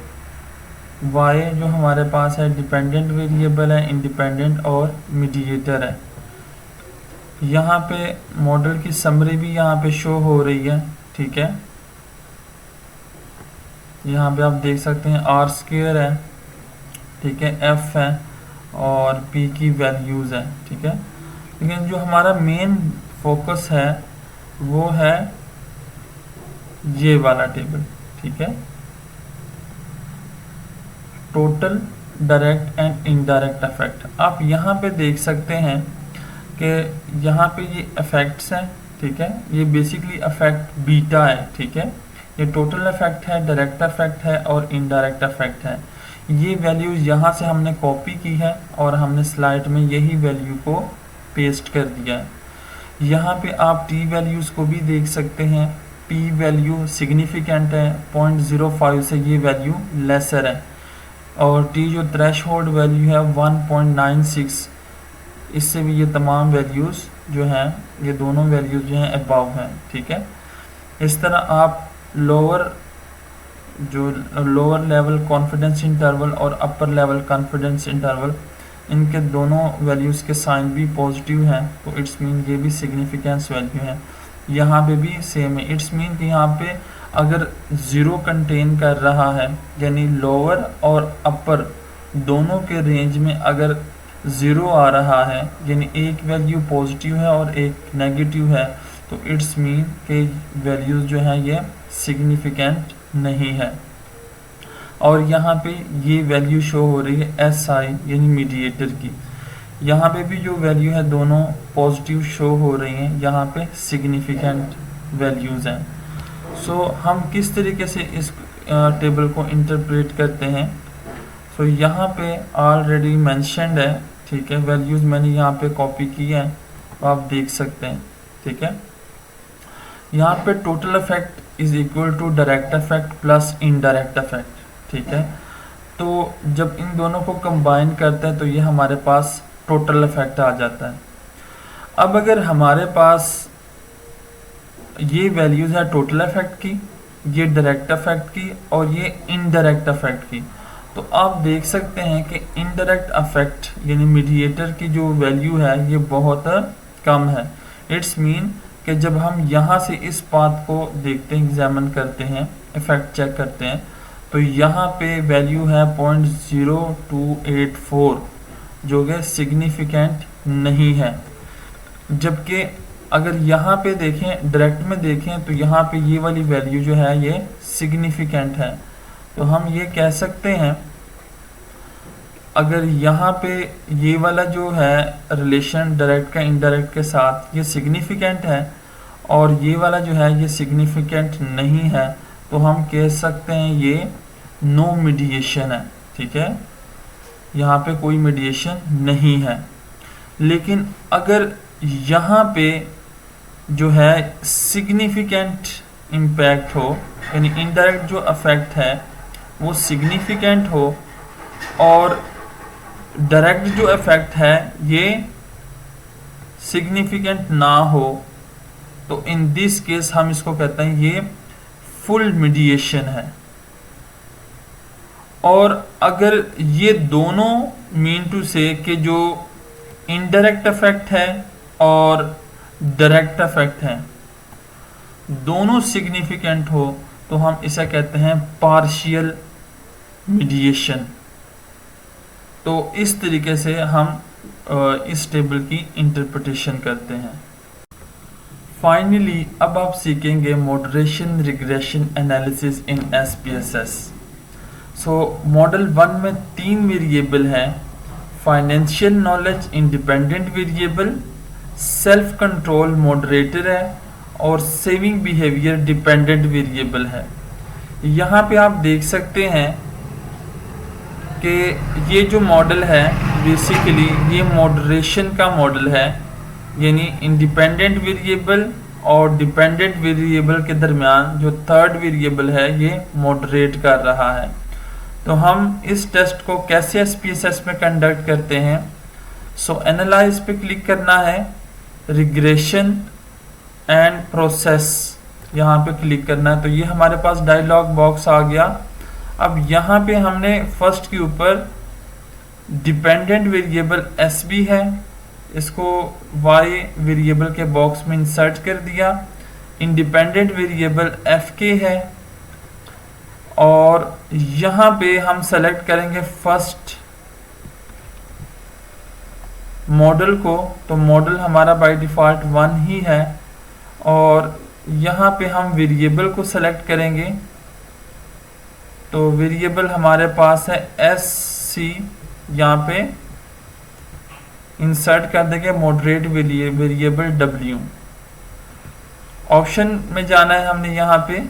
y जो हमारे पास है डिपेंडेंट वेरिएबल है, इंडिपेंडेंट और मीडिएटर है। यहाँ पे मॉडल की समरी भी यहाँ पे शो हो रही है, ठीक है। यहाँ पे आप देख सकते हैं आर स्क्वायर है, ठीक है, एफ है और पी की वैल्यूज़ है, ठीक है। लेकिन जो हमारा मेन फोकस है वो है ये वाला टेबल, ठीक है, total direct and indirect effect. आप यहाँ पे देख सकते हैं कि यहाँ पे ये इफेक्ट्स हैं, ठीक है, ये बेसिकली इफेक्ट बीटा है, ठीक है। ये टोटल इफेक्ट है, डायरेक्ट इफेक्ट है और इनडायरेक्ट इफेक्ट है। ये वैल्यूज यहाँ से हमने कॉपी की है और हमने स्लाइड में यही वैल्यू को पेस्ट कर दिया है। यहाँ पे आप टी वैल्यूज़ को भी देख सकते हैं। पी वैल्यू सिग्निफिकेंट है, 0.05 से ये वैल्यू लेसर है, और टी जो थ्रेशहोल्ड वैल्यू है 1.96, इससे भी ये तमाम वैल्यूज़ जो हैं, ये दोनों वैल्यूज़ जो हैं अबव हैं, ठीक है। इस तरह आप लोअर लेवल कॉन्फिडेंस इंटरवल और अपर लेवल कॉन्फिडेंस इंटरवल, इनके दोनों वैल्यूज़ के साइन भी पॉजिटिव हैं, तो इट्स मीन ये भी सिग्निफिकेंस वैल्यू है। यहाँ पे भी सेम है, इट्स मीन कि यहाँ पे अगर ज़ीरो कंटेन कर रहा है, यानी लोअर और अपर दोनों के रेंज में अगर ज़ीरो आ रहा है, यानी एक वैल्यू पॉजिटिव है और एक नेगेटिव है, तो इट्स मीन के वैल्यूज़ जो हैं ये सिग्निफिकेंट नहीं है। और यहाँ पे ये वैल्यू शो हो रही है एस आई यानी मीडिएटर की। यहाँ पे भी जो वैल्यू है दोनों पॉजिटिव शो हो रही हैं, यहाँ पे सिग्निफिकेंट वैल्यूज़ हैं। सो हम किस तरीके से इस टेबल को इंटरप्रेट करते हैं? सो यहाँ पे ऑलरेडी मेंशन्ड है, ठीक है, वैल्यूज़ मैंने यहाँ पे कॉपी की है, तो आप देख सकते हैं, ठीक है। यहाँ पे total effect is equal to direct effect plus indirect effect, ठीक है। तो जब इन दोनों को कंबाइन करते हैं तो ये हमारे पास टोटल इफेक्ट आ जाता है। अब अगर हमारे पास ये वैल्यूज है टोटल इफेक्ट की, ये डायरेक्ट इफेक्ट की और ये इनडायरेक्ट इफेक्ट की, तो आप देख सकते हैं कि इनडायरेक्ट इफेक्ट यानी मीडिएटर की जो वैल्यू है ये बहुत कम है। इट्स मीन कि जब हम यहाँ से इस पाथ को देखते हैं, एग्जामिन करते हैं, इफेक्ट चेक करते हैं, तो यहाँ पे वैल्यू है 0.0284 जो कि सिग्निफिकेंट नहीं है। जबकि अगर यहाँ पे देखें, डायरेक्ट में देखें, तो यहाँ पे ये वाली वैल्यू जो है ये सिग्निफिकेंट है। तो हम ये कह सकते हैं अगर यहाँ पे ये वाला जो है रिलेशन डायरेक्ट का इनडायरेक्ट के साथ ये सिग्निफिकेंट है और ये वाला जो है ये सिग्निफिकेंट नहीं है, तो हम कह सकते हैं ये नो मीडिएशन है, ठीक है, यहाँ पे कोई मीडिएशन नहीं है। लेकिन अगर यहाँ पे जो है सिग्निफिकेंट इम्पैक्ट हो, यानी इनडायरेक्ट जो इफेक्ट है वो सिग्निफिकेंट हो और डायरेक्ट जो इफेक्ट है ये सिग्निफिकेंट ना हो, तो इन दिस केस हम इसको कहते हैं ये फुल मीडिएशन है। और अगर ये दोनों मीन टू से कि जो इनडायरेक्ट इफेक्ट है और डायरेक्ट इफेक्ट है दोनों सिग्निफिकेंट हो, तो हम इसे कहते हैं पार्शियल मीडिएशन। तो इस तरीके से हम इस टेबल की इंटरप्रिटेशन करते हैं। फाइनली अब आप सीखेंगे moderation regression analysis in SPSS। So model 1 में 3 वेरिएबल हैं, financial knowledge independent variable, self control moderator है और सेविंग बिहेवियर डिपेंडेंट वेरिएबल है। यहाँ पे आप देख सकते हैं कि ये जो मॉडल है बेसिकली ये मॉडरेशन का मॉडल है, यानी इंडिपेंडेंट वेरिएबल और डिपेंडेंट वेरिएबल के दरमियान जो थर्ड वेरिएबल है ये मॉडरेट कर रहा है। तो हम इस टेस्ट को कैसे SPSS में कंडक्ट करते हैं? सो एनालाइज पे क्लिक करना है, रिग्रेशन एंड प्रोसेस यहाँ पे क्लिक करना है, तो ये हमारे पास डायलॉग बॉक्स आ गया। अब यहाँ पे हमने फर्स्ट के ऊपर डिपेंडेंट वेरिएबल एस बी है, इसको वाई वेरिएबल के बॉक्स में इंसर्ट कर दिया। इंडिपेंडेंट वेरिएबल एफ के है और यहाँ पे हम सेलेक्ट करेंगे फर्स्ट मॉडल को, तो मॉडल हमारा बाय डिफ़ॉल्ट 1 ही है। और यहाँ पे हम वेरिएबल को सेलेक्ट करेंगे, तो वेरिएबल हमारे पास है एस सी, यहाँ पे इंसर्ट कर देंगे मॉडरेट वेरिएबल डब्ल्यू। ऑप्शन में जाना है हमने यहाँ पे,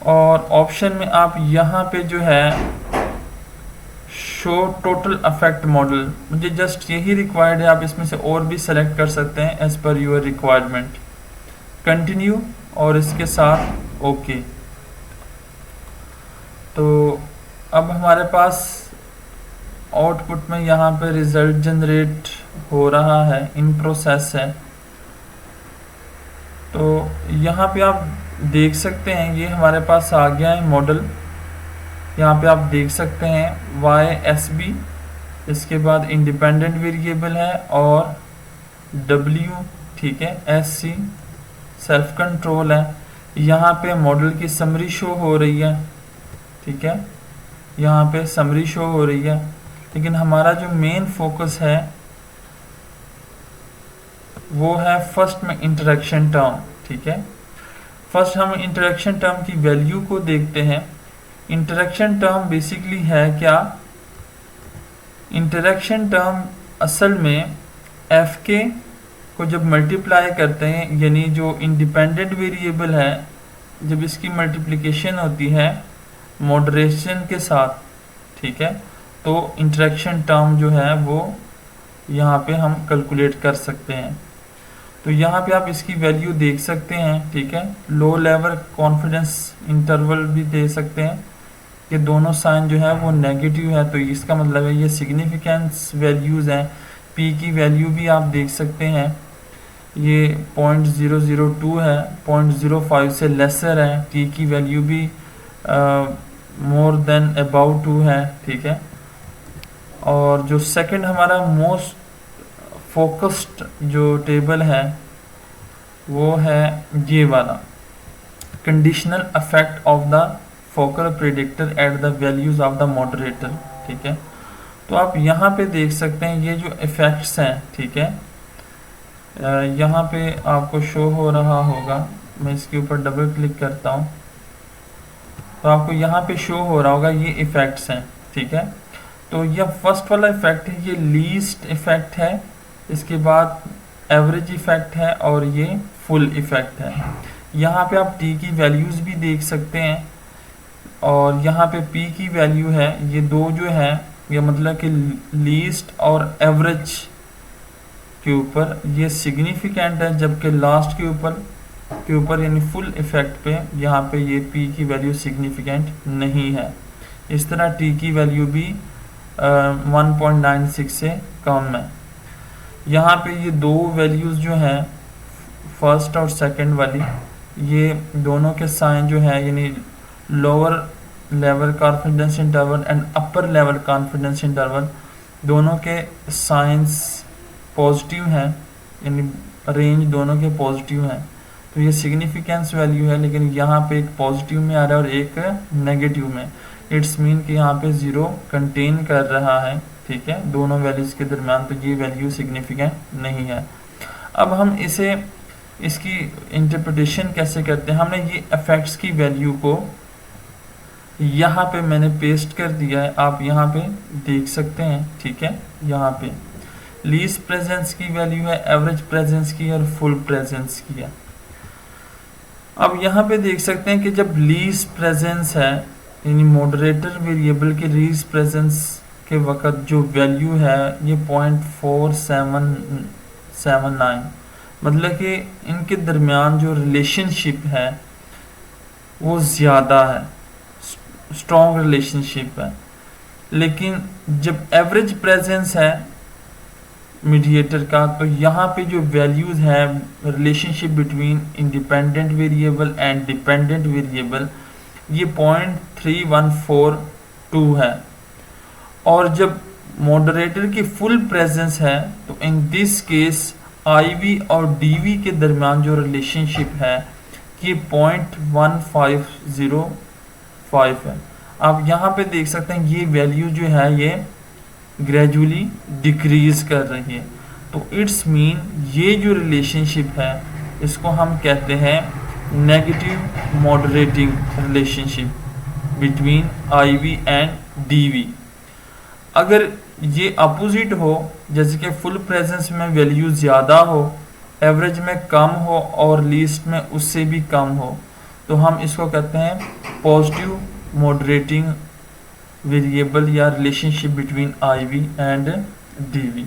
और ऑप्शन में आप यहाँ पे जो है शो टोटल अफेक्ट मॉडल, मुझे जस्ट यही रिक्वायर्ड है, आप इसमें से और भी सेलेक्ट कर सकते हैं as per your requirement. Continue और इसके साथ ओके। तो अब हमारे पास आउटपुट में यहाँ पे रिजल्ट जनरेट हो रहा है, इन प्रोसेस है। तो यहाँ पे आप देख सकते हैं ये हमारे पास आ गया है मॉडल। यहाँ पे आप देख सकते हैं वाई एस बी, इसके बाद इंडिपेंडेंट वेरिएबल है और डब्ल्यू, ठीक है, एस सी सेल्फ कंट्रोल है। यहाँ पे मॉडल की समरी शो हो रही है, ठीक है, यहाँ पे समरी शो हो रही है। लेकिन हमारा जो मेन फोकस है वो है फर्स्ट में इंटरेक्शन टर्म, ठीक है। फर्स्ट हम इंटरेक्शन टर्म की वैल्यू को देखते हैं। इंटरेक्शन टर्म बेसिकली है क्या? इंटरेक्शन टर्म असल में एफ के को जब मल्टीप्लाई करते हैं, यानी जो इंडिपेंडेंट वेरिएबल है, जब इसकी मल्टीप्लिकेशन होती है मॉडरेशन के साथ, ठीक है, तो इंटरेक्शन टर्म जो है वो यहाँ पे हम कैलकुलेट कर सकते हैं। तो यहाँ पे आप इसकी वैल्यू देख सकते हैं, ठीक है। लो लेवल कॉन्फिडेंस इंटरवल भी दे सकते हैं। ये दोनों साइन जो है वो नेगेटिव है, तो इसका मतलब है ये सिग्निफिकेंस वैल्यूज़ हैं। पी की वैल्यू भी आप देख सकते हैं, ये 0.002 है, 0.05 से लेसर है। टी की वैल्यू भी मोर देन अबाउट 2 है, ठीक है। और जो सेकंड हमारा मोस्ट फोकस्ड जो टेबल है वो है ये वाला, conditional effect of the focal predictor at the values of the moderator, ठीक है। तो आप यहाँ पे देख सकते हैं ये जो इफेक्ट्स हैं, ठीक है, यहाँ पे आपको शो हो रहा होगा। मैं इसके ऊपर डबल क्लिक करता हूँ तो आपको यहाँ पे शो हो रहा होगा ये इफेक्ट्स हैं, ठीक है। तो यह फर्स्ट वाला इफेक्ट है, ये लीस्ट इफेक्ट है, इसके बाद एवरेज इफेक्ट है और ये फुल इफेक्ट है। यहाँ पे आप टी की वैल्यूज़ भी देख सकते हैं और यहाँ पे पी की वैल्यू है। ये दो जो है ये मतलब कि लीस्ट और एवरेज के ऊपर ये सिग्निफिकेंट है, जबकि लास्ट के ऊपर यानी फुल इफेक्ट पे यहाँ पे ये पी की वैल्यू सिग्निफिकेंट नहीं है। इस तरह टी की वैल्यू भी 1.96 से कम है। यहाँ पे ये दो वैल्यूज़ जो हैं फर्स्ट और सेकंड वाली, ये दोनों के साइन जो है यानी lower level confidence interval and upper level confidence interval, दोनों के साइंस पॉजिटिव हैं, यानी रेंज दोनों के पॉजिटिव हैं। तो ये सिग्निफिकेंस वैल्यू है, लेकिन यहाँ पे एक पॉजिटिव में आ रहा है और एक नेगेटिव में। इट्स मीन कि यहाँ पे 0 कंटेन कर रहा है, ठीक है, दोनों वैल्यूज़ के दरमियान। तो ये वैल्यू सिग्निफिकेंट नहीं है। अब हम इसकी इंटरप्रिटेशन कैसे करते हैं? हमने ये इफेक्ट्स की वैल्यू को यहाँ पे मैंने पेस्ट कर दिया है, आप यहाँ पे देख सकते हैं, ठीक है। यहाँ पे लीस्ट प्रेजेंस की वैल्यू है, एवरेज प्रेजेंस की और फुल प्रेजेंस की है। अब यहाँ पे देख सकते हैं कि जब लीस्ट प्रेजेंस है यानी मॉडरेटर वेरिएबल के लीस्ट प्रेजेंस के वक़्त जो वैल्यू है ये 0.479, मतलब कि इनके दरमियान जो रिलेशनशिप है वो ज़्यादा है, स्ट्रॉन्ग रिलेशनशिप है। लेकिन जब एवरेज प्रेजेंस है मीडिएटर का, तो यहाँ पे जो वैल्यूज़ है relationship between independent variable and dependent variable, ये 0.3142 है। और जब मॉडरेटर की फुल प्रेजेंस है तो इन दिस केस IV और DV के दरमियान जो रिलेशनशिप है ये 0.1505 है। आप यहाँ पे देख सकते हैं ये वैल्यू जो है ये ग्रेजुअली डिक्रीज कर रही है। तो इट्स मीन ये जो रिलेशनशिप है इसको हम कहते हैं negative moderating relationship between IV and DV। अगर ये अपोजिट हो, जैसे कि फुल प्रेजेंस में वैल्यू ज़्यादा हो, एवरेज में कम हो और लीस्ट में उससे भी कम हो, तो हम इसको कहते हैं पॉजिटिव मॉडरेटिंग वेरिएबल या relationship between IV and DV।